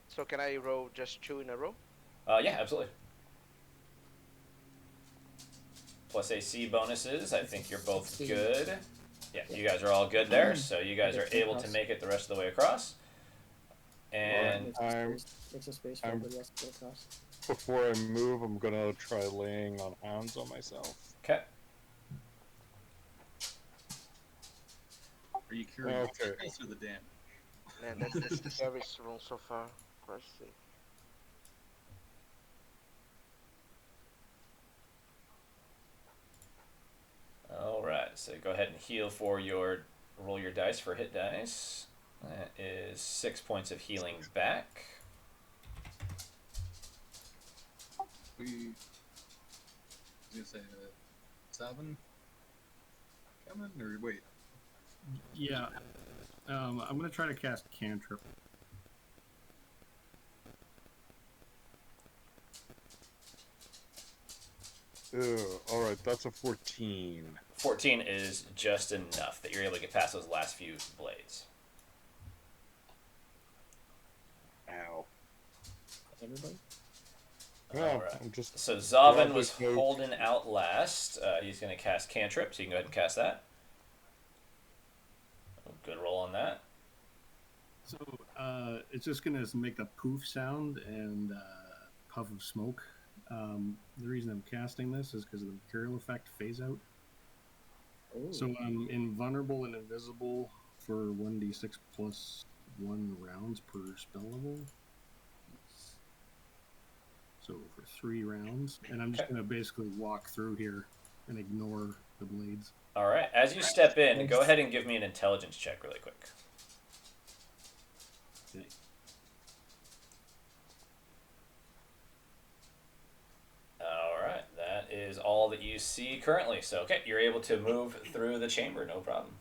So can I roll just 2 in a row? Yeah, absolutely. Plus AC bonuses. I think you're both 16. good. Yeah, you guys are all good there, so you guys are able to make it the rest of the way across. And It's a space for I'm- everybody else to go across. Before I move, I'm gonna try laying on hands on myself. okay. Are you curious? Okay. Or the damage? Man, that's the scariest roll so far. Christ's sake. All right, so go ahead and heal for roll your dice for hit dice. That is 6 points of healing back. We. I was gonna say 7. Coming or wait? Yeah. I'm gonna try to cast cantrip. Ew, alright, that's a 14. 14 is just enough that you're able to get past those last few blades. Ow. Everybody? No, All right. I'm just So Zavin Grab was his note. holding out last. He's going to cast cantrip, so you can go ahead and cast that. Good roll on that. So it's just gonna make a poof sound and puff of smoke. The reason I'm casting this is because of the material effect phase out. Oh. So I'm invulnerable and invisible for 1d6 plus 1 rounds per spell level. So for 3 rounds, and I'm just gonna basically walk through here and ignore the blades. All right. As you step in, go ahead and give me an intelligence check really quick. see. All right, that is all that you see currently. So, okay, you're able to move through the chamber, no problem.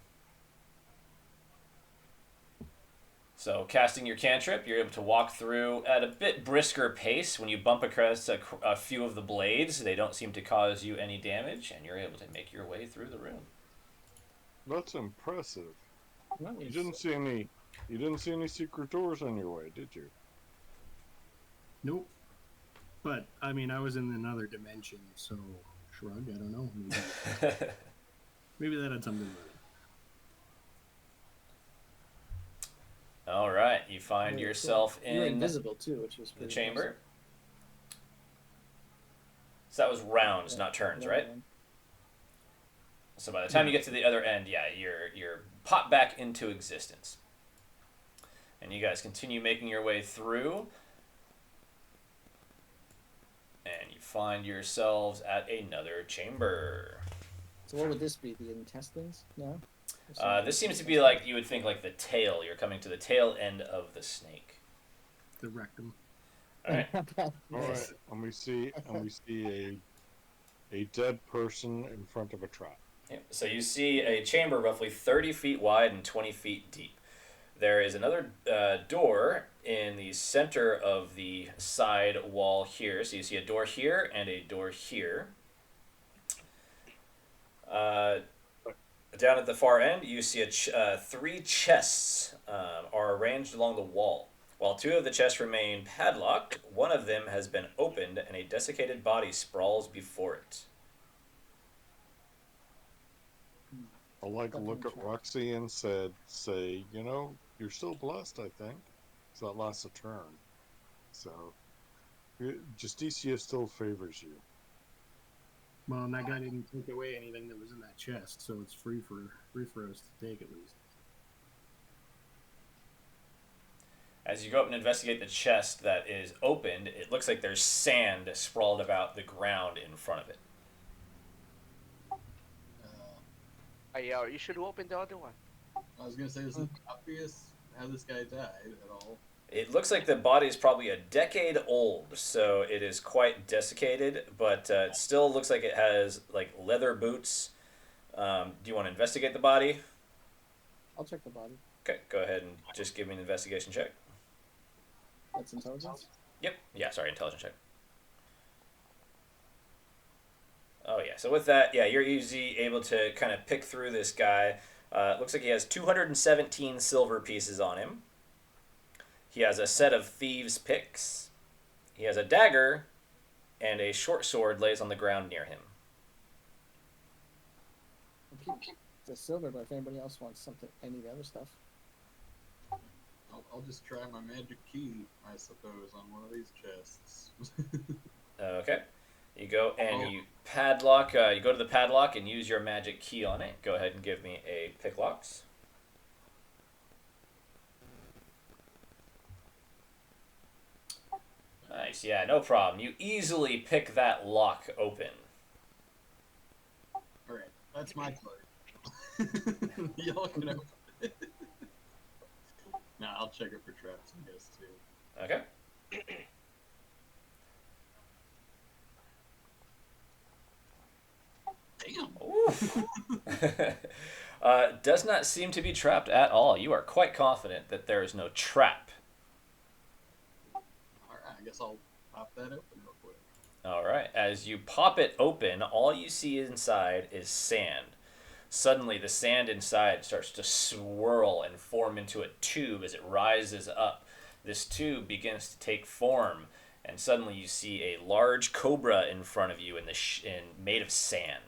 So, casting your cantrip, you're able to walk through at a bit brisker pace. When you bump across a few of the blades, they don't seem to cause you any damage, and you're able to make your way through the room. That's impressive. You Nice. didn't see any. You didn't see any secret doors on your way, did you? Nope. But I mean, I was in another dimension, so shrug. I don't know. Maybe that had something to do with it. All right, you find Very yourself cool. You're in invisible too, which was the pretty chamber. So that was rounds, awesome. not turns, Yeah, right? yeah. So by the time you get to the other end, yeah, you're popped back into existence. And you guys continue making your way through. And you find yourselves at another chamber. So what would this be? The intestines? No. This seems to be like, you would think like the tail. You're coming to the tail end of the snake. The rectum. All right. All right, and we see a dead person in front of a trap. Yeah. So you see a chamber roughly 30 feet wide and 20 feet deep. There is another door in the center of the side wall here. So you see a door here and a door here. Down at the far end, you see 3 chests are arranged along the wall. While 2 of the chests remain padlocked, one of them has been opened and a desiccated body sprawls before it. I like to look at Roxy and say, you know, you're still blessed, I think. So that lasts a turn. So, just DCS still favors you. Well, and that guy didn't take away anything that was in that chest, so it's free for us to take at least. As you go up and investigate the chest that is opened, it looks like there's sand sprawled about the ground in front of it. Yeah, you should open the other one. I was gonna say, is it obvious how this guy died at all? It looks like the body is probably a decade old, so it is quite desiccated, but it still looks like it has like leather boots. Do you want to investigate the body? I'll check the body. Okay, go ahead and just give me an investigation check. That's intelligence. Yep. Yeah, sorry, intelligence check. Oh, yeah. So with that, yeah, you're easy able to kind of pick through this guy. Looks like he has 217 silver pieces on him. He has a set of thieves' picks. He has a dagger, and a short sword lays on the ground near him. I'll keep the silver, but if anybody else wants something, any of the other stuff. I'll just try my magic key, I suppose, on one of these chests. Okay. You go and you padlock. You go to the padlock and use your magic key on it. Go ahead and give me a picklocks. Nice. Yeah, no problem. You easily pick that lock open. Alright, that's my part. Y'all can open it. Nah, I'll check it for traps, I guess, too. Okay. Damn! Oof. Does not seem to be trapped at all. You are quite confident that there is no trap. Alright, I guess I'll pop that open real quick. All right. As you pop it open, all you see inside is sand. Suddenly, the sand inside starts to swirl and form into a tube as it rises up. This tube begins to take form, and suddenly you see a large cobra in front of you made of sand,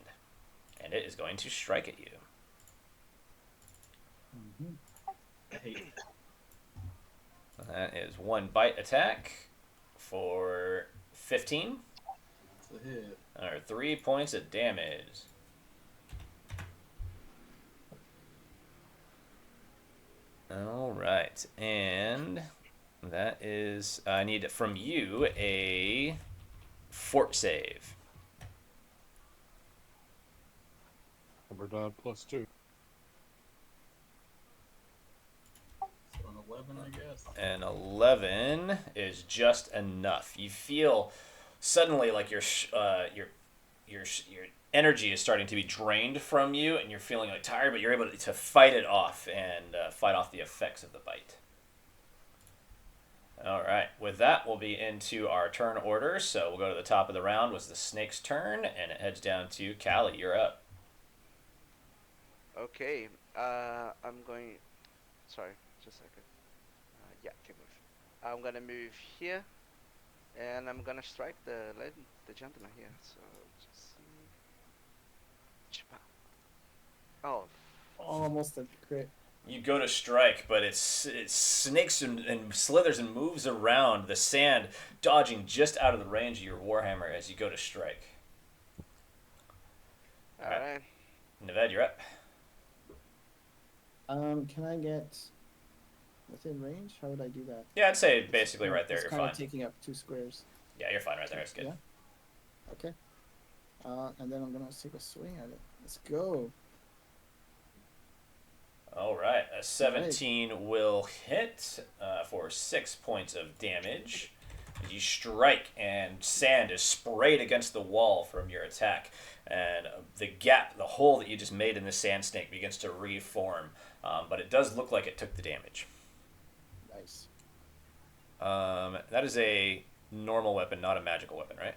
and it is going to strike at you. I hate it. That is 1 bite attack for 15, It's a hit. or 3 points of damage. All right, and that is, I need from you a fort save. Number dot +2. So 11, I guess. And 11 is just enough. You feel suddenly like your energy is starting to be drained from you, and you're feeling like tired, but you're able to fight it off and fight off the effects of the bite. All right. With that, we'll be into our turn order. So we'll go to the top of the round. Was the snake's turn, and it heads down to Callie. You're up. Okay. I'm going. Sorry, just a second. Yeah, can move. I'm gonna move here, and I'm gonna strike the gentleman here. So just see. Chpa. Oh, Almost a crit. You go to strike, but it snakes and slithers and moves around the sand, dodging just out of the range of your warhammer as you go to strike. all right. Neved, you're up. Can I get within range? How would I do that? Yeah, I'd say basically right there. It's You're kind fine. of taking up 2 squares. Yeah, you're fine right there. It's good. Yeah. Okay. And then I'm gonna take a swing at it. Let's go. All right, a 17 will hit for 6 points of damage. You strike, and sand is sprayed against the wall from your attack, and the gap, the hole that you just made in the sand snake begins to reform. But it does look like it took the damage. Nice. That is a normal weapon, not a magical weapon, right?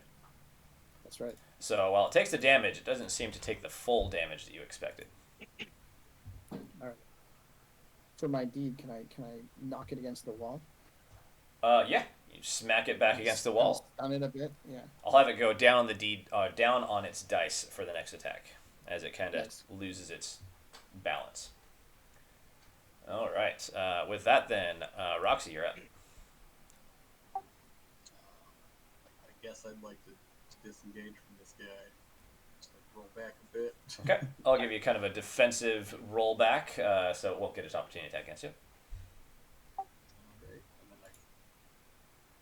That's right. So while it takes the damage, it doesn't seem to take the full damage that you expected. All right. For my deed, can I knock it against the wall? Yeah, you smack it back against the wall. Stun it a bit. Yeah. I'll have it go down down on its dice for the next attack, as it kind of Nice. loses its balance. All right. With that, then, Roxy, you're up. I guess I'd like to disengage from this guy. Just like roll back a bit. Okay. I'll give you kind of a defensive rollback, so it won't get its opportunity attack against you. Alright, and then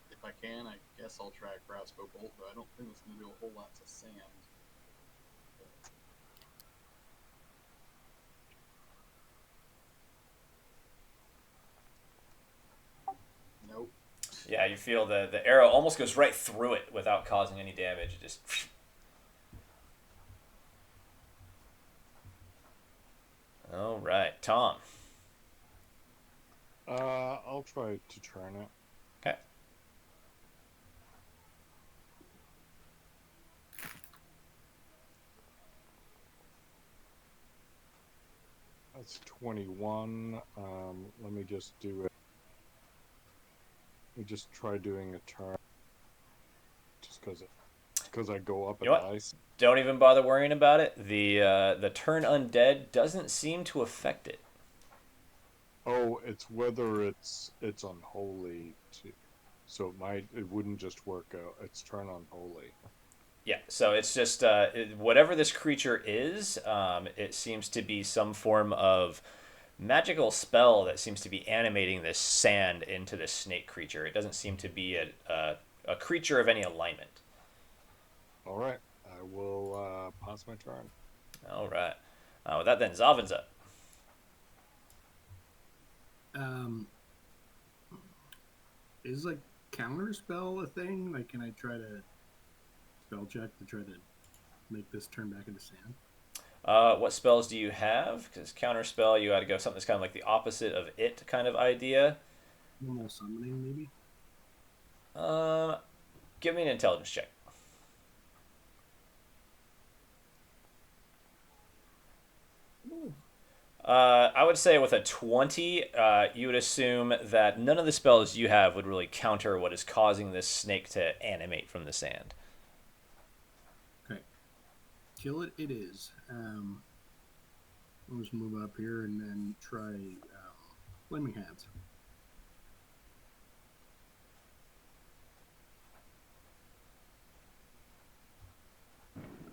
if I can, I guess I'll try a crossbow bolt, but I don't think it's going to do a whole lot to sand. Nope. Yeah, you feel the arrow almost goes right through it without causing any damage. It just. All right, Tom. I'll try to turn it. Okay. That's 21. Let me just do it. Let me just try doing a turn. Just because I go up You know at what? dice. Don't even bother worrying about it. The turn undead doesn't seem to affect it. Oh, it's whether it's unholy too. So it wouldn't just work out. It's turn unholy. Yeah, so it's just whatever this creature is, it seems to be some form of magical spell that seems to be animating this sand into this snake creature. It doesn't seem to be a creature of any alignment. All right, I will pass my turn. All right. With that, then, Zavin's up. Is like counter spell a thing? Like, can I try to spell check to try to make this turn back into sand? What spells do you have? Because counter spell, you got to go something that's kind of like the opposite of it kind of idea. Normal summoning, maybe. Give me an intelligence check. I would say with a 20, you would assume that none of the spells you have would really counter what is causing this snake to animate from the sand. Okay. Kill it. It is. I'll just move up here and then try Flaming Hands.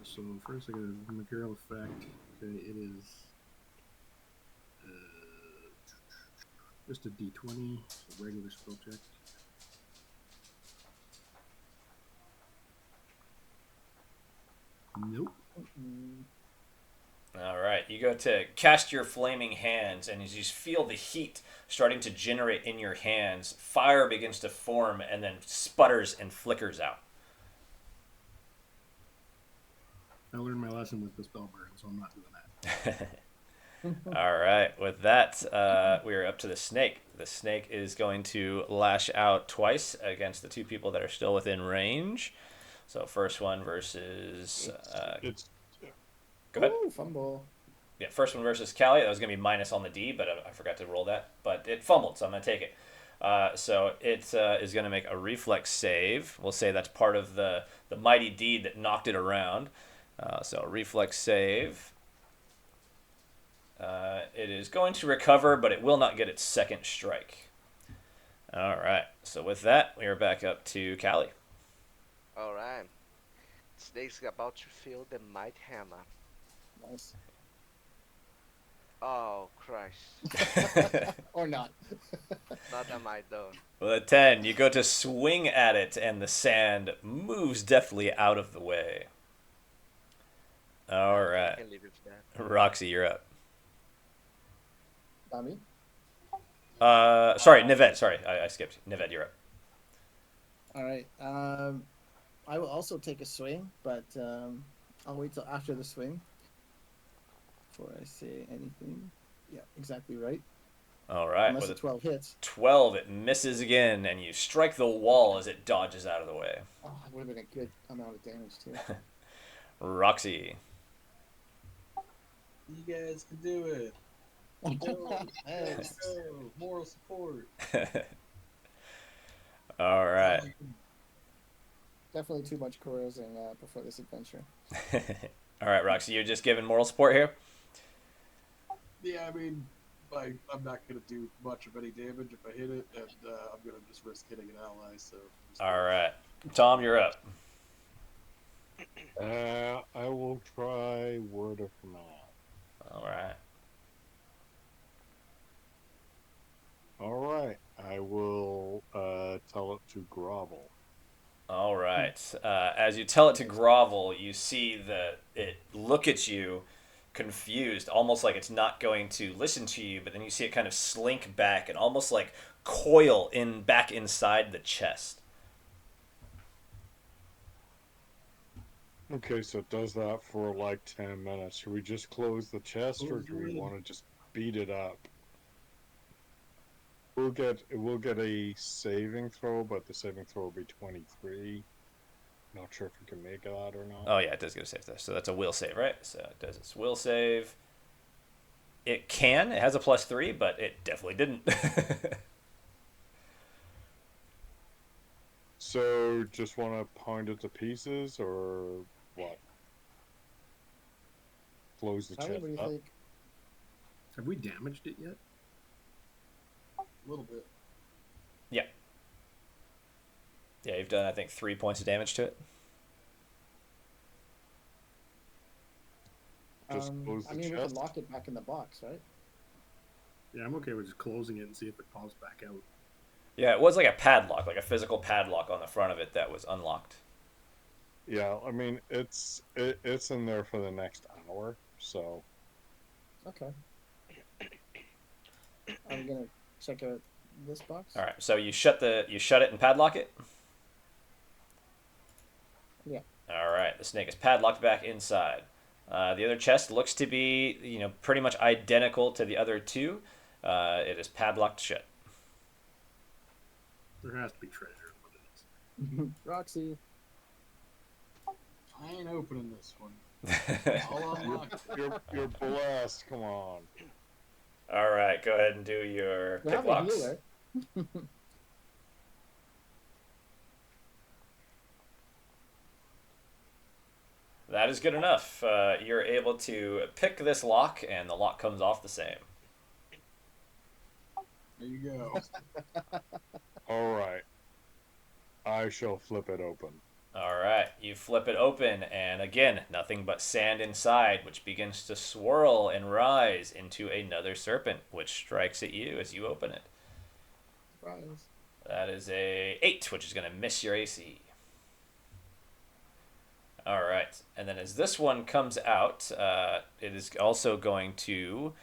So first I got a material effect. Okay, it is just a D20, so regular spell check. Nope. All right, you go to cast your flaming hands, and as you feel the heat starting to generate in your hands, fire begins to form and then sputters and flickers out. I learned my lesson with the spell burn, so I'm not doing that. All right, with that, we are up to the snake. The snake is going to lash out twice against the two people that are still within range. So first one versus. It's Go ahead. Ooh, fumble. Yeah, first one versus Callie. That was going to be minus on the D, but I forgot to roll that. But it fumbled, so I'm going to take it. So it is going to make a reflex save. We'll say that's part of the mighty deed that knocked it around. So a reflex save. It is going to recover, but it will not get its second strike. All right. So with that, we are back up to Callie. All right. Snake's about to feel the might hammer. Nice. Oh Christ! Or not. Not that might though. With a 10, you go to swing at it, and the sand moves deftly out of the way. All I right. can leave it for that. Roxy, you're up. Tommy? Sorry, Nived. Sorry, I skipped. Nived, you're up. All right. I will also take a swing, but I'll wait till after the swing before I say anything. Yeah, exactly right. All right. Unless With a a 12 hits. 12, it misses again, and you strike the wall as it dodges out of the way. Oh, it would have been a good amount of damage, too. Roxy. You guys can do it. Thanks. Go. Moral support. All right. Definitely too much carousing before this adventure. All right, Roxy, you're just giving moral support here? Yeah, I mean, I'm not gonna do much of any damage if I hit it, and I'm gonna just risk hitting an ally. So. All right. Tom, you're up. I will try word of mouth. All right. All right, I will tell it to grovel. All right. As you tell it to grovel, you see that it look at you confused, almost like it's not going to listen to you, but then you see it kind of slink back and almost like coil back inside the chest. Okay, so it does that for like 10 minutes. Should we just close the chest, or do we want to just beat it up? We'll get a saving throw, but the saving throw will be 23. Not sure if we can make that or not. Oh, yeah, it does get a save there. So that's a will save, right? So it does its will save. It can. It has a +3, but it definitely didn't. So, just want to pound it to pieces, or what? Close the Tommy, chest what do you up? think? Have we damaged it yet? A little bit. Yeah, you've done, I think, 3 points of damage to it. Just close I the mean, we can chest? lock it back in the box, right? Yeah, I'm okay with just closing it and see if it pops back out. Yeah, it was like a padlock, like a physical padlock on the front of it that was unlocked. Yeah, I mean, it's in there for the next hour, so... Okay. I'm gonna check out this box. All right, so you shut it and padlock it. Yeah. All right, the snake is padlocked back inside. The other chest looks to be, pretty much identical to the other two. It is padlocked shut. There has to be treasure in one of these. Roxy. I ain't opening this one. I'll unlock it. You're blessed, come on. All right, go ahead and do your We pick have a locks. healer. That is good enough. You're able to pick this lock, and the lock comes off the same. There you go. Alright. I shall flip it open. All right, you flip it open, and again, nothing but sand inside, which begins to swirl and rise into another serpent, which strikes at you as you open it. Surprise. That is a 8, which is going to miss your AC. All right. And then as this one comes out, it is also going to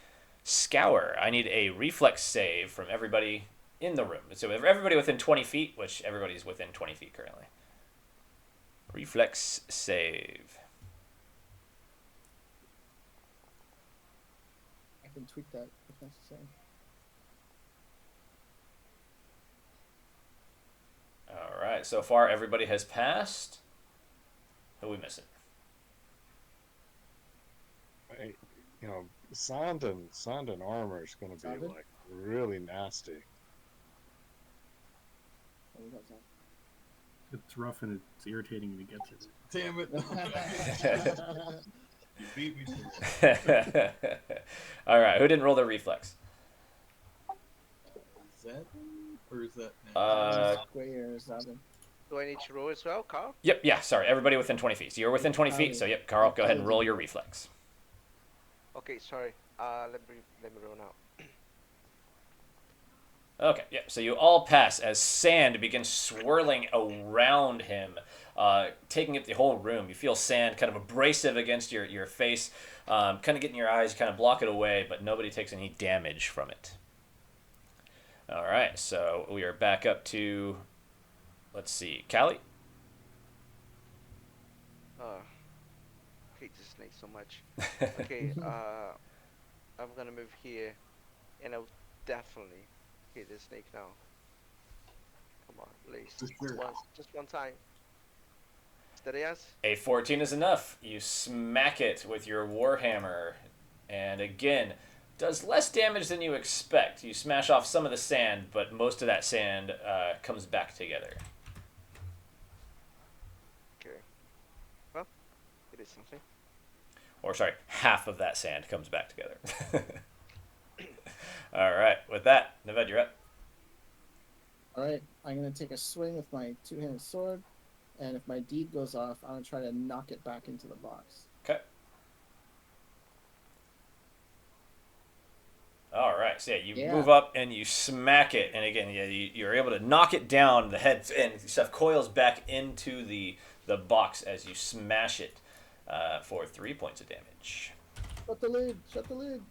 scour. I need a reflex save from everybody in the room. So everybody within 20 feet, which everybody's within 20 feet currently. Reflex save. I can tweak that if necessary. All right. So far, everybody has passed. Who are we missing? Hey, you know, sand and armor is going to be Sounded? like really nasty. What was that It's rough and it's irritating to get to. Damn it! sound? You beat me to it. All right. Who didn't roll their reflex? Is that or is that? Square is that one. Do I need to roll as well, Carl? Yep. Yeah. Sorry. Everybody within 20 feet. So you're within 20 feet. So yep. Carl, go ahead and roll your reflex. Okay, sorry. Let me roll now. Okay, yeah. So you all pass as sand begins swirling around him, taking up the whole room. You feel sand kind of abrasive against your face, kind of getting your eyes, kind of block it away, but nobody takes any damage from it. All right, so we are back up to, let's see, Callie. I hate this snake so much. Okay, I'm gonna move here, and I'll definitely hit this snake now. Come on, please. For sure. Just one time. Steady as? A 14 is enough. You smack it with your warhammer, and again, does less damage than you expect. You smash off some of the sand, but most of that sand comes back together. Okay. Well, it is something. Or sorry, half of that sand comes back together. All right, with that, Neved, you're up. All right, I'm gonna take a swing with my two-handed sword, and if my deed goes off, I'm gonna try to knock it back into the box. Okay. All right, so yeah, you Yeah. move up and you smack it, and again, yeah, you're able to knock it down. The head and stuff coils back into the box as you smash it for 3 points of damage. Shut the lid! Shut the lid!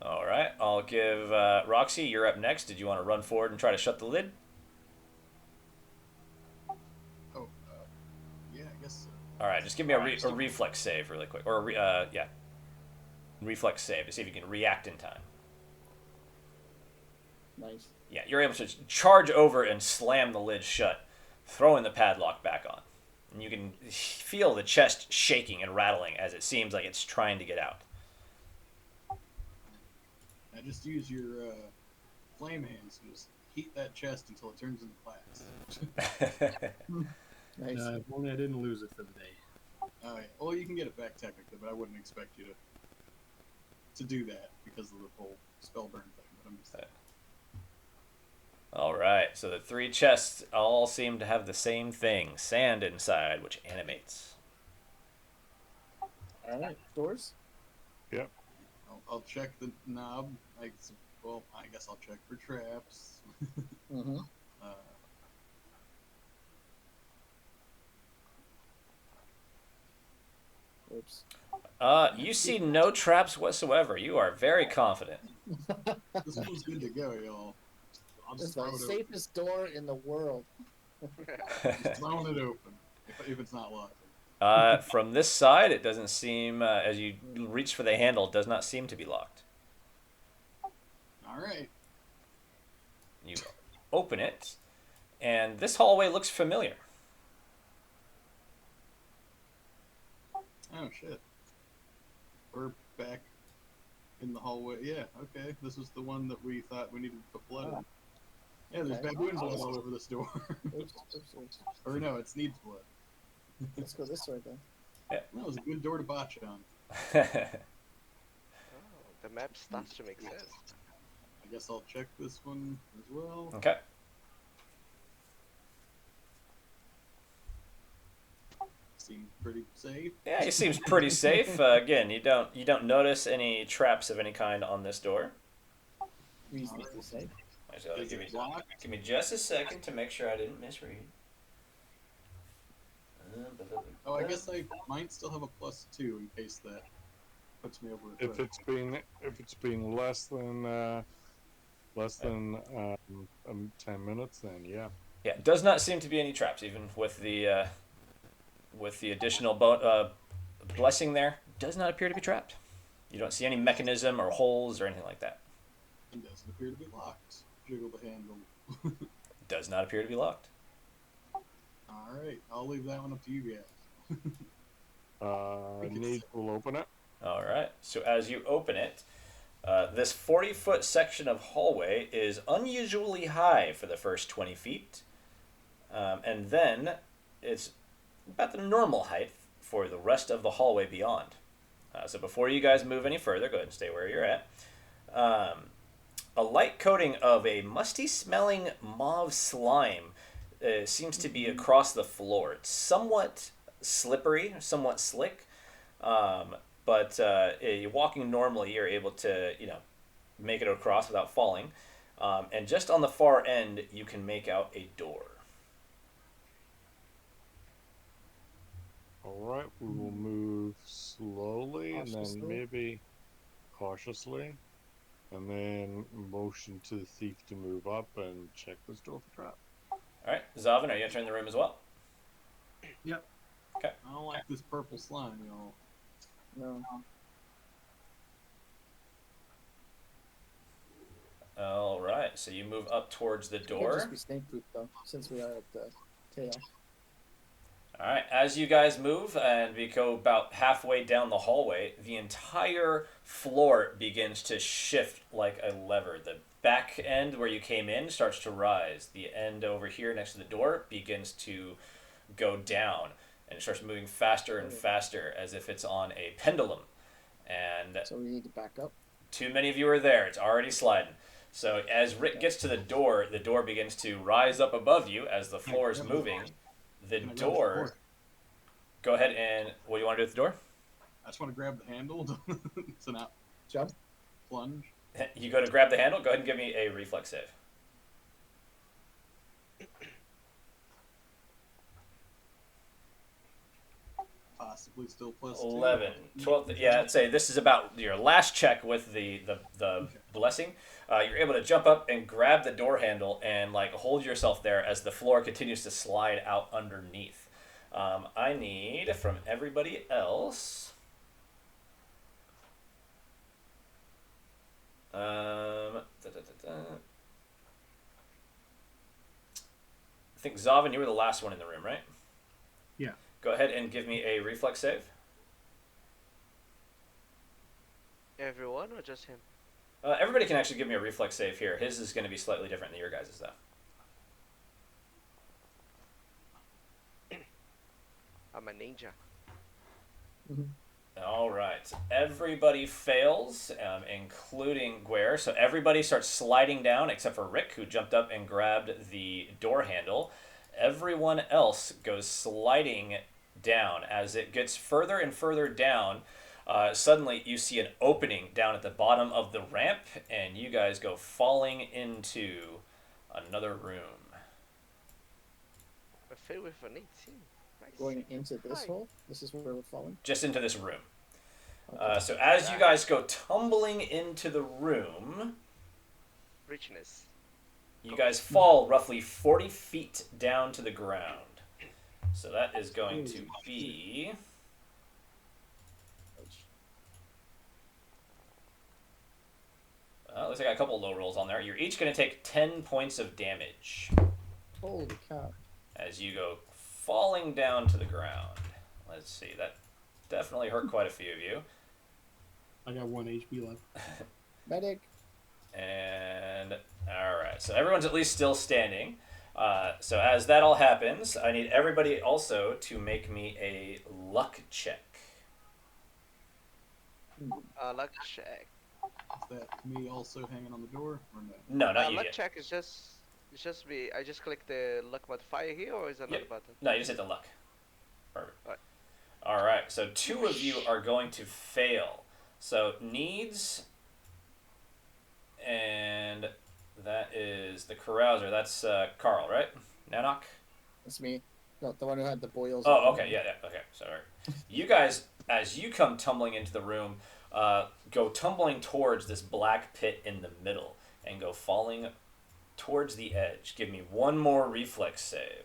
All right, I'll give Roxy. You're up next. Did you want to run forward and try to shut the lid? Oh, yeah, I guess so. All right, just give me a reflex save really quick, or yeah, reflex save to see if you can react in time. Nice. Yeah, you're able to charge over and slam the lid shut, throwing the padlock back on. And you can feel the chest shaking and rattling as it seems like it's trying to get out. I just use your flame hands to just heat that chest until it turns into glass. Nice. If only I didn't lose it for the day. Oh yeah. Well, you can get it back technically, but I wouldn't expect you to do that because of the whole spell burn thing. But I'm just All right, so the 3 chests all seem to have the same thing, sand inside, which animates. All right, doors. I'll check the knob. Well, I guess I'll check for traps. Mm-hmm. Oops. You see no traps whatsoever. You are very confident. This one's good to go, y'all. I'll It's just the throw it open. safest door in the world. Just throwing it open if it's not locked. From this side, it doesn't seem, as you reach for the handle, it does not seem to be locked. All right. You open it, and this hallway looks familiar. Oh shit. We're back in the hallway. Yeah. Okay. This is the one that we thought we needed to put blood in. Yeah, there's Okay. baboon blood all over this door. Oops, oops, oops. Or no, it needs blood. Let's go this way then. That was a good door to botch on. Oh, the map starts to make sense. I guess I'll check this one as well. Okay. Seems pretty safe. Yeah, it seems pretty safe. Again, you don't notice any traps of any kind on this door. Reasonably safe. So Is give it me locked? just a second to make sure I didn't misread. Oh, I guess I might still have a +2 in case that puts me over a If it's been less than 10 minutes, then yeah. Yeah, does not seem to be any traps, even with the additional blessing there. Does not appear to be trapped. You don't see any mechanism or holes or anything like that. It doesn't appear to be locked. Jiggle the handle. Does not appear to be locked. Alright, I'll leave that one up to you guys. Need will open it. All right. So as you open it, this 40-foot section of hallway is unusually high for the first 20 feet. And then it's about the normal height for the rest of the hallway beyond. So before you guys move any further, go ahead and stay where you're at. A light coating of a musty-smelling mauve slime seems to be across the floor. It's somewhat slippery, somewhat slick, but you're walking normally, you're able to, make it across without falling. And just on the far end, you can make out a door. All right, we will move slowly and then Cautiously. maybe cautiously, and then motion to the thief to move up and check this door for trap. All right, Zavin, are you entering the room as well? Yep. Okay. I don't like this purple slime, y'all. No. All right, so you move up towards the It could door. just be snake poop though, since we are at the tail. All right, as you guys move and we go about halfway down the hallway, the entire floor begins to shift like a lever. The back end where you came in starts to rise. The end over here next to the door begins to go down, and it starts moving faster and faster as if it's on a pendulum. And So we need to back up. too many of you are there. It's already sliding. So as Rick gets to the door begins to rise up above you as the floor is moving. The Can I grab the door. Go ahead and what do you want to do with the door? I just want to grab the handle to not Jump. plunge. You go to grab the handle. Go ahead and give me a reflex save. Possibly still +2. 11, 12. Yeah, I'd say this is about your last check with the blessing. You're able to jump up and grab the door handle and hold yourself there as the floor continues to slide out underneath. I need from everybody else. I think Zavin, you were the last one in the room, right? Yeah. Go ahead and give me a reflex save. Everyone or just him? Everybody can actually give me a reflex save here. His is going to be slightly different than your guys' though. I'm a ninja. All right. Everybody fails, including Guer. So everybody starts sliding down except for Rick, who jumped up and grabbed the door handle. Everyone else goes sliding down. As it gets further and further down, suddenly you see an opening down at the bottom of the ramp, and you guys go falling into another room. I failed with an 18. Nice. Going into this Hi. hole. This is where we're falling. Just into this room. Okay. So as you guys go tumbling into the room, Richness. you guys fall roughly 40 feet down to the ground. So that is going to be... looks like I got a couple low rolls on there. You're each going to take 10 points of damage Holy cow. as you go falling down to the ground. Let's see, that definitely hurt quite a few of you. I got 1 HP left. Medic. And alright, so everyone's at least still standing. So as that all happens, I need everybody also to make me a luck check. Luck check. Is that me also hanging on the door or no? No, not you Luck yet. check is just me. I just click the luck modifier here, or is that another Yep. button? No, you just hit the luck. Perfect. Alright. Alright, so 2 of you are going to fail. So needs, and that is the carouser. That's Carl, right? Nanok? That's me. No, the one who had the boils. Oh, on okay, him. yeah, okay, sorry. You guys, as you come tumbling into the room, go tumbling towards this black pit in the middle and go falling towards the edge. Give me one more reflex save.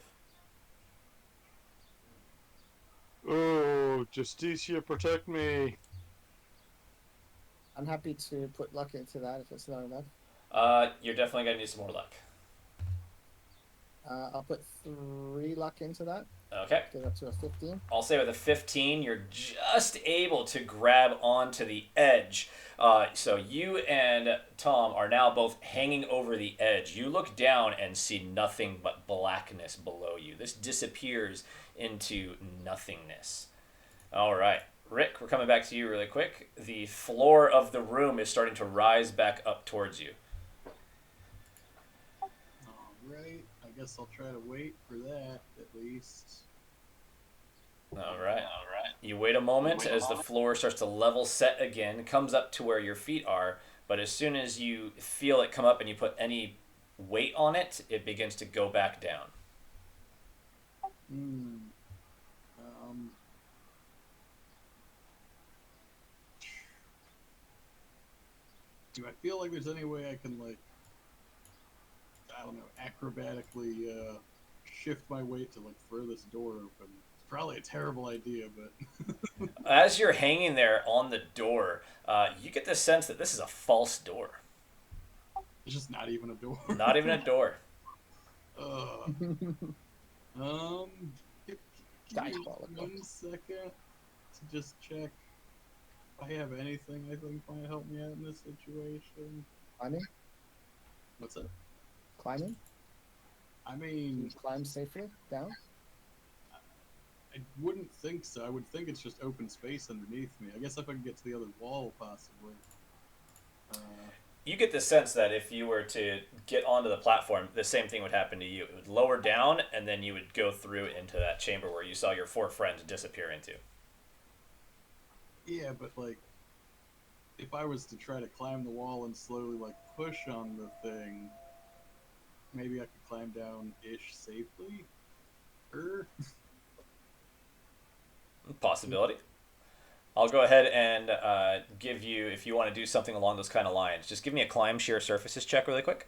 Oh, Justicia, protect me. I'm happy to put luck into that if it's not enough. You're definitely gonna need some more luck. I'll put 3 luck into that. Okay. Get up to a 15. I'll say with a 15, you're just able to grab onto the edge. So you and Tom are now both hanging over the edge. You look down and see nothing but blackness below you. This disappears into nothingness. All right. Rick, we're coming back to you really quick. The floor of the room is starting to rise back up towards you. Alright, I guess I'll try to wait for that, at least. All right. You wait a moment as the floor starts to level set again, comes up to where your feet are, but as soon as you feel it come up and you put any weight on it, it begins to go back down. Hmm. Do I feel like there's any way I can, like, I don't know, acrobatically shift my weight to, like, throw this door open? It's probably a terrible idea, but As you're hanging there on the door, you get the sense that this is a false door. it's just not even a door. Not even a door. Ugh. Um, give me Diabolical. 1 second to just check if I have anything I think might help me out in this situation. Climbing? What's that? Climbing? I Can mean, you climb safely down? I wouldn't think so. I would think it's just open space underneath me. I guess if I could get to the other wall, possibly. You get the sense that if you were to get onto the platform, the same thing would happen to you. It would lower down, and then you would go through into that chamber where you saw your 4 friends disappear into. Yeah, but like, if I was to try to climb the wall and slowly like push on the thing, maybe I could climb down ish safely. Possibility. I'll go ahead and give you, if you want to do something along those kind of lines, just give me a climb sheer surfaces check really quick.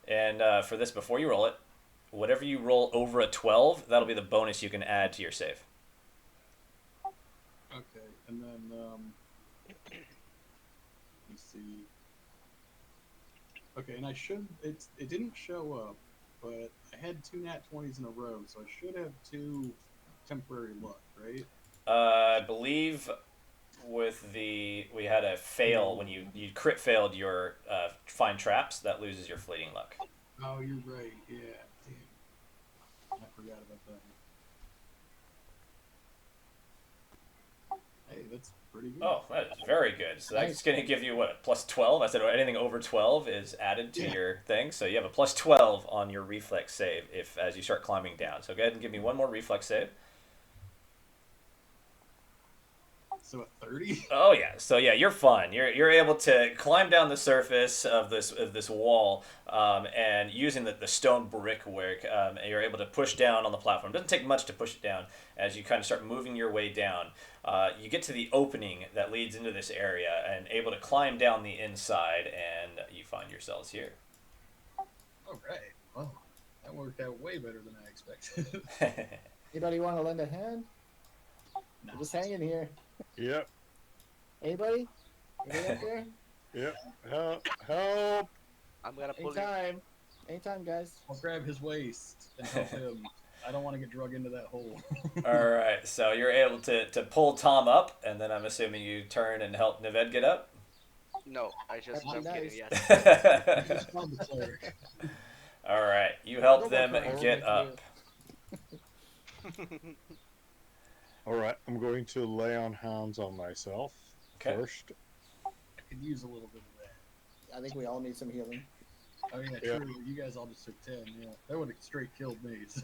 And for this, before you roll it, whatever you roll over a 12, that'll be the bonus you can add to your save. Okay, and then let me see. Okay, and I should it didn't show up, but I had 2 nat 20s in a row, so I should have 2 temporary luck, right? I believe with we had a fail when you crit failed your find traps, that loses your fleeting luck. Oh, you're right. Yeah, damn. I forgot about that. Hey, that's pretty good. Oh, that is very good. So that's Nice. going to give you what, plus 12? I said anything over 12 is added to your thing. So you have a plus 12 on your reflex save if as you start climbing down. So go ahead and give me one more reflex save. So a 30? Oh yeah, so yeah, you're fine. You're able to climb down the surface of this wall, and using the stone brickwork, and you're able to push down on the platform. It doesn't take much to push it down. As you kind of start moving your way down, you get to the opening that leads into this area, and able to climb down the inside, and you find yourselves here. Alright. Well, that worked out way better than I expected. Anybody want to lend a hand? No. I'm just hanging here. Yep. Anybody? Anybody up there? Yep. Help. I'm gonna pull you. Anytime. Anytime, guys. I'll grab his waist and help him. I don't want to get drug into that hole. All right, so you're able to pull Tom up, and then I'm assuming you turn and help Nived get up. No, I just. That'd I'm be kidding. nice. Yes. Just found the cleric. All right, you help Go them back to get home up. if All right, I'm going to lay on hands on myself Okay. first. I could use a little bit of that. I think we all need some healing. Oh yeah, Yeah. true. You guys all just took 10. Yeah, that would have straight killed me. So.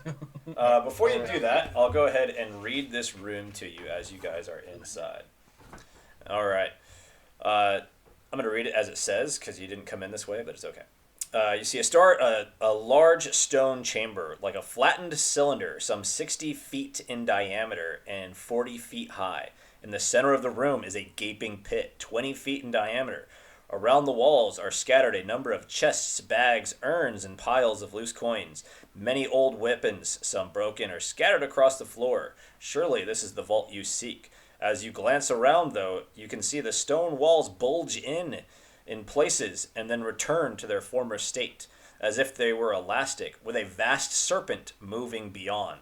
Before you do that, I'll go ahead and read this room to you as you guys are inside. All right. I'm going to read it as it says because you didn't come in this way, but it's okay. You see a large stone chamber, like a flattened cylinder, some 60 feet in diameter and 40 feet high. In the center of the room is a gaping pit, 20 feet in diameter. Around the walls are scattered a number of chests, bags, urns, and piles of loose coins. Many old weapons, some broken, are scattered across the floor. Surely this is the vault you seek. As you glance around, though, you can see the stone walls bulge in places and then return to their former state, as if they were elastic, with a vast serpent moving beyond,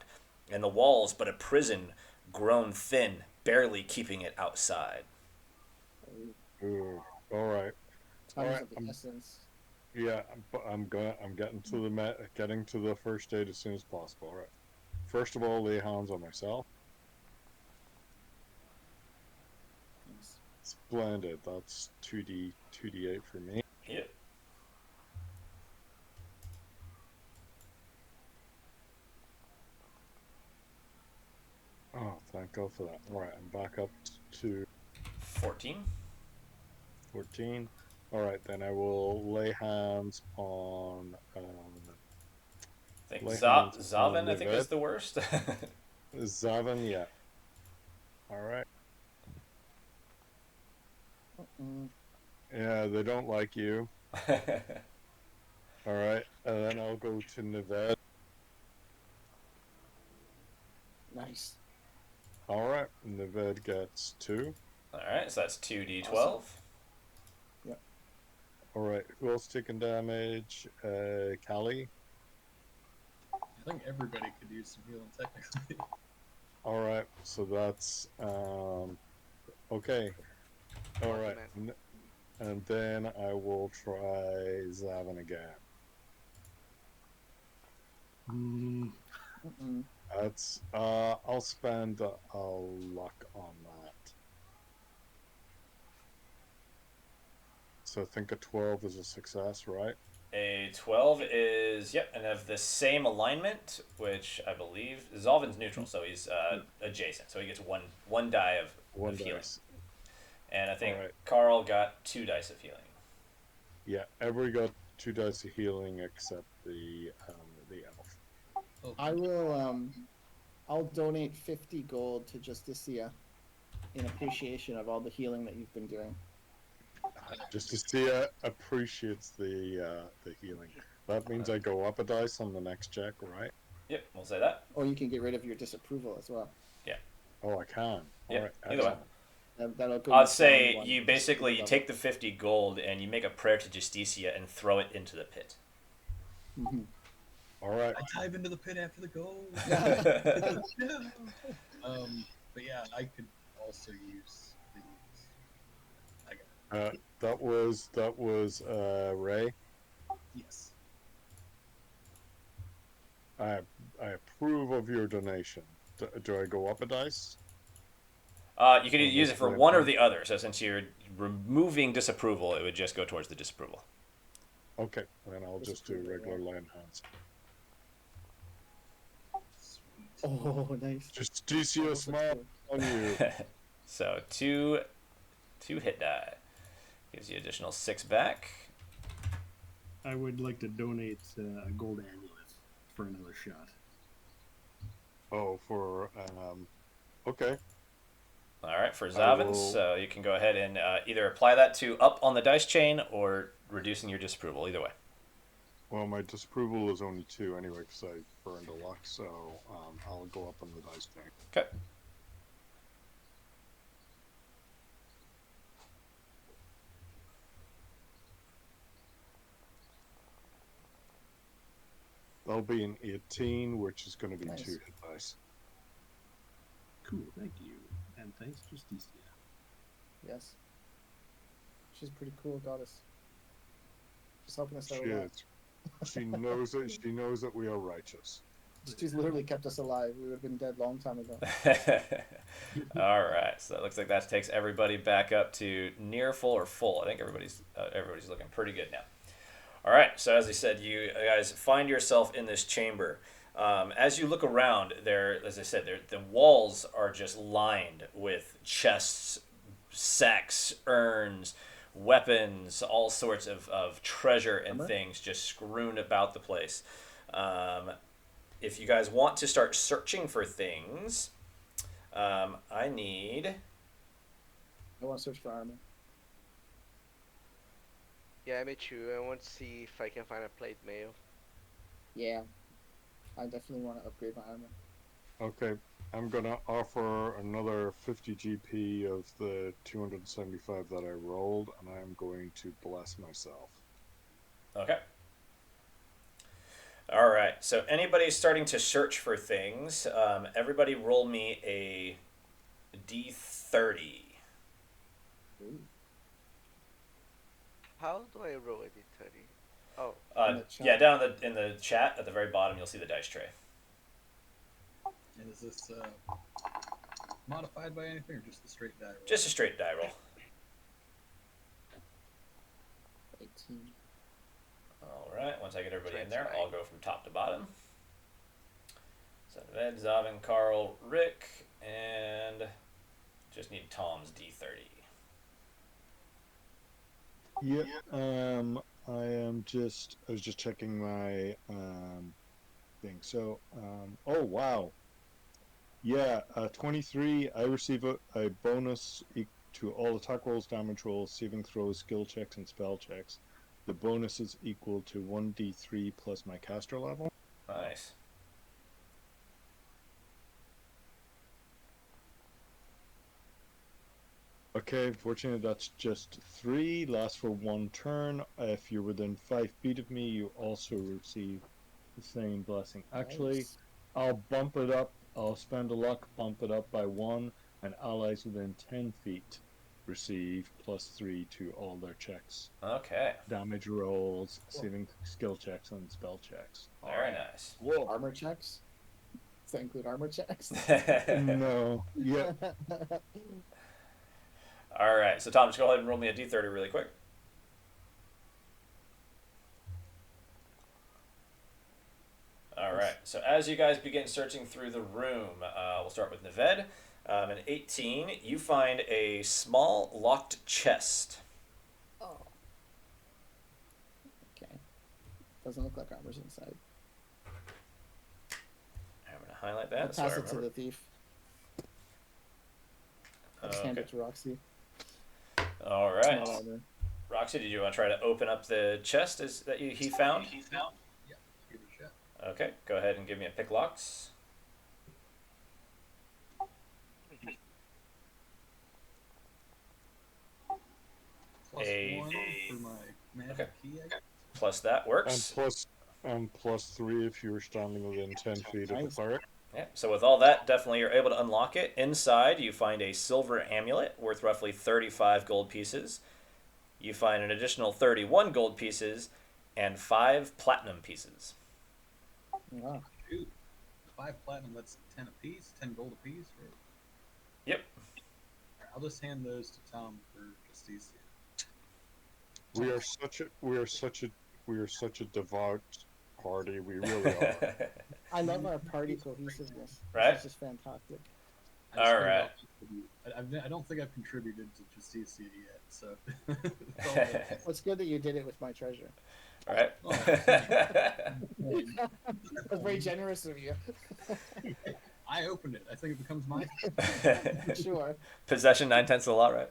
and the walls but a prison grown thin, barely keeping it outside. Ooh, all right. All Times right. of the essence. Yeah, I'm getting to getting to the first aid as soon as possible. All right. First of all, lay hands on myself. Nice. Splendid. That's 2d8 for me. Yep. Oh, thank God for that. All right, I'm back up to 14. 14. All right, then I will lay hands on I think lay hands on Zavin, I think, Nivet. is the worst. Zavin, yeah. All right. Mm-mm. Yeah, they don't like you. All right, and then I'll go to Nivet. Nice. All right, Nivet gets 2. Alright, so that's 2d12. Awesome. Yep. All right, who else taking damage? Callie. I think everybody could use some healing technically. All right, so that's okay. All right, and then I will try Zavin again. Mm, Mm-mm. That's I'll spend a luck on that. So I think a 12 is a success, right? A 12 is, yep, and of the same alignment, which I believe Zalvin's neutral, so he's adjacent. So he gets one die One of healing. dice. And I think Alright. Carl got 2 dice of healing. Yeah, every got 2 dice of healing except the elf. Oh, I will. I'll donate 50 gold to Justicia in appreciation of all the healing that you've been doing. Just to see appreciates the healing. That means I go up a dice on the next check, right? Yep, we'll say that. Or you can get rid of your disapproval as well. Oh, I can. Yeah, All right. either way. That'll go. I'd say down you one basically you level. take the 50 gold and you make a prayer to Justicia and throw it into the pit. Mhm. All right. I dive into the pit after the goal. No. But yeah, I could also use these. I got That was Ray. yes. I approve of your donation. Do I go up a dice? You could use it for Right. one or the other. So since you're removing disapproval, it would just go towards the disapproval. Okay, then I'll just do regular land hands. Sweet. Oh, nice. Just DC a small on you. So two hit die gives you additional 6 back. I would like to donate a gold amulet for another shot. Oh, for okay. All right, for I Zavin, will- so you can go ahead and either apply that to up on the dice chain or reducing your disapproval. Either way. Well, my disapproval is only 2 anyway because I burned a luck, so I'll go up on the dice chain. Okay. That'll be an 18, which is going to be Nice. 2 hit dice. Cool, thank you. And thanks, Justicia. Yes. She's a pretty cool goddess. She's helping us She out a lot. is. She knows it. She knows that we are righteous. She's literally kept us alive. We would have been dead long time ago. All right, so it looks like that takes everybody back up to near full or full. I think everybody's looking pretty good now. All right, so as I said, you guys find yourself in this chamber. As you look around, as I said, the walls are just lined with chests, sacks, urns, weapons, all sorts of treasure and Armor? things just strewn about the place. If you guys want to start searching for things, I need. I want to search for armor. Yeah, me too. I want to see if I can find a plate mail. Yeah, I definitely want to upgrade my armor. Okay, I'm gonna offer another 50 GP of the 275 that I rolled, and I'm going to bless myself. Okay. All right. So anybody starting to search for things, everybody roll me a D30. Ooh. How do I roll a d30? Oh, In the chat. Yeah, down in the chat at the very bottom, you'll see the dice tray. And is this modified by anything or just the straight die roll? Just a straight die roll. 18. All right. Once I get everybody in That's there, fine. I'll go from top to bottom. So Ed, Zavin, Carl, Rick, and just need Tom's D30. Yep. I was just checking my thing. So, oh wow. Yeah, 23. I receive a bonus to all attack rolls, damage rolls, saving throws, skill checks, and spell checks. The bonus is equal to 1d3 plus my caster level. Nice. Okay, fortunately that's just 3, lasts for 1 turn. If you're within 5 feet of me, you also receive the same blessing. Actually, Nice. I'll bump it up, I'll spend a luck, bump it up by 1, and allies within 10 feet receive +3 to all their checks. Okay. Damage rolls, Cool. saving skill checks, and spell checks. Very nice. Whoa. Armor checks? Does that include armor checks? No. Yeah. All right. So Tom, just go ahead and roll me a D30 really quick. All right. So as you guys begin searching through the room, we'll start with Neved. An 18, you find a small locked chest. Oh. Okay. Doesn't look like armor's inside. I'm going to highlight I'll that so I pass it to remember. the thief. I'll just hand Okay. it to Roxy. All right. Small armor. Roxy, did you want to try to open up the chest that he found? Yeah, give it a shot. Okay. Go ahead and give me a pick locks. Plus A- 1 for my magic Okay. key, I guess. Plus that And works. +3 if you're standing within 10 feet of the Nice. cleric. Yeah, so with all that, definitely you're able to unlock it. Inside, you find a silver amulet worth roughly 35 gold pieces. You find an additional 31 gold pieces and 5 platinum pieces. Wow. Shoot. 5 platinum, that's 10 apiece, 10 gold apiece. Or... Yep. Alright, I'll just hand those to Tom for Justicia. We are such a devout party. We really are. I love our party cohesiveness. Right? This is just fantastic. I just figured Alright. I'll contribute. I don't think I've contributed to Justicia yet, so. It's all good. Well, it's good that you did it with my treasure. All right. That's very generous of you. I opened it. I think it becomes mine. Sure. Possession 9/10 of the law, right?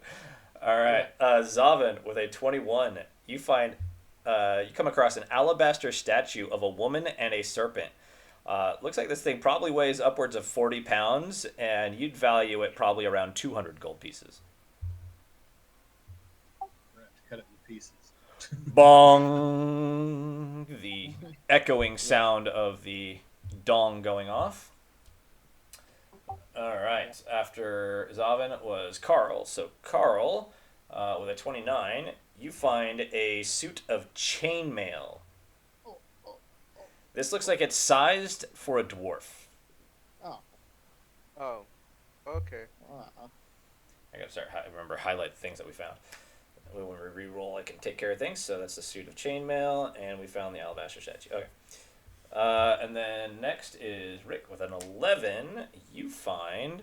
All right. Zavin with a 21. You find you come across an alabaster statue of a woman and a serpent. Looks like this thing probably weighs upwards of 40 pounds, and you'd value it probably around 200 gold pieces. We're gonna have to cut it into pieces. Bong! The echoing sound of the dong going off. All right. After Zavin was Carl. So Carl, with a 29, you find a suit of chainmail. This looks like it's sized for a dwarf. Oh. oh, okay. Wow. I gotta start. Remember, highlight the things that we found. When we re-roll, I can take care of things. So that's the suit of chainmail, and we found the alabaster statue. Okay. And then next is Rick with an 11. You find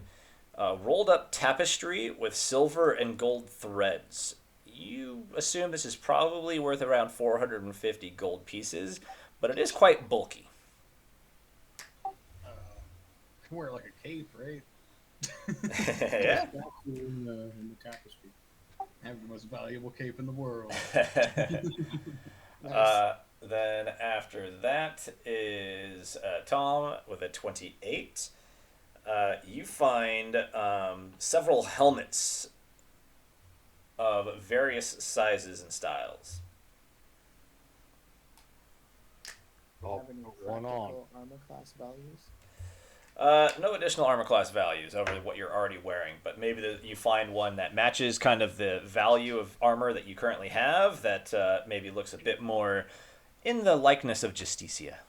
rolled up tapestry with silver and gold threads. you assume this is probably worth around 450 gold pieces, but it is quite bulky. Can wear like a cape, right? Yeah. In the tapestry. Have the most valuable cape in the world. Nice. Then after that is Tom with a 28. You find several helmets of various sizes and styles. Do you Oh, have any one on. practical armor class values? No additional armor class values over what you're already wearing, but maybe you find one that matches kind of the value of armor that you currently have that maybe looks a bit more in the likeness of Justicia.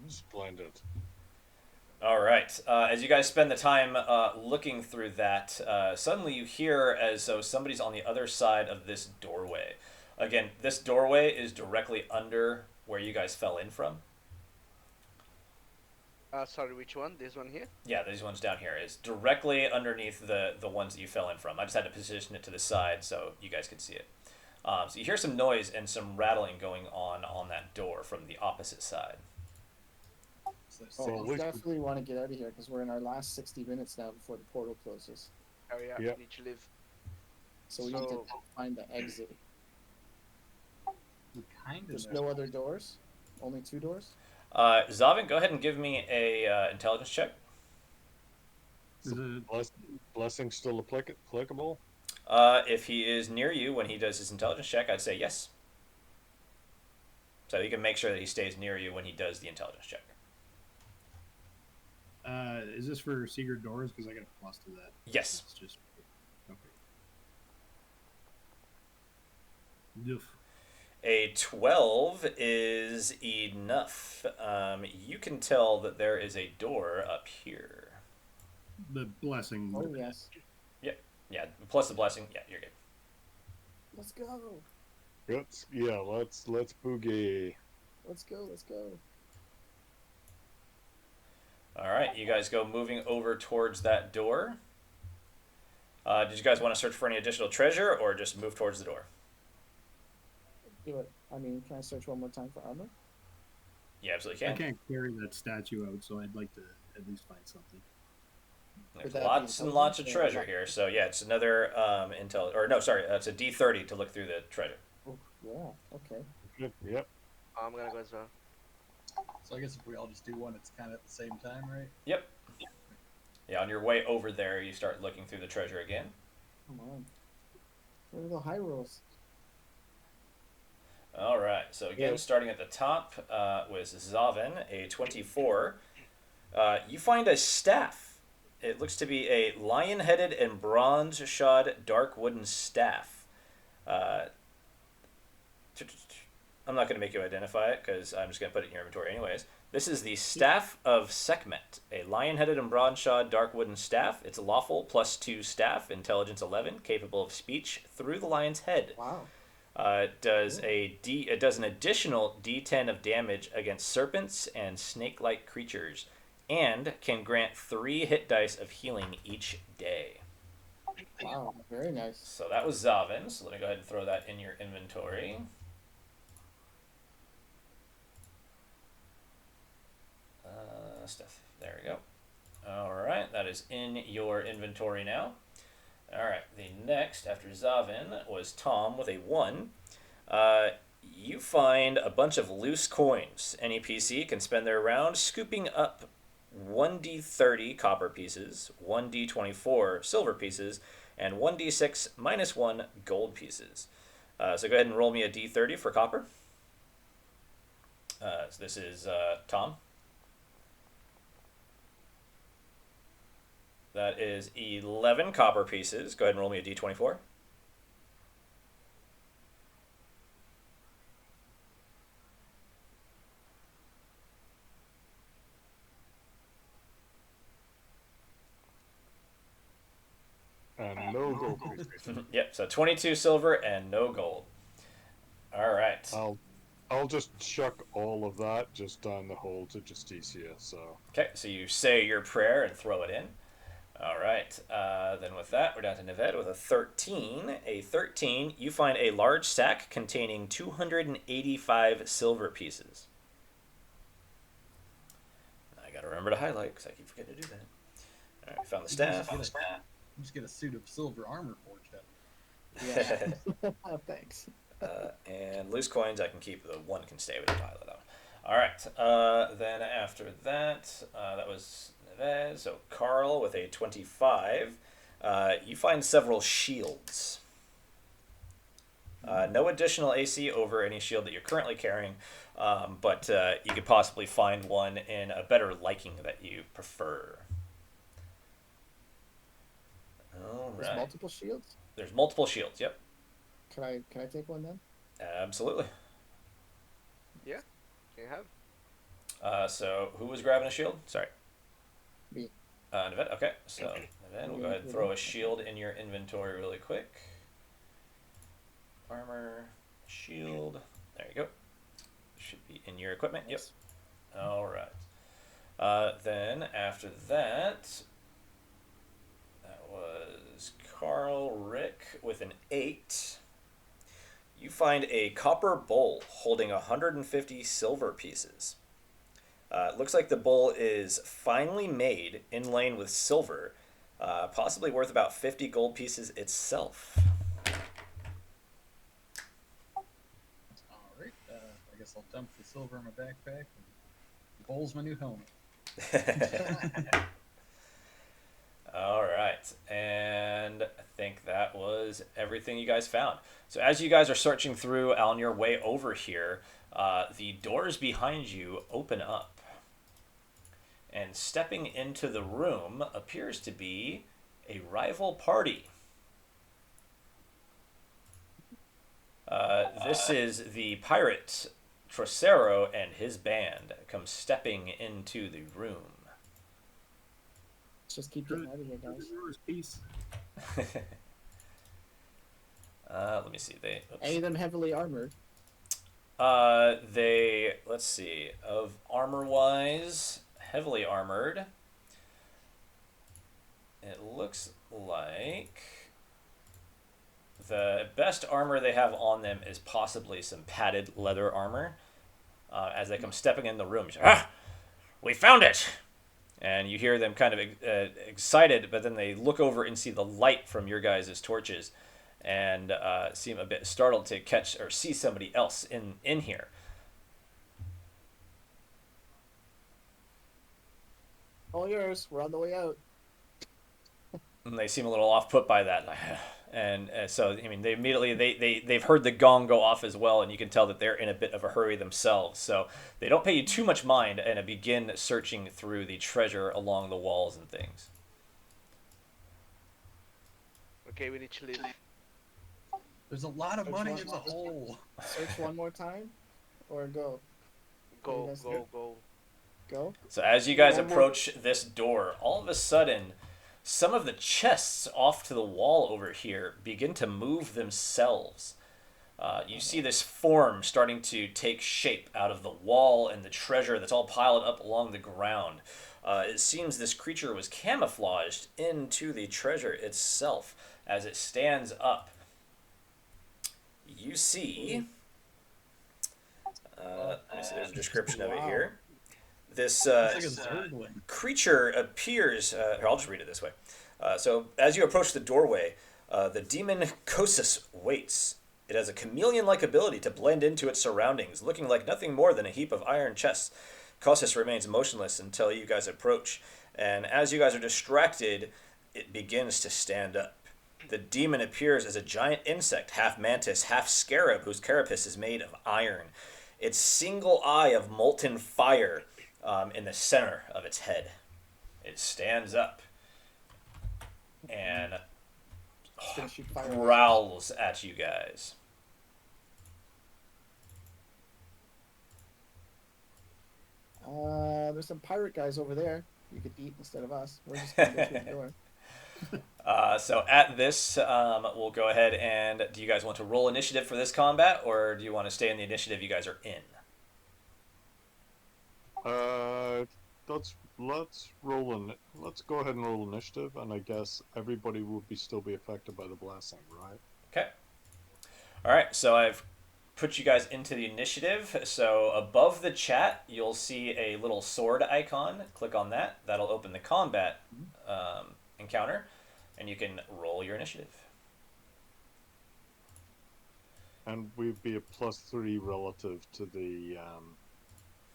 Splendid. All right. As you guys spend the time looking through that, suddenly you hear as though somebody's on the other side of this doorway. Again, this doorway is directly under where you guys fell in from. Sorry, which one? This one here? Yeah, these ones down here is directly underneath the ones that you fell in from. I just had to position it to the side so you guys could see it. So you hear some noise and some rattling going on that door from the opposite side. So Oh, Well, we we- definitely want to get out of here because we're in our last 60 minutes now before the portal closes. Oh yeah, Yep. need to leave. So we need to So- find the exit. we kind of There's know. no other doors? Only 2 doors? Zavin, go ahead and give me a intelligence check. Is it Blessing still applicable? If he is near you when he does his intelligence check, I'd say yes. So you can make sure that he stays near you when he does the intelligence check. is this for secret doors? Because I got a plus to that. Yes. It's just okay. Oof. A 12 is enough. You can tell that there is a door up here. The blessing. Oh, yes. Yeah, plus the blessing. Yeah, you're good. Let's go. Let's boogie. Let's go. Let's go. All right, you guys go moving over towards that door. Did you guys want to search for any additional treasure or just move towards the door? Do it. I mean, can I search one more time for armor? You absolutely I can. can't carry that statue out, so I'd like to at least find something. There's Would that be lots and lots of intelligence or treasure luck? here. So yeah, it's another intel. Or no, sorry, it's a D30 to look through the treasure. Oh, yeah. Okay. Yep. I'm gonna go as well. So I guess if we all just do one, it's kind of at the same time, right? Yep. Yeah, on your way over there, you start looking through the treasure again. Come on. Where are the high rolls? All right. So again, Yeah. starting at the top was Zavin, a 24. You find a staff. It looks to be a lion-headed and bronze-shod dark wooden staff. I'm not going to make you identify it because I'm just going to put it in your inventory anyways. This is the Staff of Sekhmet, a lion-headed and bronze-shod dark wooden staff. It's lawful, +2 staff, intelligence 11, capable of speech through the lion's head. Wow. It does an additional D10 of damage against serpents and snake-like creatures, and can grant 3 hit dice of healing each day. Wow. Very nice. So that was Zavin. So let me go ahead and throw that in your inventory. Stuff. There we go. All right, that is in your inventory now. All right, the next after Zavin was Tom with a 1. You find a bunch of loose coins. Any PC can spend their round scooping up 1d30 copper pieces, 1d24 silver pieces, and 1d6 minus 1 gold pieces. So go ahead and roll me a d30 for copper. So this is Tom. That is 11 copper pieces. Go ahead and roll me a d24. And no gold pieces. Yep, so 22 silver and no gold. All right. I'll just chuck all of that just down the hole to Justicia. So Okay, so you say your prayer and throw it in. All right. Then with that, we're down to Neved with a 13. A 13, you find a large sack containing 285 silver pieces. I gotta remember to highlight because I keep forgetting to do that. All right, found the staff. Just get a suit of silver armor forged out. Yeah. Thanks. And loose coins, I can keep. The one can stay with the pile of that one. All right. Then after that, that was Nevez. So Carl with a 25. You find several shields. No additional AC over any shield that you're currently carrying, but you could possibly find one in a better liking that you prefer. All There's right. multiple shields. There's multiple shields. Yep. Can I take one then? Absolutely. Yeah, can you have? So who was grabbing a shield? Sorry. Me. Neved. Okay. So Neved, we'll go ahead and throw a shield in your inventory really quick. Armor, shield. There you go. Should be in your equipment. Yep. All right. Then after that, that was Carl Rick with an 8. You find a copper bowl holding 150 silver pieces. It looks like the bowl is finely made, inlaid with silver, possibly worth about 50 gold pieces itself. All right. I guess I'll dump the silver in my backpack. And the bowl's my new helmet. All right, and I think that was everything you guys found. So as you guys are searching through on your way over here, the doors behind you open up. And stepping into the room appears to be a rival party. This is the pirate Trocero and his band come stepping into the room. Let's just keep getting out of here, guys. Peace. Let me see. Any of them heavily armored? Let's see. Of armor wise, heavily armored. It looks like the best armor they have on them is possibly some padded leather armor. As they come stepping in the room, we found it! And you hear them kind of excited, but then they look over and see the light from your guys' torches and seem a bit startled to catch or see somebody else in here. All yours. We're on the way out. And they seem a little off put by that. And so, I mean, they immediately, they've heard the gong go off as well, and you can tell that they're in a bit of a hurry themselves. So they don't pay you too much mind and begin searching through the treasure along the walls and things. Okay, we need to leave. There's a lot of Which money one? in the hole. Search one more time, or go. Go, Yes, go, go. Go. So as you guys One more- approach this door, all of a sudden, some of the chests off to the wall over here begin to move themselves. You see this form starting to take shape out of the wall and the treasure that's all piled up along the ground. It seems this creature was camouflaged into the treasure itself as it stands up. You see... let me see, there's a description of it here. This It's like a zergling. creature appears. Here, I'll just read it this way. So, as you approach the doorway, the demon Kosis waits. It has a chameleon-like ability to blend into its surroundings, looking like nothing more than a heap of iron chests. Kosis remains motionless until you guys approach, and as you guys are distracted, it begins to stand up. The demon appears as a giant insect, half mantis, half scarab, whose carapace is made of iron. Its single eye of molten fire in the center of its head. It stands up and It's gonna shoot fire. growls at you guys. There's some pirate guys over there. You could eat instead of us. We're just gonna go through the door. So at this, we'll go ahead and do you guys want to roll initiative for this combat, or do you want to stay in the initiative you guys are in? let's roll let's go ahead and roll initiative, and I guess everybody will still be affected by the blessing, right? Okay. All right. So I've put you guys into the initiative. So above the chat, you'll see a little sword icon. Click on that. That'll open the combat encounter, and you can roll your initiative. And we'd be a +3 relative to the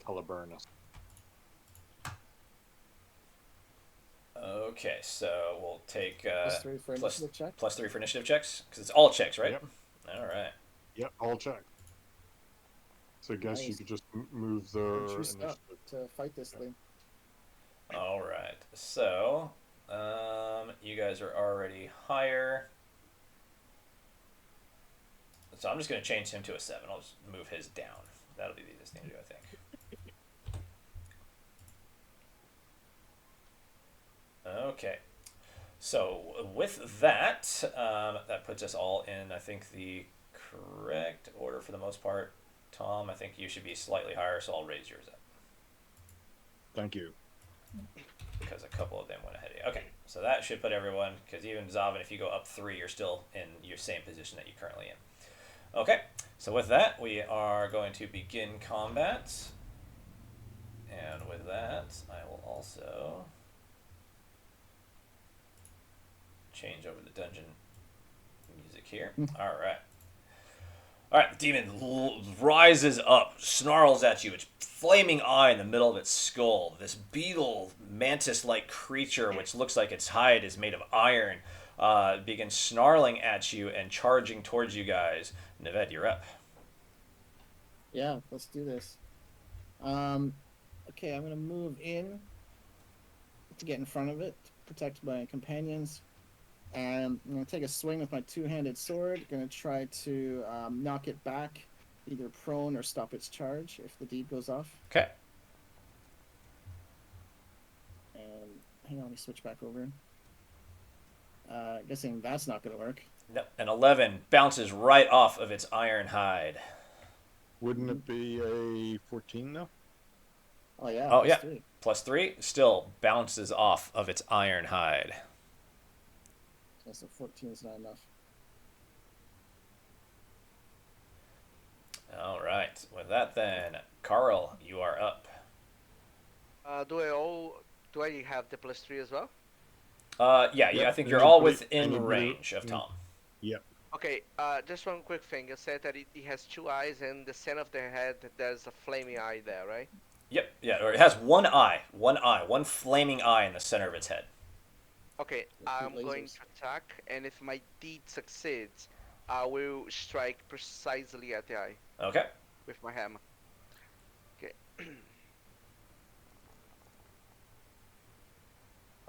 Caliburnus. Okay, so we'll take +3 for initiative check. +3 for initiative checks because it's all checks, right? Yep. All right. Yep, all check. So I guess you Nice. could just move the Juiced up initiative. to fight this thing. All right. So you guys are already higher. So I'm just going to change him to a 7. I'll just move his down. That'll be the easiest thing to do, I think. Okay. So with that, that puts us all in, I think, the correct order for the most part. Tom, I think you should be slightly higher, so I'll raise yours up. Thank you. Because a couple of them went ahead of you. Okay, so that should put everyone, because even Zavin, if you go up 3, you're still in your same position that you're currently in. Okay, so with that, we are going to begin combat. And with that, I will also change over the dungeon music here. All right. All right, the demon rises up, snarls at you. Its flaming eye in the middle of its skull. This beetle, mantis-like creature, which looks like its hide is made of iron, begins snarling at you and charging towards you guys. Neved, you're up. Yeah, let's do this. Okay, I'm gonna move in to get in front of it, to protect my companions. And I'm going to take a swing with my two-handed sword. Going to try to knock it back, either prone or stop its charge if the deed goes off. Okay. And hang on, let me switch back over. Guessing that's not going to work. No, an 11 bounces right off of its iron hide. Wouldn't it be a 14 though? Oh yeah. Oh yeah. 3. +3 still bounces off of its iron hide. So 14 is not enough. All right. With that, then, Carl, you are up. Do I have the +3 as well? Yeah. I think you're Anybody- all within anybody- range of Tom. Yep. Okay, just one quick thing. You said that it has 2 eyes, and the center of the head, there's a flaming eye there, right? Yep. Yeah. Or it has one flaming eye in the center of its head. Okay, With 2 I'm going lasers. to attack, and if my deed succeeds, I will strike precisely at the eye Okay. with my hammer. Okay.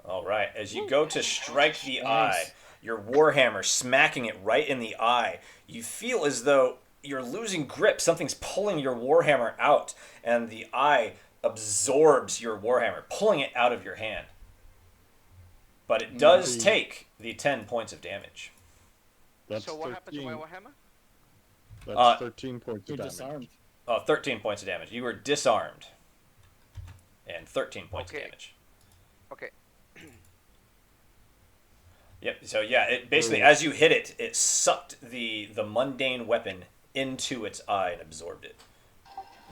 All right. As you go to strike the eye, Nice. your warhammer smacking it right in the eye, you feel as though you're losing grip. Something's pulling your warhammer out, and the eye absorbs your warhammer, pulling it out of your hand. But it does take the 10 points of damage. That's So what 13. happened to my warhammer? That's 13 points You're of damage. disarmed. Oh, 13 points of damage. You were disarmed. And 13 points of Okay. damage. Okay. Yep. So yeah, it basically as you hit it, it sucked the mundane weapon into its eye and absorbed it.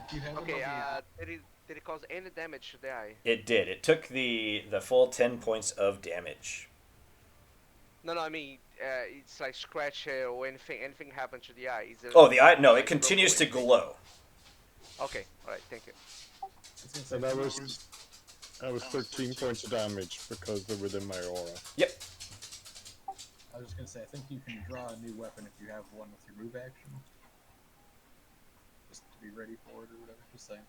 If you have Okay. it Did it cause any damage to the eye? It did. It took the full 10 points of damage. No, I mean, it's like scratch or anything. Anything happened to the eye? Is it? Oh, the eye? No, it like, continues to broken? glow. Okay. All right. Thank you. I was gonna say, And that was 13 points of damage because they're within my aura. Yep. I was just gonna say, I think you can draw a new weapon if you have one with your move action. Just to be ready for it or whatever. Just saying.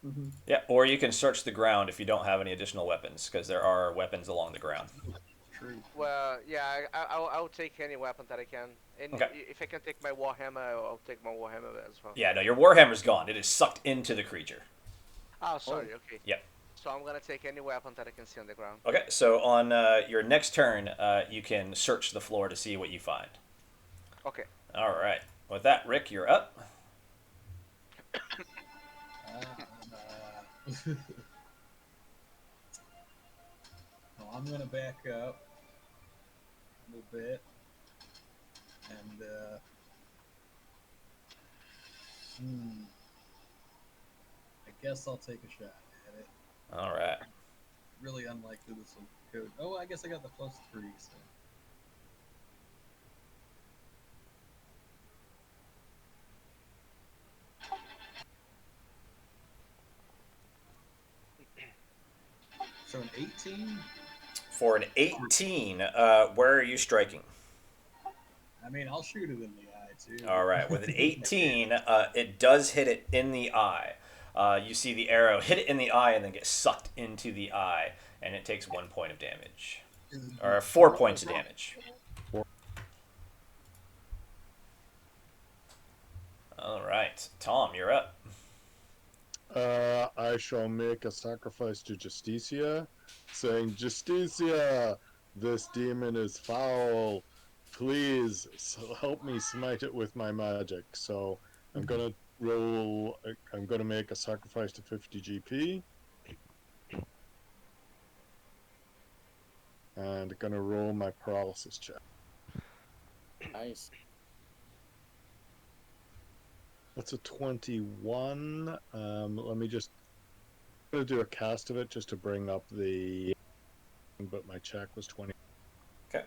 Mm-hmm. Yeah, or you can search the ground if you don't have any additional weapons, because there are weapons along the ground. True. Well, yeah, I'll take any weapon that I can. And Okay. if I can take my warhammer, I'll take my warhammer as well. Yeah, no, your warhammer's gone. It is sucked into the creature. Oh, sorry. Okay. Yep. So I'm gonna take any weapon that I can see on the ground. Okay, so on your next turn, you can search the floor to see what you find. Okay. All right. With that, Rick, you're up. I'm gonna back up a little bit, and hmm, I guess I'll take a shot at it. All right. Really unlikely this will go. Oh, I guess I got the +3, so an 18. For an 18, where are you striking? I mean, I'll shoot it in the eye too. All right. With an 18, it does hit it in the eye. You see the arrow hit it in the eye and then get sucked into the eye, and it takes 1 point of damage. Or 4 points of damage. All right. Tom, you're up. I shall make a sacrifice to Justicia, saying, Justicia, this demon is foul. Please help me smite it with my magic. So I'm gonna roll. I'm gonna make a sacrifice to 50 GP, and gonna roll my paralysis check. Nice. That's a 21. Let me just I'm gonna do a cast of it just to bring up the. But my check was 20. Okay.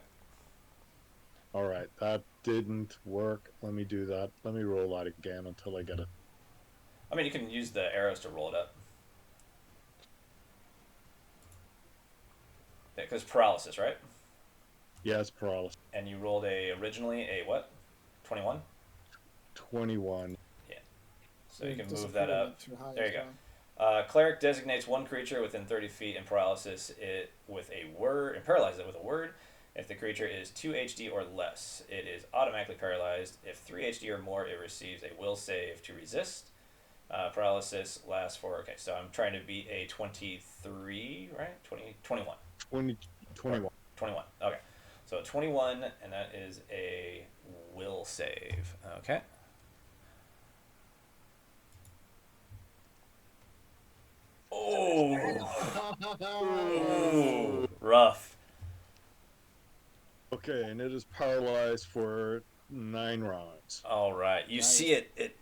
All right, that didn't work. Let me do that. Let me roll that again until I get it. I mean, you can use the arrows to roll it up. Because paralysis, right? Yes, paralysis. And you rolled originally a what? 21? 21. So you can move that up. There you go. Well. Cleric designates one creature within 30 feet and paralyzes it with a word, and paralyzes it with a word. If the creature is 2 HD or less, it is automatically paralyzed. If 3 HD or more, it receives a will save to resist. Paralysis lasts for, okay, so I'm trying to beat a 23, right? 21. 21. 21, okay. So 21, and that is a will save. Okay. Oh, rough. Okay, and it is paralyzed for 9 rounds. All right, you Nice. see it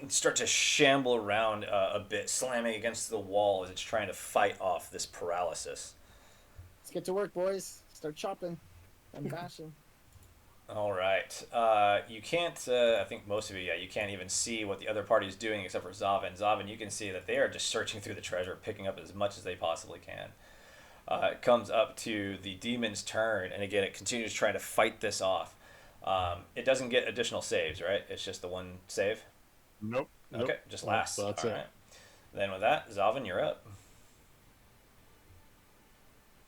start to shamble around a bit, slamming against the wall as it's trying to fight off this paralysis. Let's get to work, boys. Start chopping and bashing. All right, you can't. I think most of you, yeah, you can't even see what the other party is doing except for Zavin. Zavin, you can see that they are just searching through the treasure, picking up as much as they possibly can. It comes up to the demon's turn, and again, it continues trying to fight this off. It doesn't get additional saves, right? It's just the one save. Nope. Okay, just lasts. That's All it. right. Then with that, Zavin, you're up.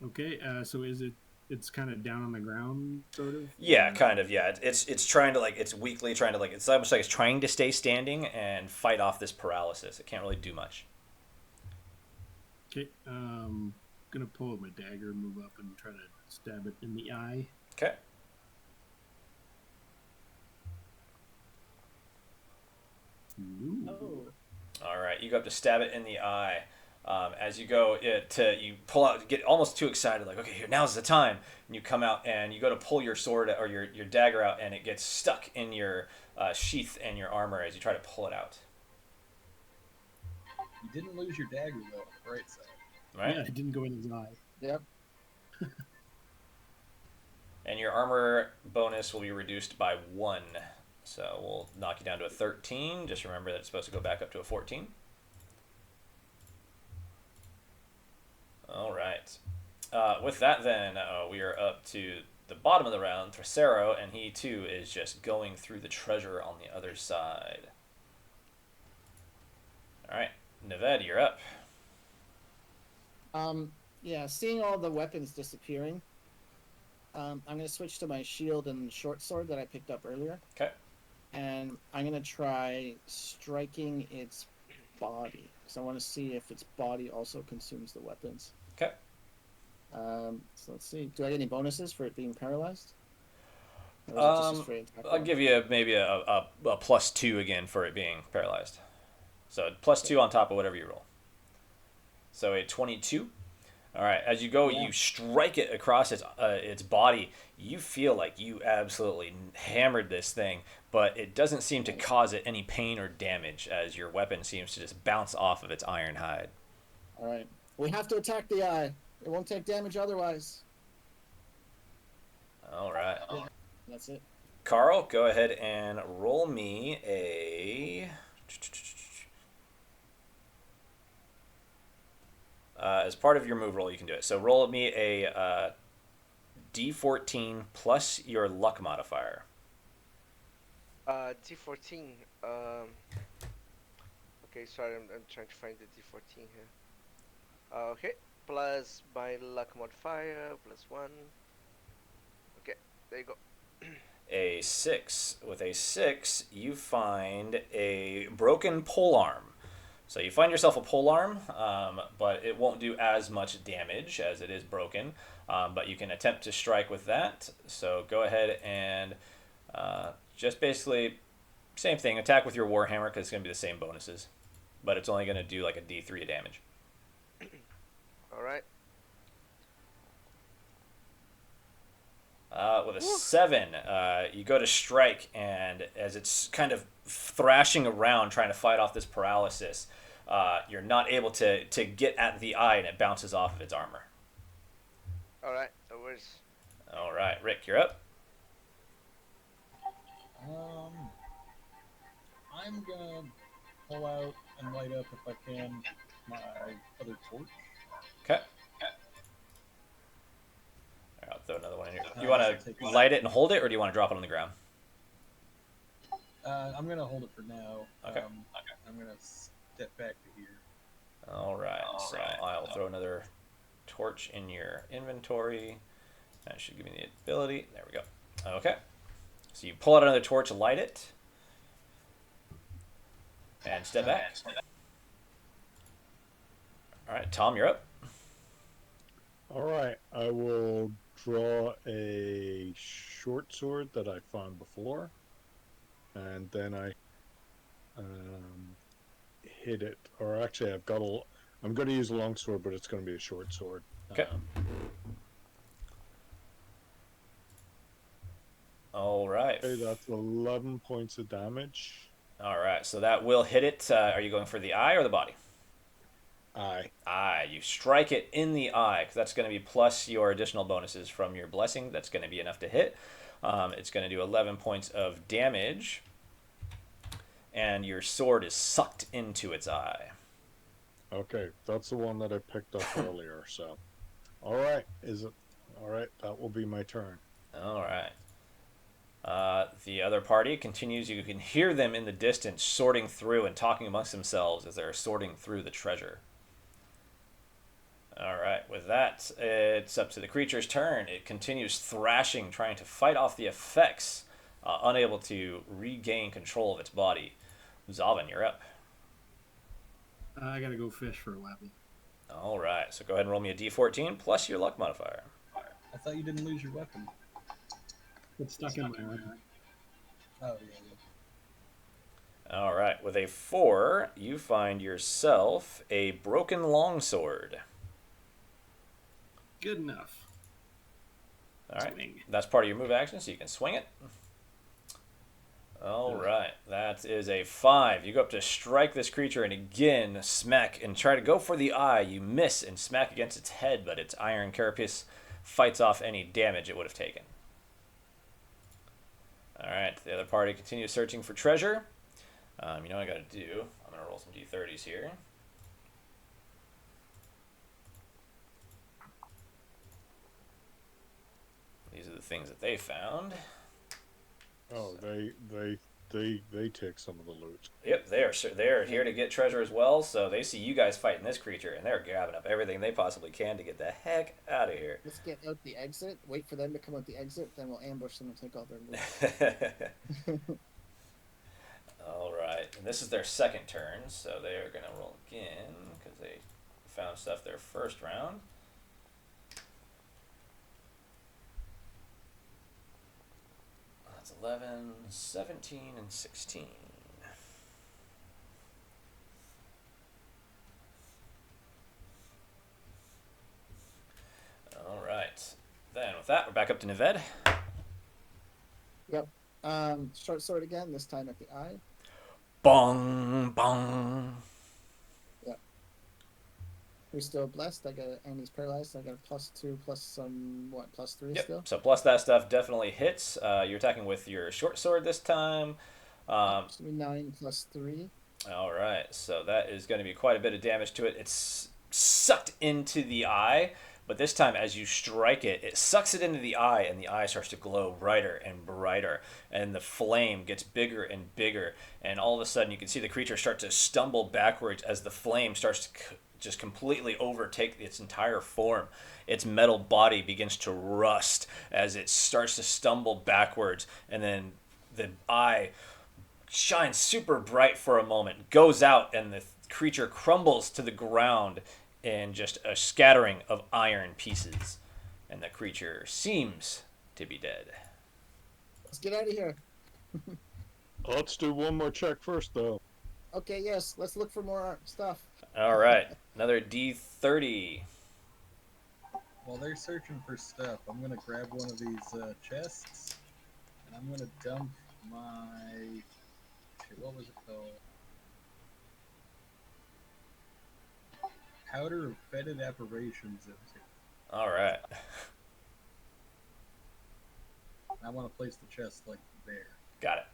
Okay, so is it? It's kind of down on the ground, sort of. Yeah, kind of. Yeah, it's trying to it's weakly trying to it's almost like it's trying to stay standing and fight off this paralysis. It can't really do much. Okay, gonna pull out my dagger, move up, and try to stab it in the eye. Okay. Ooh. Oh. All right, you go up to stab it in the eye. As you go, you pull out, get almost too excited, like, okay, here, now's the time. And you come out and you go to pull your sword or your dagger out, and it gets stuck in your sheath and your armor as you try to pull it out. You didn't lose your dagger though, on the right side. Right? Yeah, it didn't go in his eye. Yep. And your armor bonus will be reduced by 1. So we'll knock you down to a 13. Just remember that it's supposed to go back up to a 14. All right. With that, then, we are up to the bottom of the round, Thrasero, and he, too, is just going through the treasure on the other side. All right. Neved, you're up. Yeah, seeing all the weapons disappearing, I'm going to switch to my shield and short sword that I picked up earlier. Okay. And I'm going to try striking its body, because I want to see if its body also consumes the weapons. Okay. So let's see. Do I get any bonuses for it being paralyzed? Or is it just a straight attack I'll roll? give you maybe a +2 again for it being paralyzed. So +2 on top of whatever you roll. So a 22. All right, as you go, Yeah. you strike it across its body. You feel like you absolutely hammered this thing, but it doesn't seem to cause it any pain or damage, as your weapon seems to just bounce off of its iron hide. All right. We have to attack the eye. It won't take damage otherwise. All right, Yeah. That's it. Carl, go ahead and roll me a. As part of your move roll, you can do it. So roll me a D14 plus your luck modifier. D14. Okay, sorry, I'm trying to find the D14 here. Okay, plus my luck modifier, plus 1. Okay, there you go. A 6. With a 6, you find a broken polearm. So you find yourself a polearm, but it won't do as much damage as it is broken. But you can attempt to strike with that. So go ahead and just basically same thing. Attack with your warhammer because it's going to be the same bonuses, but it's only going to do like a D3 of damage. All right. With a 7, you go to strike, and as it's kind of thrashing around trying to fight off this paralysis, you're not able to get at the eye, and it bounces off of its armor. All right. No worries. All right, Rick, you're up. I'm gonna pull out and light up, if I can, my other torch. Okay. I'll throw another one in here. You want to light it and hold it, or do you want to drop it on the ground? I'm gonna hold it for now. Okay. I'm gonna step back to here. All right. So I'll throw another torch in your inventory. That should give me the ability. There we go. Okay. So you pull out another torch, light it, and step back. All right, Tom, you're up. All right, I will draw a short sword that I found before, and then I hit it. Or actually, I'm going to use a long sword, but it's going to be a short sword. Okay. All right. Okay, that's 11 points of damage. All right, so that will hit it. Are you going for the eye or the body? Aye. Eye. You strike it in the eye, because that's going to be plus your additional bonuses from your blessing. That's going to be enough to hit. It's going to do 11 points of damage, and your sword is sucked into its eye. Okay, that's the one that I picked up earlier. So, all right, all right? That will be my turn. All right. The other party continues. You can hear them in the distance sorting through and talking amongst themselves as they're sorting through the treasure. All right, with that, it's up to the creature's turn. It continues thrashing, trying to fight off the effects, unable to regain control of its body. Zavin, you're up. I gotta go fish for 11. All right, so go ahead and roll me a d14 plus your luck modifier. I thought you didn't lose your weapon. It's stuck in my arm. Oh, yeah. All right, with a 4, you find yourself a broken longsword. Good enough. All right, Swing. that's part of your move action, so you can swing it. All right, that is a 5. You go up to strike this creature and again smack and try to go for the eye. You miss and smack against its head, but its iron carapace fights off any damage it would have taken. All right, the other party continues searching for treasure. You know what I got to do? I'm going to roll some d30s here. These are the things that they found. Oh, they take some of the loot. Yep, they're here to get treasure as well. So they see you guys fighting this creature, and they're grabbing up everything they possibly can to get the heck out of here. Let's get out the exit. Wait for them to come out the exit. Then we'll ambush them and take all their loot. All right, and this is their second turn, so they are going to roll again because they found stuff their first round. That's 11, 17, and 16. with that, we're back up to Neved. Yep. Short sword again. This time at the eye. Bong, bong. Yep. We're still blessed. And he's paralyzed. So I got a +2 plus some +3 Yep. still. So plus that stuff definitely hits. You're attacking with your short sword this time. It's gonna be 9 plus 3. All right. So that is going to be quite a bit of damage to it. It's sucked into the eye, but this time as you strike it, it sucks it into the eye, and the eye starts to glow brighter and brighter, and the flame gets bigger and bigger, and all of a sudden you can see the creature start to stumble backwards as the flame starts to just completely overtake its entire form. Its metal body begins to rust as it starts to stumble backwards, and then the eye shines super bright for a moment, goes out, and the creature crumbles to the ground in just a scattering of iron pieces. And the creature seems to be dead. Let's get out of here. Let's do one more check first, though. Okay, yes. Let's look for more stuff. All right, another D30. While they're searching for stuff, I'm gonna grab one of these chests, and I'm gonna dump my. What was it called? Powder of fetid apparitions into. All right. I want to place the chest like there. Got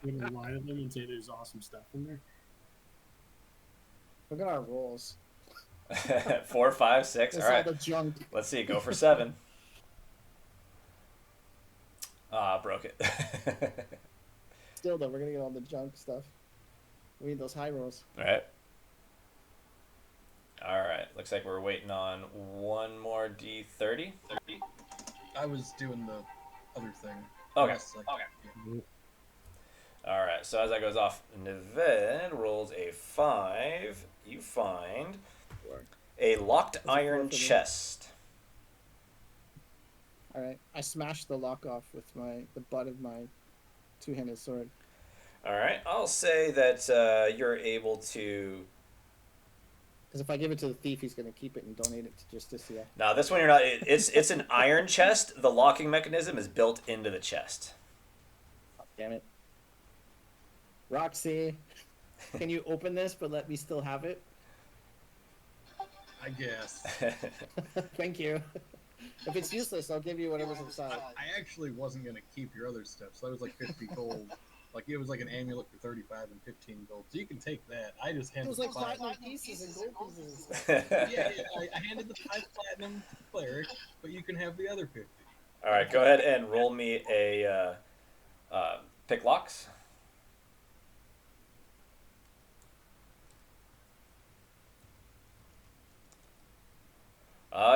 We're gonna lie to them and say there's awesome stuff in there. Look at our rolls. it. 4, 5, 6. It's All right. all the junk. Let's see. Go for 7. Broke it. Still, though, we're gonna get all the junk stuff. We need those high rolls. All right. All right. Looks like we're waiting on one more D30. I was doing the other thing. Okay. Yes, like, yeah. All right. So as that goes off, Neved rolls a 5. You find a locked That's a iron 4 for me. chest. All right, I smashed the lock off with the butt of my two-handed sword. All right. I'll say that you're able to. Because if I give it to the thief, he's gonna keep it and donate it to Justicia. Now this one you're not. It's an iron chest. The locking mechanism is built into the chest. Oh, damn it, Roxy, can you open this but let me still have it? I guess. Thank you. If it's useless, I'll give you whatever's inside. I actually wasn't gonna keep your other stuff, so that was like 50 gold. Like it was like an amulet for 35 and 15 gold. So you can take that. I just It handed was like the 5. platinum pieces and gold pieces. Yeah, I handed the 5 platinum to the cleric, but you can have the other 50. All right. Go ahead and roll me a pick locks.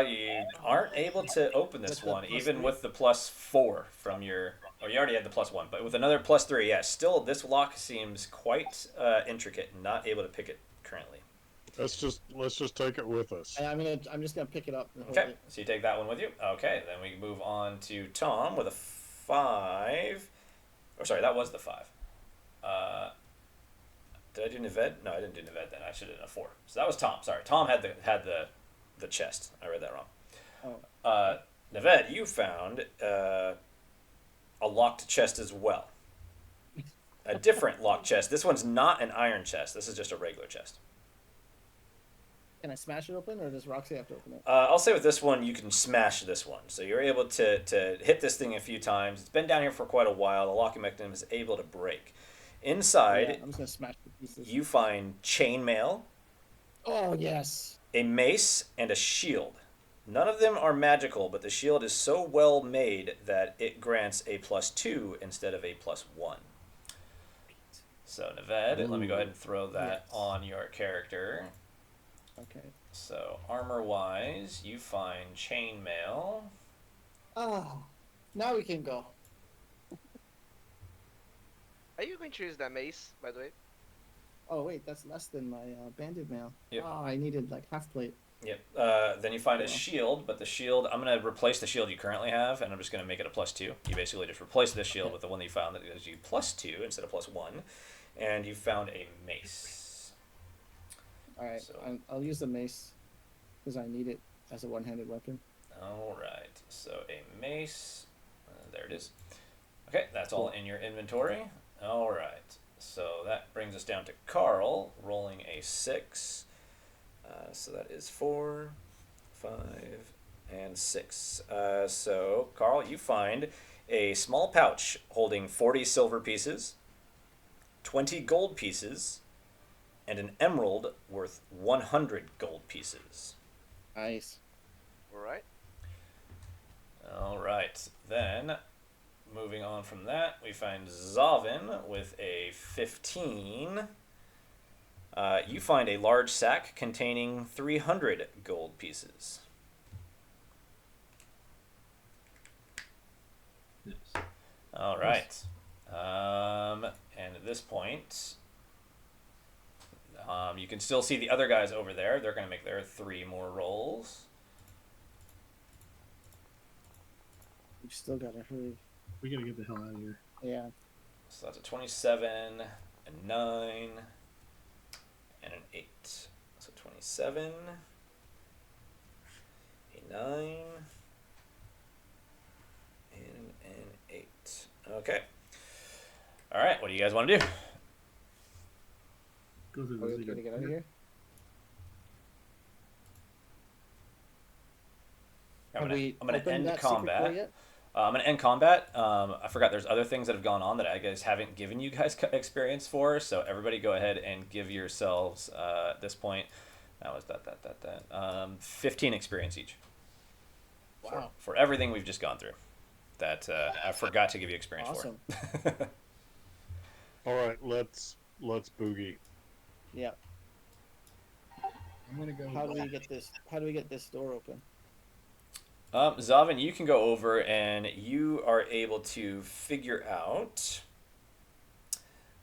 You aren't able to open this With the one, plus even 3? with the +4 from your. Oh, you already had the +1, but with another +3, yeah. Still, this lock seems quite intricate. Not able to pick it currently. Let's just take it with us. And I'm just gonna pick it up and hold Okay, it. so you take that one with you. Okay, then we move on to Tom with a 5. Oh, sorry, that was the 5. Did I do Neved? No, I didn't do Neved then. I should have done a 4. So that was Tom. Sorry, Tom had the chest. I read that wrong. Oh, Neved, you found a locked chest as well. A different locked chest. This one's not an iron chest. This is just a regular chest. can I smash it open, or does Roxy have to open it? I'll say with this one, you can smash this one. So you're able to hit this thing a few times. It's been down here for quite a while. The locking mechanism is able to break. Inside, Yeah, I'm just gonna smash the pieces. you find chainmail, Oh yes. a mace, and a shield. None of them are magical, but the shield is so well made that it grants a +2 instead of a +1. So, Neved, let me go ahead and throw that Yes. on your character. Okay. So, armor-wise, you find chainmail. Oh, now we can go. Are you going to use that mace, by the way? Oh wait, that's less than my banded mail. Yep. Oh, I needed like half plate. Yep. Then you find a Yeah. shield, but the shield, I'm going to replace the shield you currently have, and I'm just going to make it a +2. You basically just replace this shield with the one that you found that gives you +2 instead of +1. And you found a mace. All right, So- I'll use the mace because I need it as a one-handed weapon. All right. So a mace. There it is. Okay, that's all in your inventory. All right. So that brings us down to Carl, rolling a 6. So that is 4, 5, and 6. So, Carl, you find a small pouch holding 40 silver pieces, 20 gold pieces, and an emerald worth 100 gold pieces. Nice. All right. All right. Then, moving on from that, we find Zavin with a 15. You find a large sack containing 300 gold pieces. Yes. All right. And at this point, you can still see the other guys over there. They're going to make their 3 more rolls. We still gotta hurry. We gotta get the hell out of here. Yeah. So that's a 27, a 9, and an 8. So 27, a 9, and an 8. Okay. All right. What do you guys want to do? Go through Are we the okay to get out of here? I'm Have gonna, we I'm gonna opened end that secret door combat. yet? I'm gonna end combat. I forgot there's other things that have gone on that I guys haven't given you guys experience for. So everybody, go ahead and give yourselves at this point. That was that. 15 experience each. Wow. For everything we've just gone through. That I forgot to give you experience Awesome. for. All right, let's boogie. Yeah. I'm gonna go. How do we get this? How do we get this door open? Zavin, you can go over and you are able to figure out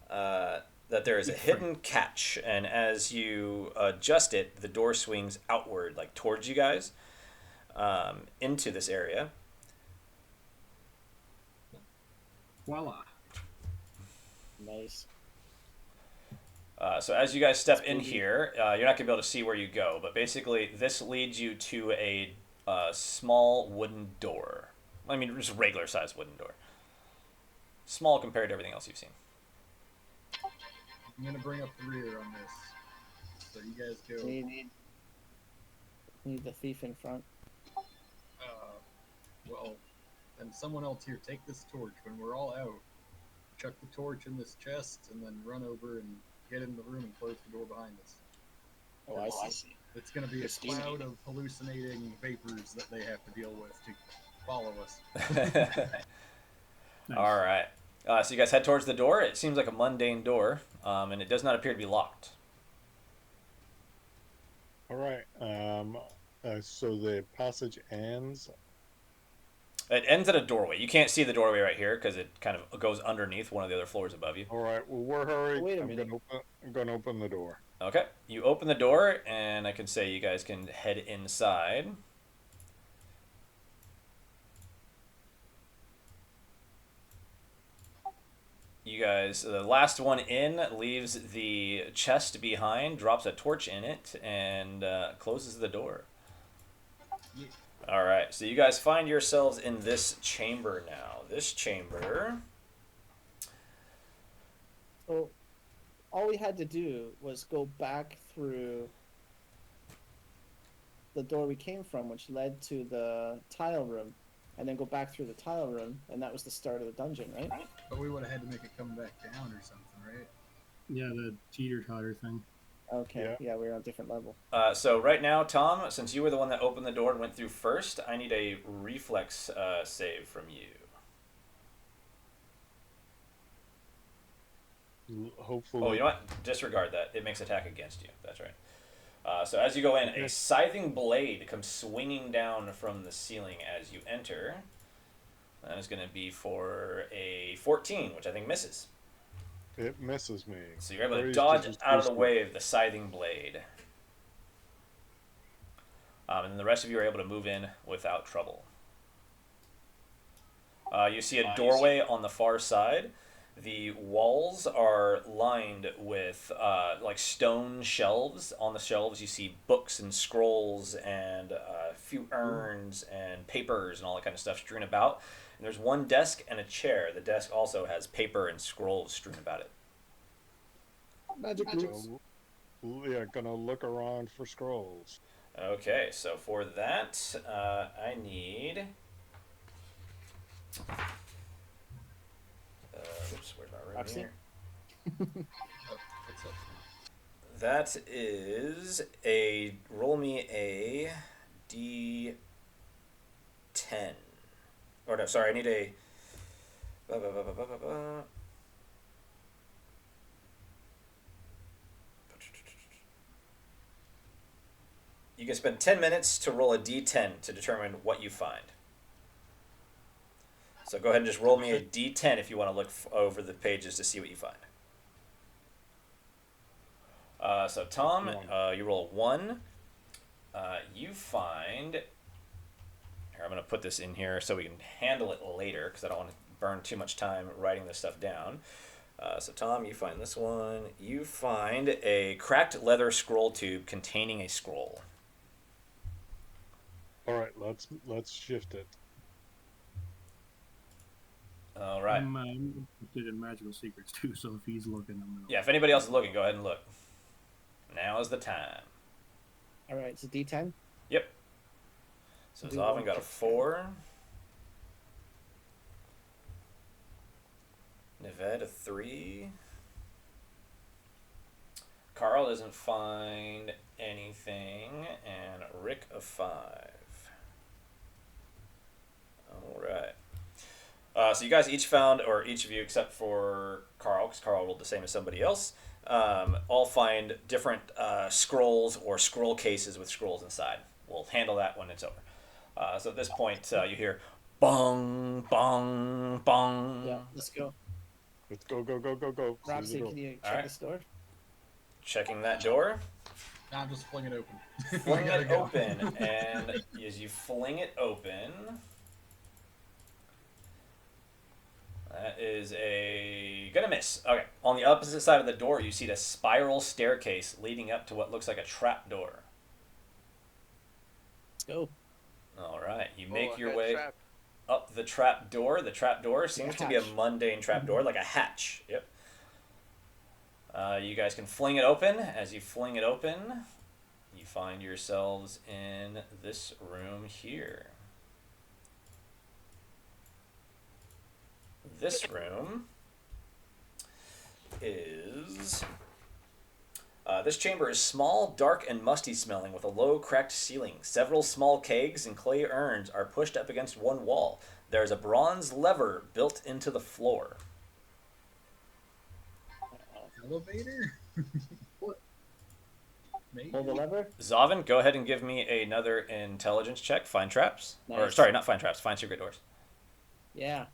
that there is a hidden catch, and as you adjust it, the door swings outward, like towards you guys, into this area. Voila. Nice. So as you guys step That's in spooky. here, you're not going to be able to see where you go, but basically this leads you to a small wooden door. I mean, just regular sized wooden door. Small compared to everything else you've seen. I'm gonna bring up the rear on this. So you guys go. We need the thief in front. Well, then someone else here take this torch. When we're all out, chuck the torch in this chest, and then run over and get in the room and close the door behind us. Oh, I see. It's going to be a It's steamy. cloud of hallucinating vapors that they have to deal with to follow us. Nice. All right. So you guys head towards the door. It seems like a mundane door, and it does not appear to be locked. All right. So the passage ends. It ends at a doorway. You can't see the doorway right here because it kind of goes underneath one of the other floors above you. All right. Well, we're hurried. Wait a I'm minute. gonna open the door. Okay. You open the door, and I can say you guys can head inside. You guys, the last one in leaves the chest behind, drops a torch in it, and closes the door. Yeah. All right, so you guys find yourselves in this chamber now. This chamber. So, all we had to do was go back through the door we came from, which led to the tile room, and then go back through the tile room, and that was the start of the dungeon, right? But we would have had to make it come back down or something, right? Yeah, the teeter-totter thing. Okay, yeah, we're on a different level. So right now, Tom, since you were the one that opened the door and went through first, I need a reflex save from you. Hopefully. Oh, you know what? Disregard that. It makes attack against you. That's right. So as you go in, a scything blade comes swinging down from the ceiling as you enter. That is going to be for a 14, which I think misses. It misses me. So you're able to Praise dodge Jesus out of the Christ. way of the scything blade. And then the rest of you are able to move in without trouble. You see a doorway on the far side. The walls are lined with like stone shelves. On the shelves, you see books and scrolls and a few urns and papers and all that kind of stuff strewn about. And there's one desk and a chair. The desk also has paper and scrolls strewn about it. Magic boots. So, yeah, gonna look around for scrolls. Okay, so for that, I need. Oops, where's my room Roxy? here? Oh, what's up? That is a roll me a d10. Or no, sorry, I need a. Ba, ba, ba, ba, ba, ba, ba. You can spend 10 minutes to roll a d10 to determine what you find. So go ahead and just roll me a d10 if you want to look over the pages to see what you find. So Tom, you roll a 1. You find. Here, I'm going to put this in here so we can handle it later because I don't want to burn too much time writing this stuff down. So Tom, you find this one. You find a cracked leather scroll tube containing a scroll. All right, let's shift it. All right. I'm interested in magical secrets too, so if he's looking, I'm gonna. Yeah, if anybody else is looking, go ahead and look. Now is the time. All right, it's a D10. Yep. So Do Zovan one got a check. 4. Nived a 3. Carl doesn't find anything, and Rick a 5. All right. So you guys each found, or each of you except for Carl, because Carl rolled the same as somebody else, all find different scrolls or scroll cases with scrolls inside. We'll handle that when it's over. So at this point, you hear bong, bong, bong. Yeah, let's go. Let's go, go, go, go, go. Through the Roxy, door. can you All check right. this door? Checking that door. Nah, I'm just fling it open. Fling Gotta it go. open, and as you fling it open, that is gonna miss. Okay, on the opposite side of the door, you see a spiral staircase leading up to what looks like a trap door. Let's go. All right, you Oh, make a your head way trap. up the trap door. The trap door seems to be a hatch. mundane trap door, like a hatch. Yep. You guys can fling it open. As you fling it open, you find yourselves in this room here. This room is. This chamber is small, dark, and musty smelling with a low, cracked ceiling. Several small kegs and clay urns are pushed up against one wall. There is a bronze lever built into the floor. Elevator? What? Maybe? Pull the lever. Zovan, go ahead and give me another intelligence check. Find traps. Or, Nice. sorry, not find traps. Find secret doors. Yeah.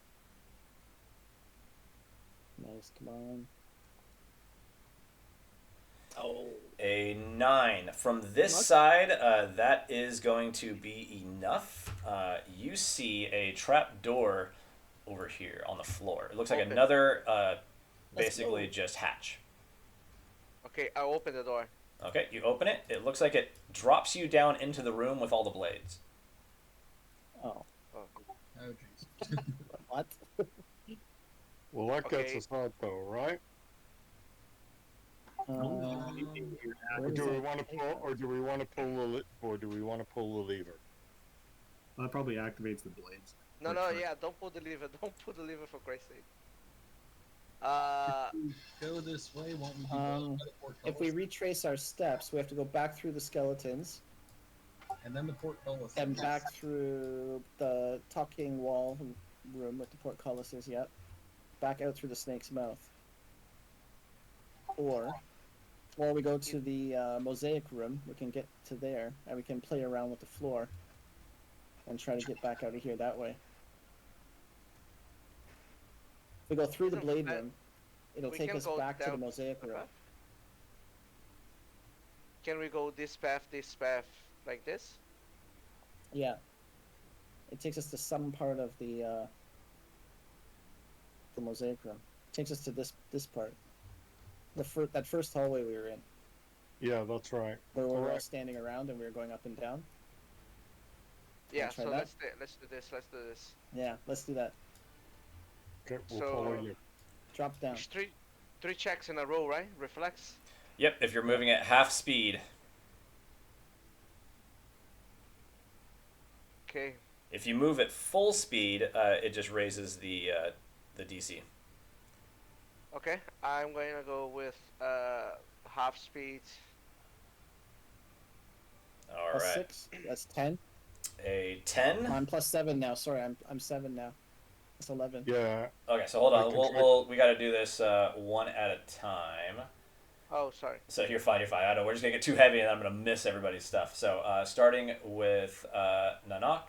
Nice, come on. Oh. A 9. From this side, that is going to be enough. You see a trap door over here on the floor. It looks like Open. another, Let's basically go. just hatch. Okay, I'll open the door. Okay, you open it. It looks like it drops you down into the room with all the blades. Oh. Oh. Oh, jeez. What? Well, that gets Okay. us out, though, right? Or where do does we that want to take pull? us? Or do we want to pull the? Or do we want to pull the lever? That probably activates the blades. No, For no, sure. yeah, don't pull the lever. Don't pull the lever for Christ's sake. If we go this way, won't we be blocked by the If we portcullis? retrace our steps, we have to go back through the skeletons And then the portcullis. and back through the talking wall room with the portcullises. Yep. Back out through the snake's mouth. Or we go to the mosaic room. We can get to there, and we can play around with the floor and try to get back out of here that way. If we go through the No, blade I- room, it'll we take can us go back to the down mosaic the room. path. Can we go this path, like this? Yeah. It takes us to some part of the mosaic room. Takes us to this part. That first hallway we were in, Yeah, that's right. where we were all Alright. standing around and we were going up and down. Yeah, Try so that? let's do this. Let's do this. Yeah, let's do that. Okay, we'll follow So you. Drop down. it's three checks in a row, right? Reflex. Yep, if you're moving at half speed. Okay. If you move at full speed, it just raises the DC. Okay. I'm going to go with half speed. All Plus right. 6. That's 10. A 10. I'm plus 7 now. Sorry, I'm 7 now. That's 11. Yeah, Okay, so hold on. I can We got to do this one at a time. Oh, sorry. So you're fine. You're fine. I know we're just gonna get too heavy, and I'm gonna miss everybody's stuff. So starting with Nanak,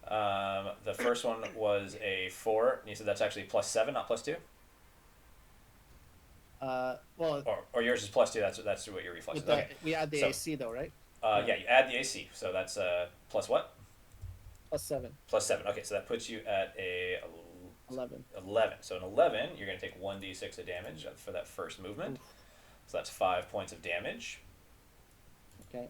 the first one was a 4. And you said that's actually plus 7, not plus 2. Well, Or yours is plus 2. That's what your reflex with is. the, Okay. we add the So- AC though, right? Yeah, you add the AC. So that's plus what? Plus 7. Plus 7. Okay, so that puts you at a 11. 11. So an 11, you're gonna take 1d6 of damage for that first movement. So that's 5 points of damage. Okay.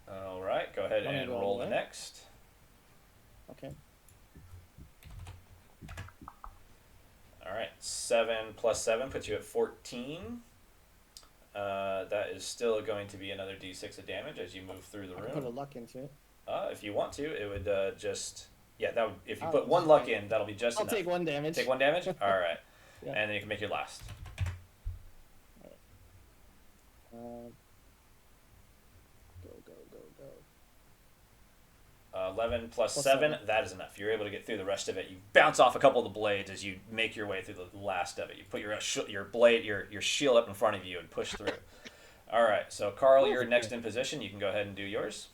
All right, go ahead Want me to and go all roll the the way? next. Okay. All right, 7 plus 7 puts you at 14. That is still going to be another d6 of damage as you move through the I can put a room. luck into it. If you want to, it would just that would, if you I'll put just one luck take- in, that'll be just I'll enough. take 1 damage. Take 1 damage. All right, Yeah. and then you can make your last. Go, go, go, go. 11 plus Plus 7, 7. that is enough. You're able to get through the rest of it. You bounce off a couple of the blades as you make your way through the last of it. You put your blade, your shield up in front of you and push through. All right, so Carl, you're next in position. You can go ahead and do yours.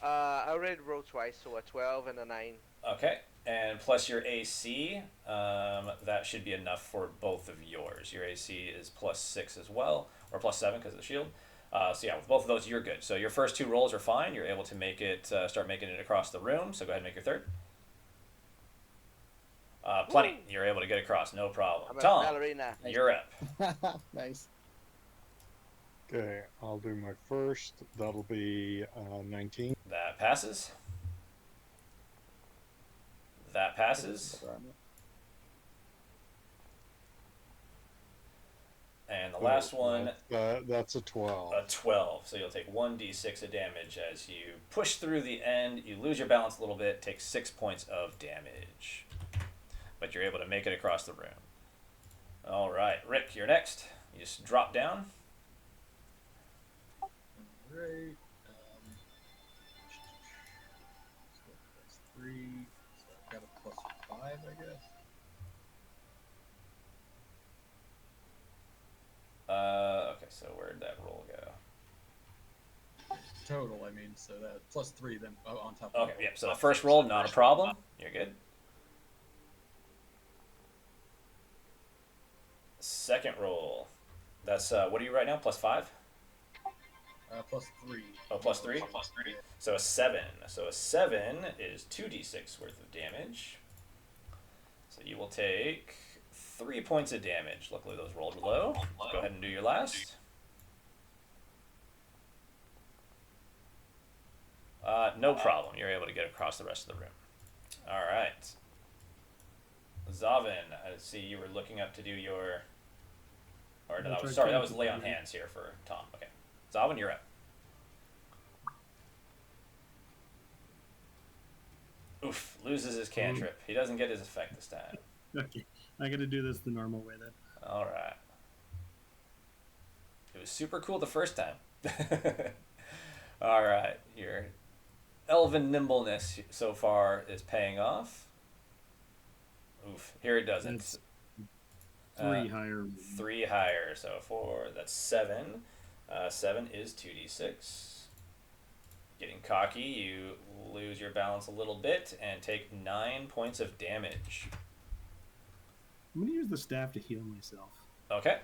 I already rolled twice, so a 12 and a 9. Okay, and plus your AC, that should be enough for both of yours. Your AC is plus 6 as well, or plus 7 because of the shield. So yeah, with both of those, you're good. So your first 2 rolls are fine. You're able to make it, start making it across the room. So go ahead and make your third. Plenty. You're able to get across, no problem. I'm a Tom, ballerina. you're up. Nice. okay, I'll do my first. That'll be 19. That passes. That passes. And the last one, That's a 12. a 12. So you'll take 1d6 of damage as you push through the end. You lose your balance a little bit, take 6 points of damage. But you're able to make it across the room. All right, Rick, you're next. You just drop down. Alright. So that's 3. So I've got a plus 5, I guess. Okay, so where'd that roll go? Total, I mean, so that plus 3 then on top of Okay, yep, so the first roll, not a problem. You're good. Second roll. That's, what are you right now? Plus 5? Plus 3. Oh, plus 3? So a 7. So a 7 is 2d6 worth of damage. So you will take 3 points of damage. Luckily those rolled low. Go ahead and do your last. No problem. You're able to get across the rest of the room. All right. Zavin, I see you were looking up to do your... Or no, that was, sorry, that was lay on hands here for Tom. Okay. Zavin, you're up. Oof, loses his cantrip. He doesn't get his effect this time. Okay, I gotta do this the normal way then. All right. It was super cool the first time. All right, your elven nimbleness so far is paying off. Oof, here it doesn't. That's 3 higher. 3 higher, so 4, that's 7. 7 is 2d6. Getting cocky, you lose your balance a little bit and take 9 points of damage. I'm gonna use the staff to heal myself. Okay.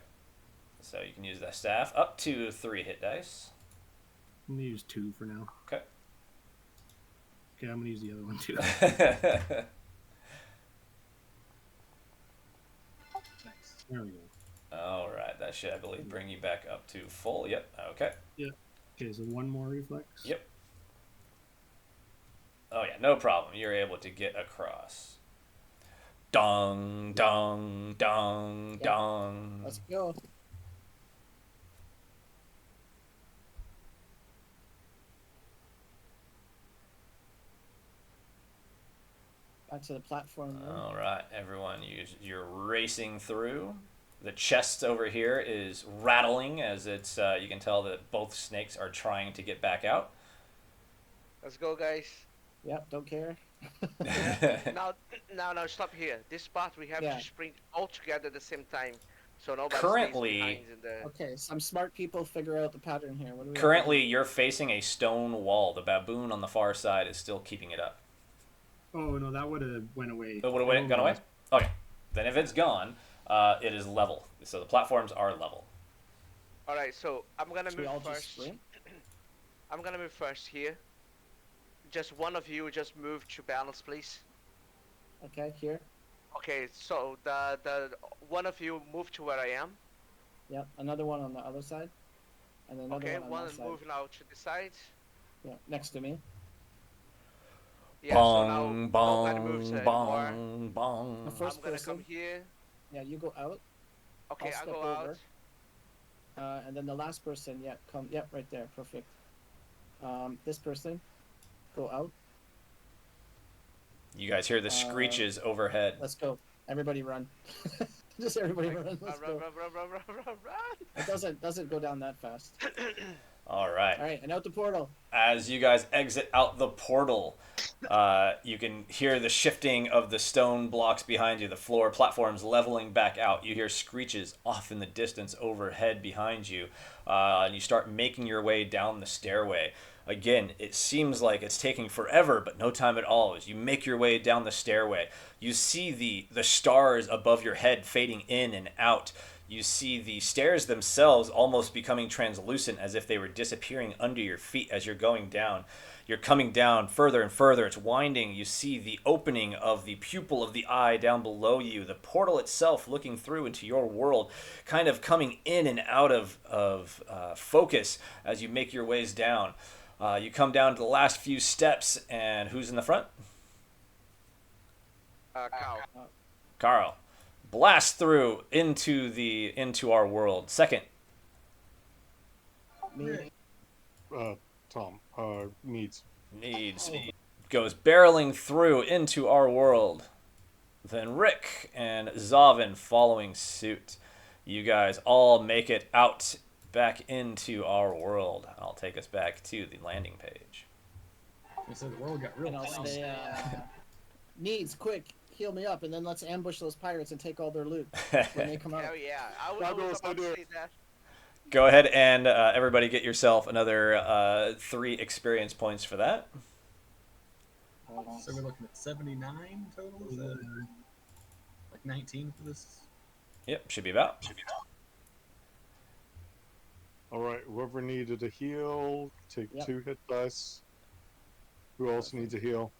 So you can use that staff up to 3 hit dice. I'm gonna use 2 for now. Okay. Okay, I'm gonna use the other one too. Nice. There we go. All right, that should, I believe, bring you back up to full. Yep. Okay. Yeah. Okay, so one more reflex. Yep. Oh yeah, no problem. You're able to get across. Dong, dong, dong, Yep. dong. Let's go. Back to the platform. Then. All right, everyone, you're racing through. The chest over here is rattling as it's. You can tell that both snakes are trying to get back out. Let's go, guys. Yep, don't care. Now, stop here. This spot we have Yeah. to sprint all together at the same time, so nobody Currently- stays behind in the. Okay, some smart people figure out the pattern here. What do we have to Currently, you're facing a stone wall. The baboon on the far side is still keeping it up. Oh no, that would have went away. It would have gone away? Okay. Then if it's gone, it is level. So the platforms are level. All right, so I'm gonna do? Should we all move just first. sprint? I'm gonna move first here. Just one of you just move to balance, please. Okay, here. Okay, so the one of you move to where I am. Yep, another one on the other side. And another Okay, one on one that side. move now to the side. Yeah, next to me. Yeah, so Bong, now nobody moves bong, anymore. bong, bong. The first I'm gonna come person. here. Yeah, you go out. Okay, I'll I step go over. out. And then the last person, yeah, come, yep, right there, perfect. This person, go out. You guys hear the screeches overhead. Let's go. Everybody run. Just everybody run. Let's Run, go. run. It doesn't go down that fast. All right. All right, and out the portal. As you guys exit out the portal, you can hear the shifting of the stone blocks behind you, the floor platforms leveling back out. You hear screeches off in the distance overhead behind you, and you start making your way down the stairway. Again, it seems like it's taking forever, but no time at all. As you make your way down the stairway, you see the stars above your head fading in and out. You see the stairs themselves almost becoming translucent as if they were disappearing under your feet as you're going down. You're coming down further and further. It's winding. You see the opening of the pupil of the eye down below you. The portal itself looking through into your world, kind of coming in and out of focus as you make your ways down. You come down to the last few steps, and who's in the front? Cow. Carl. Blast through into our world. Second. Me. Tom, needs. Goes barreling through into our world. Then Rick and Zavin following suit. You guys all make it out back into our world. I'll take us back to the landing page. So the world got real And I'll close. say, needs, quick, heal me up, and then let's ambush those pirates and take all their loot when they come out. Hell yeah! I I'll do was it, I'll about do to it. say that. Go ahead and everybody get yourself another 3 experience points for that. So we're looking at 79 total? Is that like 19 for this? Yep, should be about. All right, whoever needed a heal, take Yep. 2 hit dice. Who else needs a heal?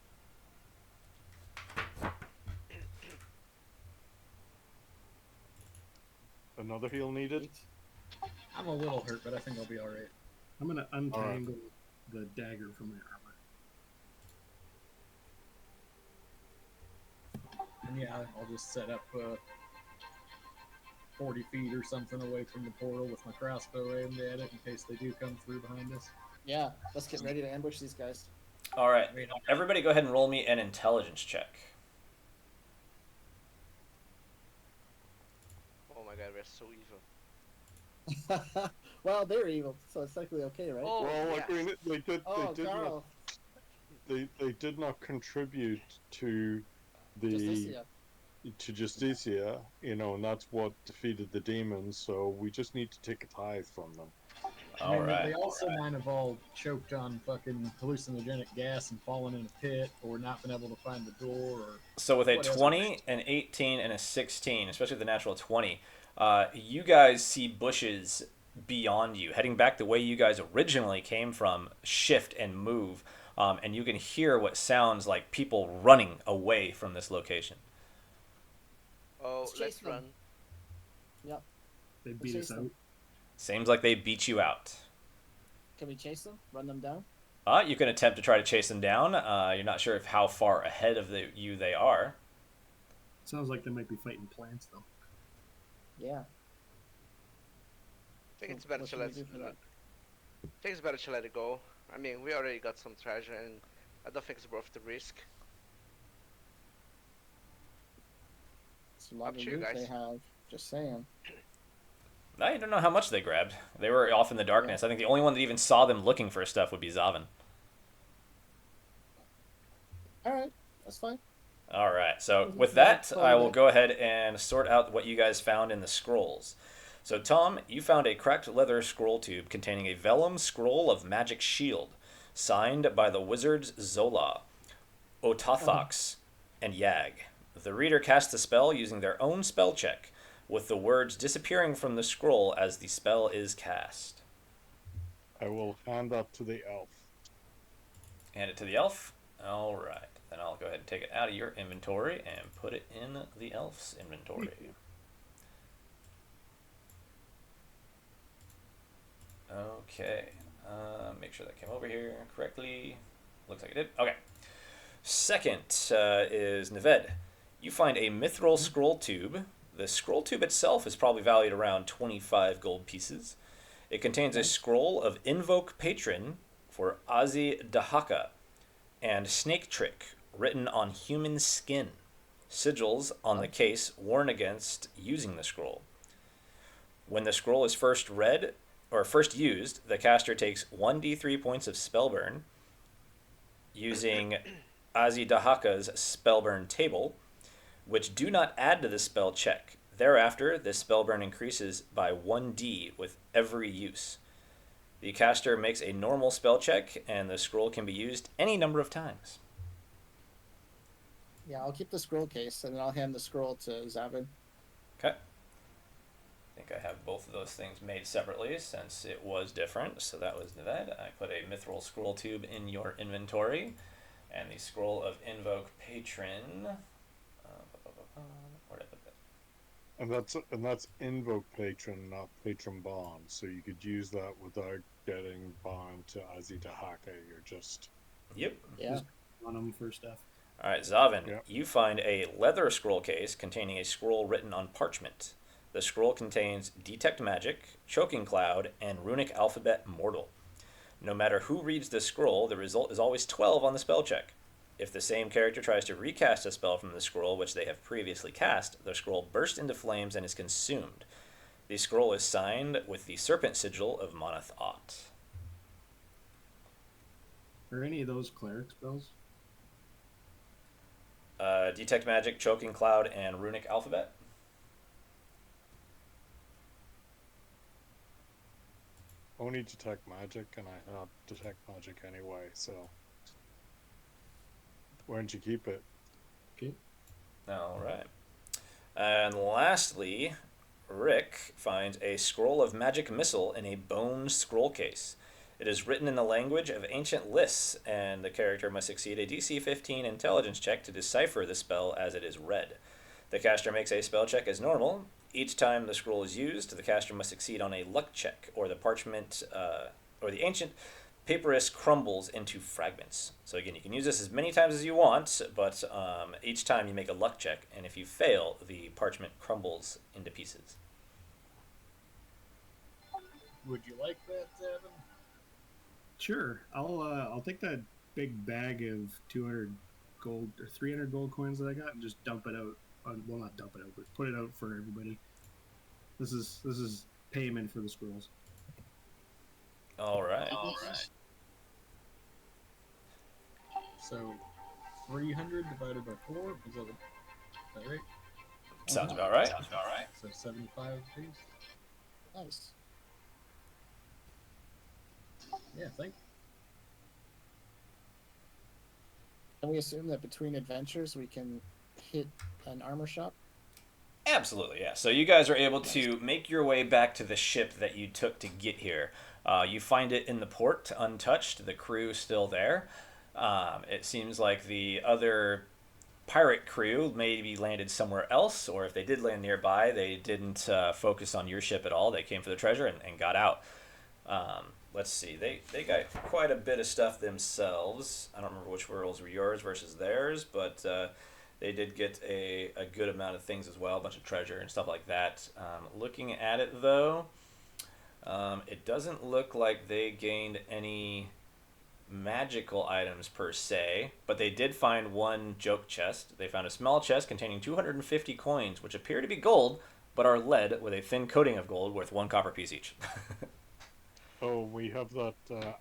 Another heal needed? I'm a little hurt, but I think I'll be alright. I'm gonna untangle the dagger from my armor. And yeah, I'll just set up 40 feet or something away from the portal with my crossbow aimed at it in case they do come through behind us. Yeah, let's get ready to ambush these guys. All right, everybody go ahead and roll me an intelligence check. Oh my god, we're so evil. Well, they're evil, so it's likely okay, right? Oh, Well, yes. I mean, they did Carl, they did not contribute to Justicia. to Justicia, and that's what defeated the demons. So we just need to take a tithe from them. I mean, All right. they also might have all choked on fucking hallucinogenic gas and fallen in a pit, or not been able to find the door, or So with a What else? 20, an 18, and a 16, especially the natural 20, you guys see bushes beyond you, heading back the way you guys originally came from, shift and move. and you can hear what sounds like people running away from this location. Oh, Let's chase let's them. run. Yep. They Let's beat us chase out. them. Seems like they beat you out. Can we chase them? Run them down? You can attempt to try to chase them down. You're not sure how far ahead of you they are. Sounds like they might be fighting plants though. Yeah. I think it's So better what to should we let. do for that? I think it's better to let it go. I mean, we already got some treasure, and I don't think it's worth the risk. It's a lot Up of to you loot they guys. have. Just saying. I don't know how much they grabbed. They were off in the darkness. I think the only one that even saw them looking for stuff would be Zavin. All right, that's fine. All right. So Mhm. with Yeah, that, call I it will a- go ahead and sort out what you guys found in the scrolls. So Tom, you found a cracked leather scroll tube containing a vellum scroll of magic shield, signed by the wizards Zola, Otathox, and Yag. The reader casts the spell using their own spell check, with the words disappearing from the scroll as the spell is cast. I will hand that to the elf. Hand it to the elf. All right. Then I'll go ahead and take it out of your inventory and put it in the elf's inventory. Okay. Make sure that came over here correctly. Looks like it did. Okay. Second is Neved. You find a mithril scroll tube. The scroll tube itself is probably valued around 25 gold pieces. It contains a scroll of Invoke Patron for Azi Dahaka and Snake Trick written on human skin. Sigils on the case warn against using the scroll. When the scroll is first read or first used, the caster takes 1d3 points of spellburn using Azidahaka's spellburn table, which do not add to the spell check. Thereafter, this spellburn increases by 1d with every use. The caster makes a normal spell check, and the scroll can be used any number of times. Yeah, I'll keep the scroll case, and then I'll hand the scroll to Zavin. Okay. I think I have both of those things made separately since it was different. So that was Neved. I put a mithril scroll tube in your inventory, and the scroll of Invoke Patron. Where did I put that? And that's invoke patron, not patron bond. So you could use that without getting bound to Azitahaka. You're just Yep. Yeah. On them for stuff. All right, Zavin, Yep. you find a leather scroll case containing a scroll written on parchment. The scroll contains Detect Magic, Choking Cloud, and Runic Alphabet Mortal. No matter who reads the scroll, the result is always 12 on the spell check. If the same character tries to recast a spell from the scroll which they have previously cast, the scroll bursts into flames and is consumed. The scroll is signed with the serpent sigil of Monath Ot. Are any of those cleric spells? Detect Magic, Choking Cloud, and Runic Alphabet. only detect magic, and I have detect magic anyway. So why don't you keep it? Okay. All right. And lastly, Rick finds a scroll of magic missile in a bone scroll case. It is written in the language of ancient Lys, and the character must succeed a DC 15 intelligence check to decipher the spell as it is read. The caster makes a spell check as normal. Each time the scroll is used, the caster must succeed on a luck check, or the parchment, or the ancient papyrus crumbles into fragments. So again, you can use this as many times as you want, but each time you make a luck check, and if you fail, the parchment crumbles into pieces. Would you like that, Devin? Sure. I'll take that big bag of 200 gold or 300 gold coins that I got and just dump it out. Well, not dump it out, but put it out for everybody. This is payment for the scrolls. All right. All right. So, 300 divided by 4, is that right? Sounds about right. So 75 apiece? Nice. Yeah, thank you. Can we assume that between adventures we can hit an armor shop? Absolutely, yeah. So you guys are able to make your way back to the ship that you took to get here. You find it in the port, untouched, the crew still there. It seems like the other pirate crew maybe landed somewhere else, or if they did land nearby, they didn't focus on your ship at all. They came for the treasure and got out. Let's see. They got quite a bit of stuff themselves. I don't remember which rolls were yours versus theirs, but they did get a good amount of things as well, a bunch of treasure and stuff like that. Looking at it, though, it doesn't look like they gained any magical items per se, but they did find one joke chest. They found a small chest containing 250 coins, which appear to be gold, but are lead with a thin coating of gold worth 1 copper piece each. Oh, we have that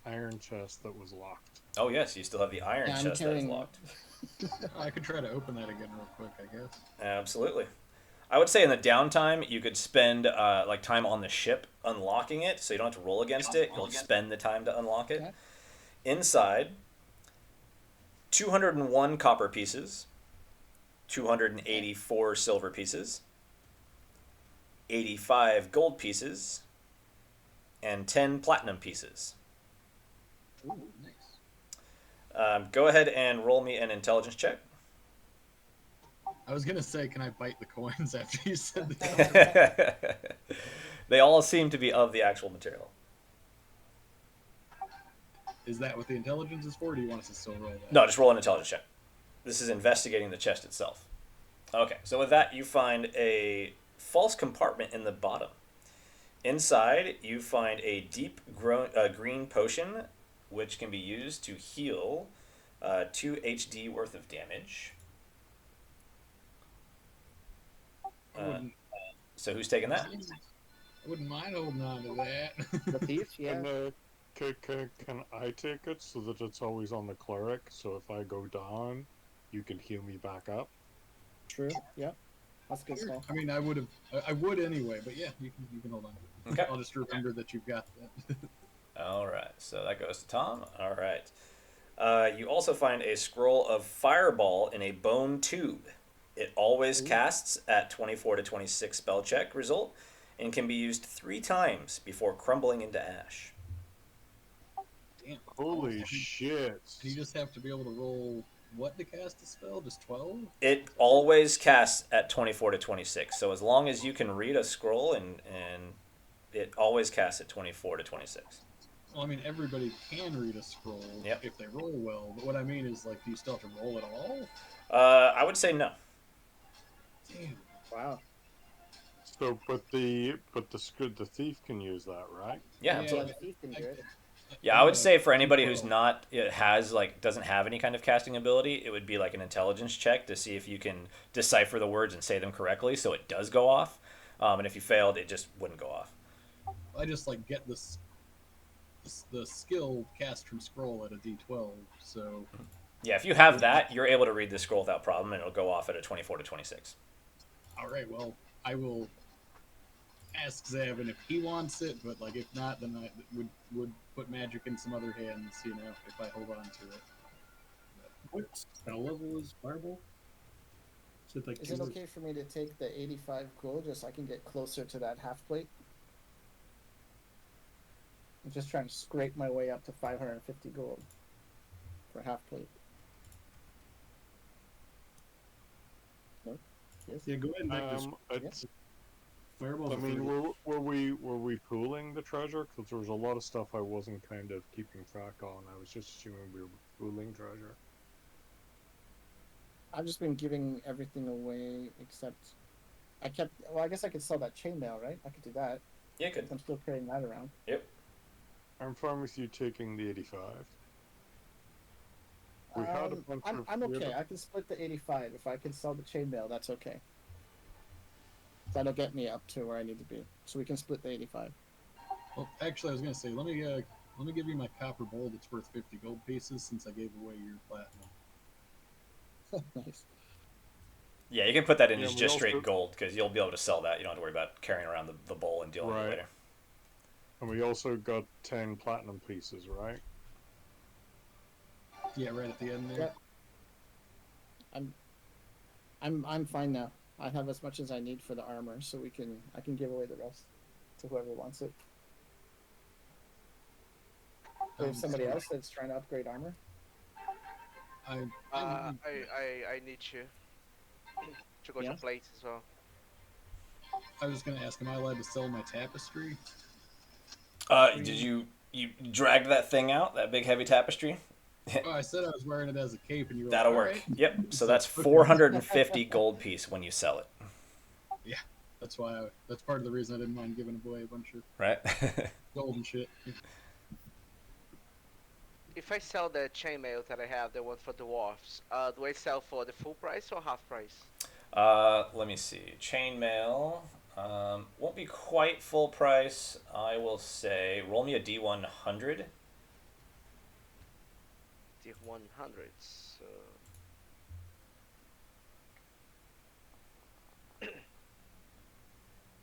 iron chest that was locked. Oh yes, you still have the iron Yeah, I'm chest that is carrying locked. I could try to open that again real quick, I guess. Absolutely. I would say in the downtime, you could spend like time on the ship unlocking it, so you don't have to roll against it. You'll spend the time to unlock it. Okay. Inside, 201 copper pieces, 284 silver pieces, 85 gold pieces, and 10 platinum pieces. Ooh, nice. Go ahead and roll me an intelligence check. I was gonna say, can I bite the coins after you said the They all seem to be of the actual material. Is that what the intelligence is for, or do you want us to still roll that? No, just roll an intelligence check. This is investigating the chest itself. Okay, so with that, you find a false compartment in the bottom. Inside, you find a deep green potion, which can be used to heal 2 HD worth of damage. So who's taking that? I wouldn't mind holding on to that. The thief, yeah. And, can I take it so that it's always on the cleric? So if I go down, you can heal me back up. True. Yeah. That's a good spell. I mean, I would anyway, but yeah, you can hold on to it. Okay. I'll just remember that you've got that. All right, so that goes to Tom. All right. You also find a scroll of fireball in a bone tube. It always casts at 24 to 26 spell check result and can be used 3 times before crumbling into ash. Damn. Holy shit! You just have to be able to roll what to cast a spell? Just 12? It always casts at 24 to 26. So as long as you can read a scroll and it always casts at 24 to 26. Well, I mean, everybody can read a scroll if they roll well, but what I mean is, like, do you still have to roll at all? I would say no. Damn. Wow. So, but the thief can use that, right? Yeah, Yeah, absolutely. the thief can do it. Yeah, I would say for anybody who's not doesn't have any kind of casting ability, it would be like an intelligence check to see if you can decipher the words and say them correctly, so it does go off. And if you failed, it just wouldn't go off. I just, like, get the skill cast from scroll at a D12, so... Yeah, if you have that, you're able to read the scroll without problem, and it'll go off at a 24 to 26. Alright, well, I will ask Zavin if he wants it, but, like, if not, then I would put magic in some other hands, you know, if I hold on to it. What spell level is Fireball? Is it like Is it okay for me to take the 85 gold just so I can get closer to that half plate? I'm just trying to scrape my way up to 550 gold for half plate. Nope. Yes. Yeah, go ahead and make this It's, Fireball. I mean, were we pooling the treasure? Because there was a lot of stuff I wasn't kind of keeping track on. I was just assuming we were pooling treasure. I've just been giving everything away except I kept. Well, I guess I could sell that chainmail, right? I could do that. Yeah, good. I'm still carrying that around. Yep. I'm fine with you taking the 85. We had a bunch I'm of... we had okay. a- I can split the 85 if I can sell the chainmail. That's okay. That'll get me up to where I need to be. So we can split the 85. Well, actually, I was gonna say, let me give you my copper bowl that's worth 50 gold pieces since I gave away your platinum. Nice. Yeah, you can put that in Yeah, as we just also- straight gold, because you'll be able to sell that. You don't have to worry about carrying around the bowl and dealing with it Right. later. And we also got 10 platinum pieces, right? Yeah, right at the end there. Yep. I'm fine now. I have as much as I need for the armor, so I can give away the rest to whoever wants it. There's somebody else that's trying to upgrade armor. I I'm I need you to go to Yes. plates as well. I was just gonna ask, am I allowed to sell my tapestry? Did Between you dragged that thing out, that big heavy tapestry? Oh, I said I was wearing it as a cape, and you were like, That'll "All work. right." Yep. So So that's okay, 450 gold piece when you sell it, yeah, that's why. That's part of the reason I didn't mind giving away a bunch of right? gold and shit. If I sell the chainmail that I have, the one for dwarfs, do I sell for the full price or half price? Let me see. Chainmail won't be quite full price. I will say, roll me a D100. The 100s.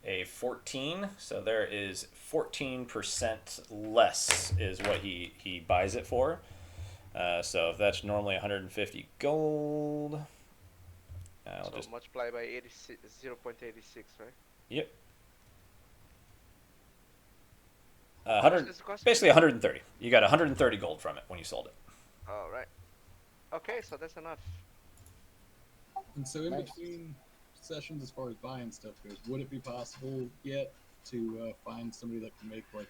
A 14. So there is 14% less is what he buys it for. So if that's normally 150 gold, I'll So just multiply by 86, 0.86, right? yep. How much 100 does it cost? basically 130. You got 130 gold from it when you sold it. All right. Okay, so that's enough. And so, in Nice. between sessions, as far as buying stuff goes, would it be possible yet to find somebody that can make like,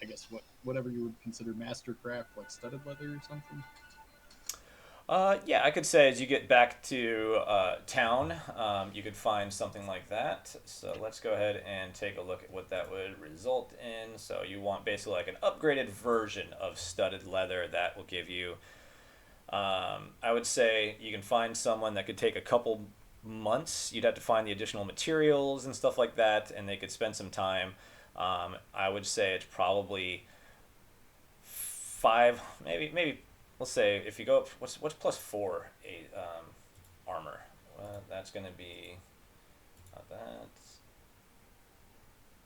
I guess whatever you would consider mastercraft, like studded leather or something? Yeah, I could say as you get back to town, you could find something like that. So let's go ahead and take a look at what that would result in. So you want basically like an upgraded version of studded leather that will give you. I would say you can find someone that could take a couple months. You'd have to find the additional materials and stuff like that, and they could spend some time. I would say it's probably five, maybe let's say if you go up, what's plus four armor? That's gonna be not that.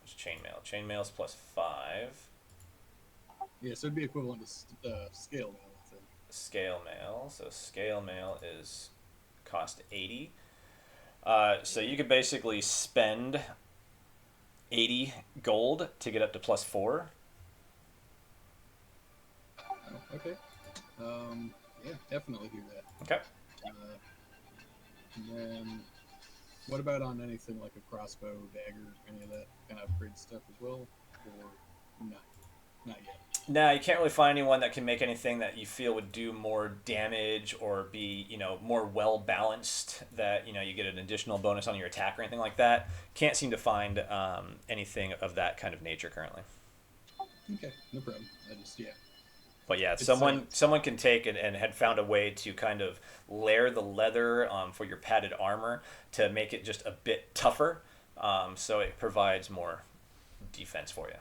It's chainmail. Chainmail's plus five. Yeah, so it'd be equivalent to scale mail, I think. Scale mail. So scale mail is cost 80. So you could basically spend 80 gold to get up to plus four. Oh, okay. Yeah, definitely do that. Okay. Uh, and then, what about on anything like a crossbow, dagger, any of that kind of upgrade stuff as well, or not? Not yet. Now you can't really find anyone that can make anything that you feel would do more damage or be, more well balanced. That you get an additional bonus on your attack or anything like that. Can't seem to find anything of that kind of nature currently. Okay, no problem. I just But yeah, It's, someone can take and had found a way to kind of layer the leather for your padded armor to make it just a bit tougher, so it provides more defense for you.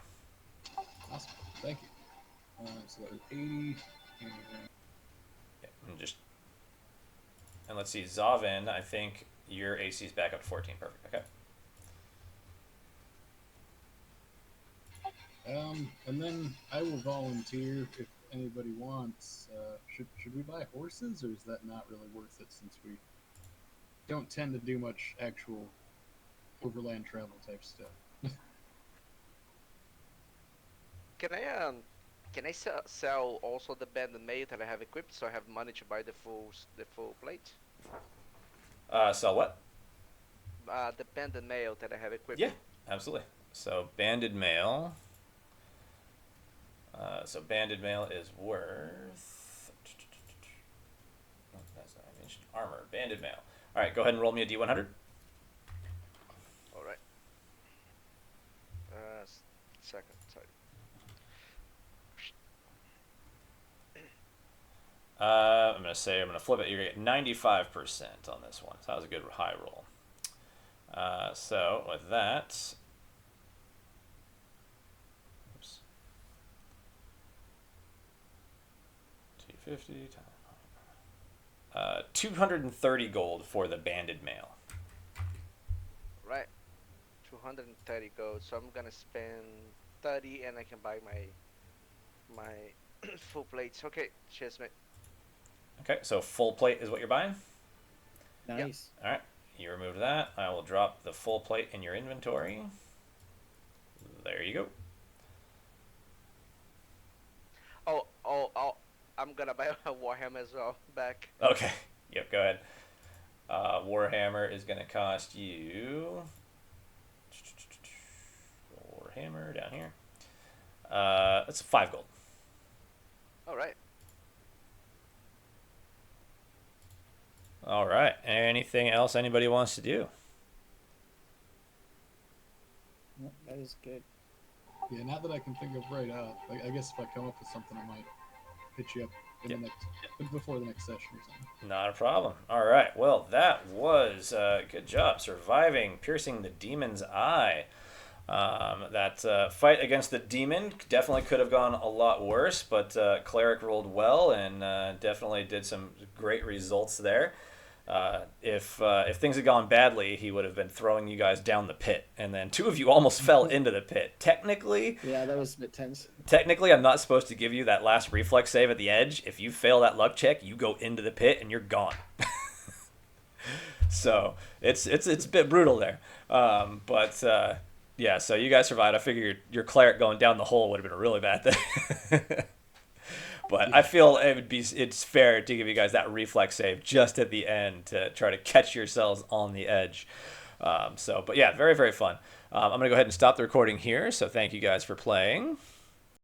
awesome. Thank you. So that was 80. And, Yeah, and let's see, Zavin. I think your AC is back up to 14. Perfect. Okay. and then I will volunteer if anybody wants. Should we buy horses, or is that not really worth it since we don't tend to do much actual overland travel type stuff? Can I sell also the banded mail that I have equipped, so I have money to buy the full plate? So what? The banded mail that I have equipped. Yeah, absolutely. So banded mail. So banded mail is worth. Oh, that's not mentioned. Armor. Banded mail. All right, go ahead and roll me a D100. All right. Second. Sorry. I'm gonna flip it. You're gonna get 95% on this one. So that was a good high roll. So with that, oops, 250 times 230 gold for the banded mail. Right. 230 gold. So I'm gonna spend 30, and I can buy my full plates. Okay. Cheers, mate. Okay, so full plate is what you're buying. Nice. All right, you remove that. I will drop the full plate in your inventory. There you go. Oh, I'm gonna buy a Warhammer as well back. Okay. Yep. Go ahead. Warhammer is going to cost you. Warhammer down here. That's 5 gold. All right. All right. Anything else anybody wants to do? Yep, that is good. Yeah, not that I can think of right out. I guess if I come up with something, I might hit you up in Yep. the next before the next session or something. Not a problem. All right. Well, that was good job surviving, piercing the demon's eye. That fight against the demon definitely could have gone a lot worse, but cleric rolled well and definitely did some great results there. If things had gone badly, he would have been throwing you guys down the pit, and then 2 of you almost fell into the pit. Technically, Yeah, that was a bit tense. I'm not supposed to give you that last reflex save at the edge. If you fail that luck check, you go into the pit and you're gone. So it's a bit brutal there, but yeah. So you guys survived. I figure your cleric going down the hole would have been a really bad thing. But I feel it's fair to give you guys that reflex save just at the end to try to catch yourselves on the edge. But yeah, very, very fun. I'm going to go ahead and stop the recording here. So thank you guys for playing.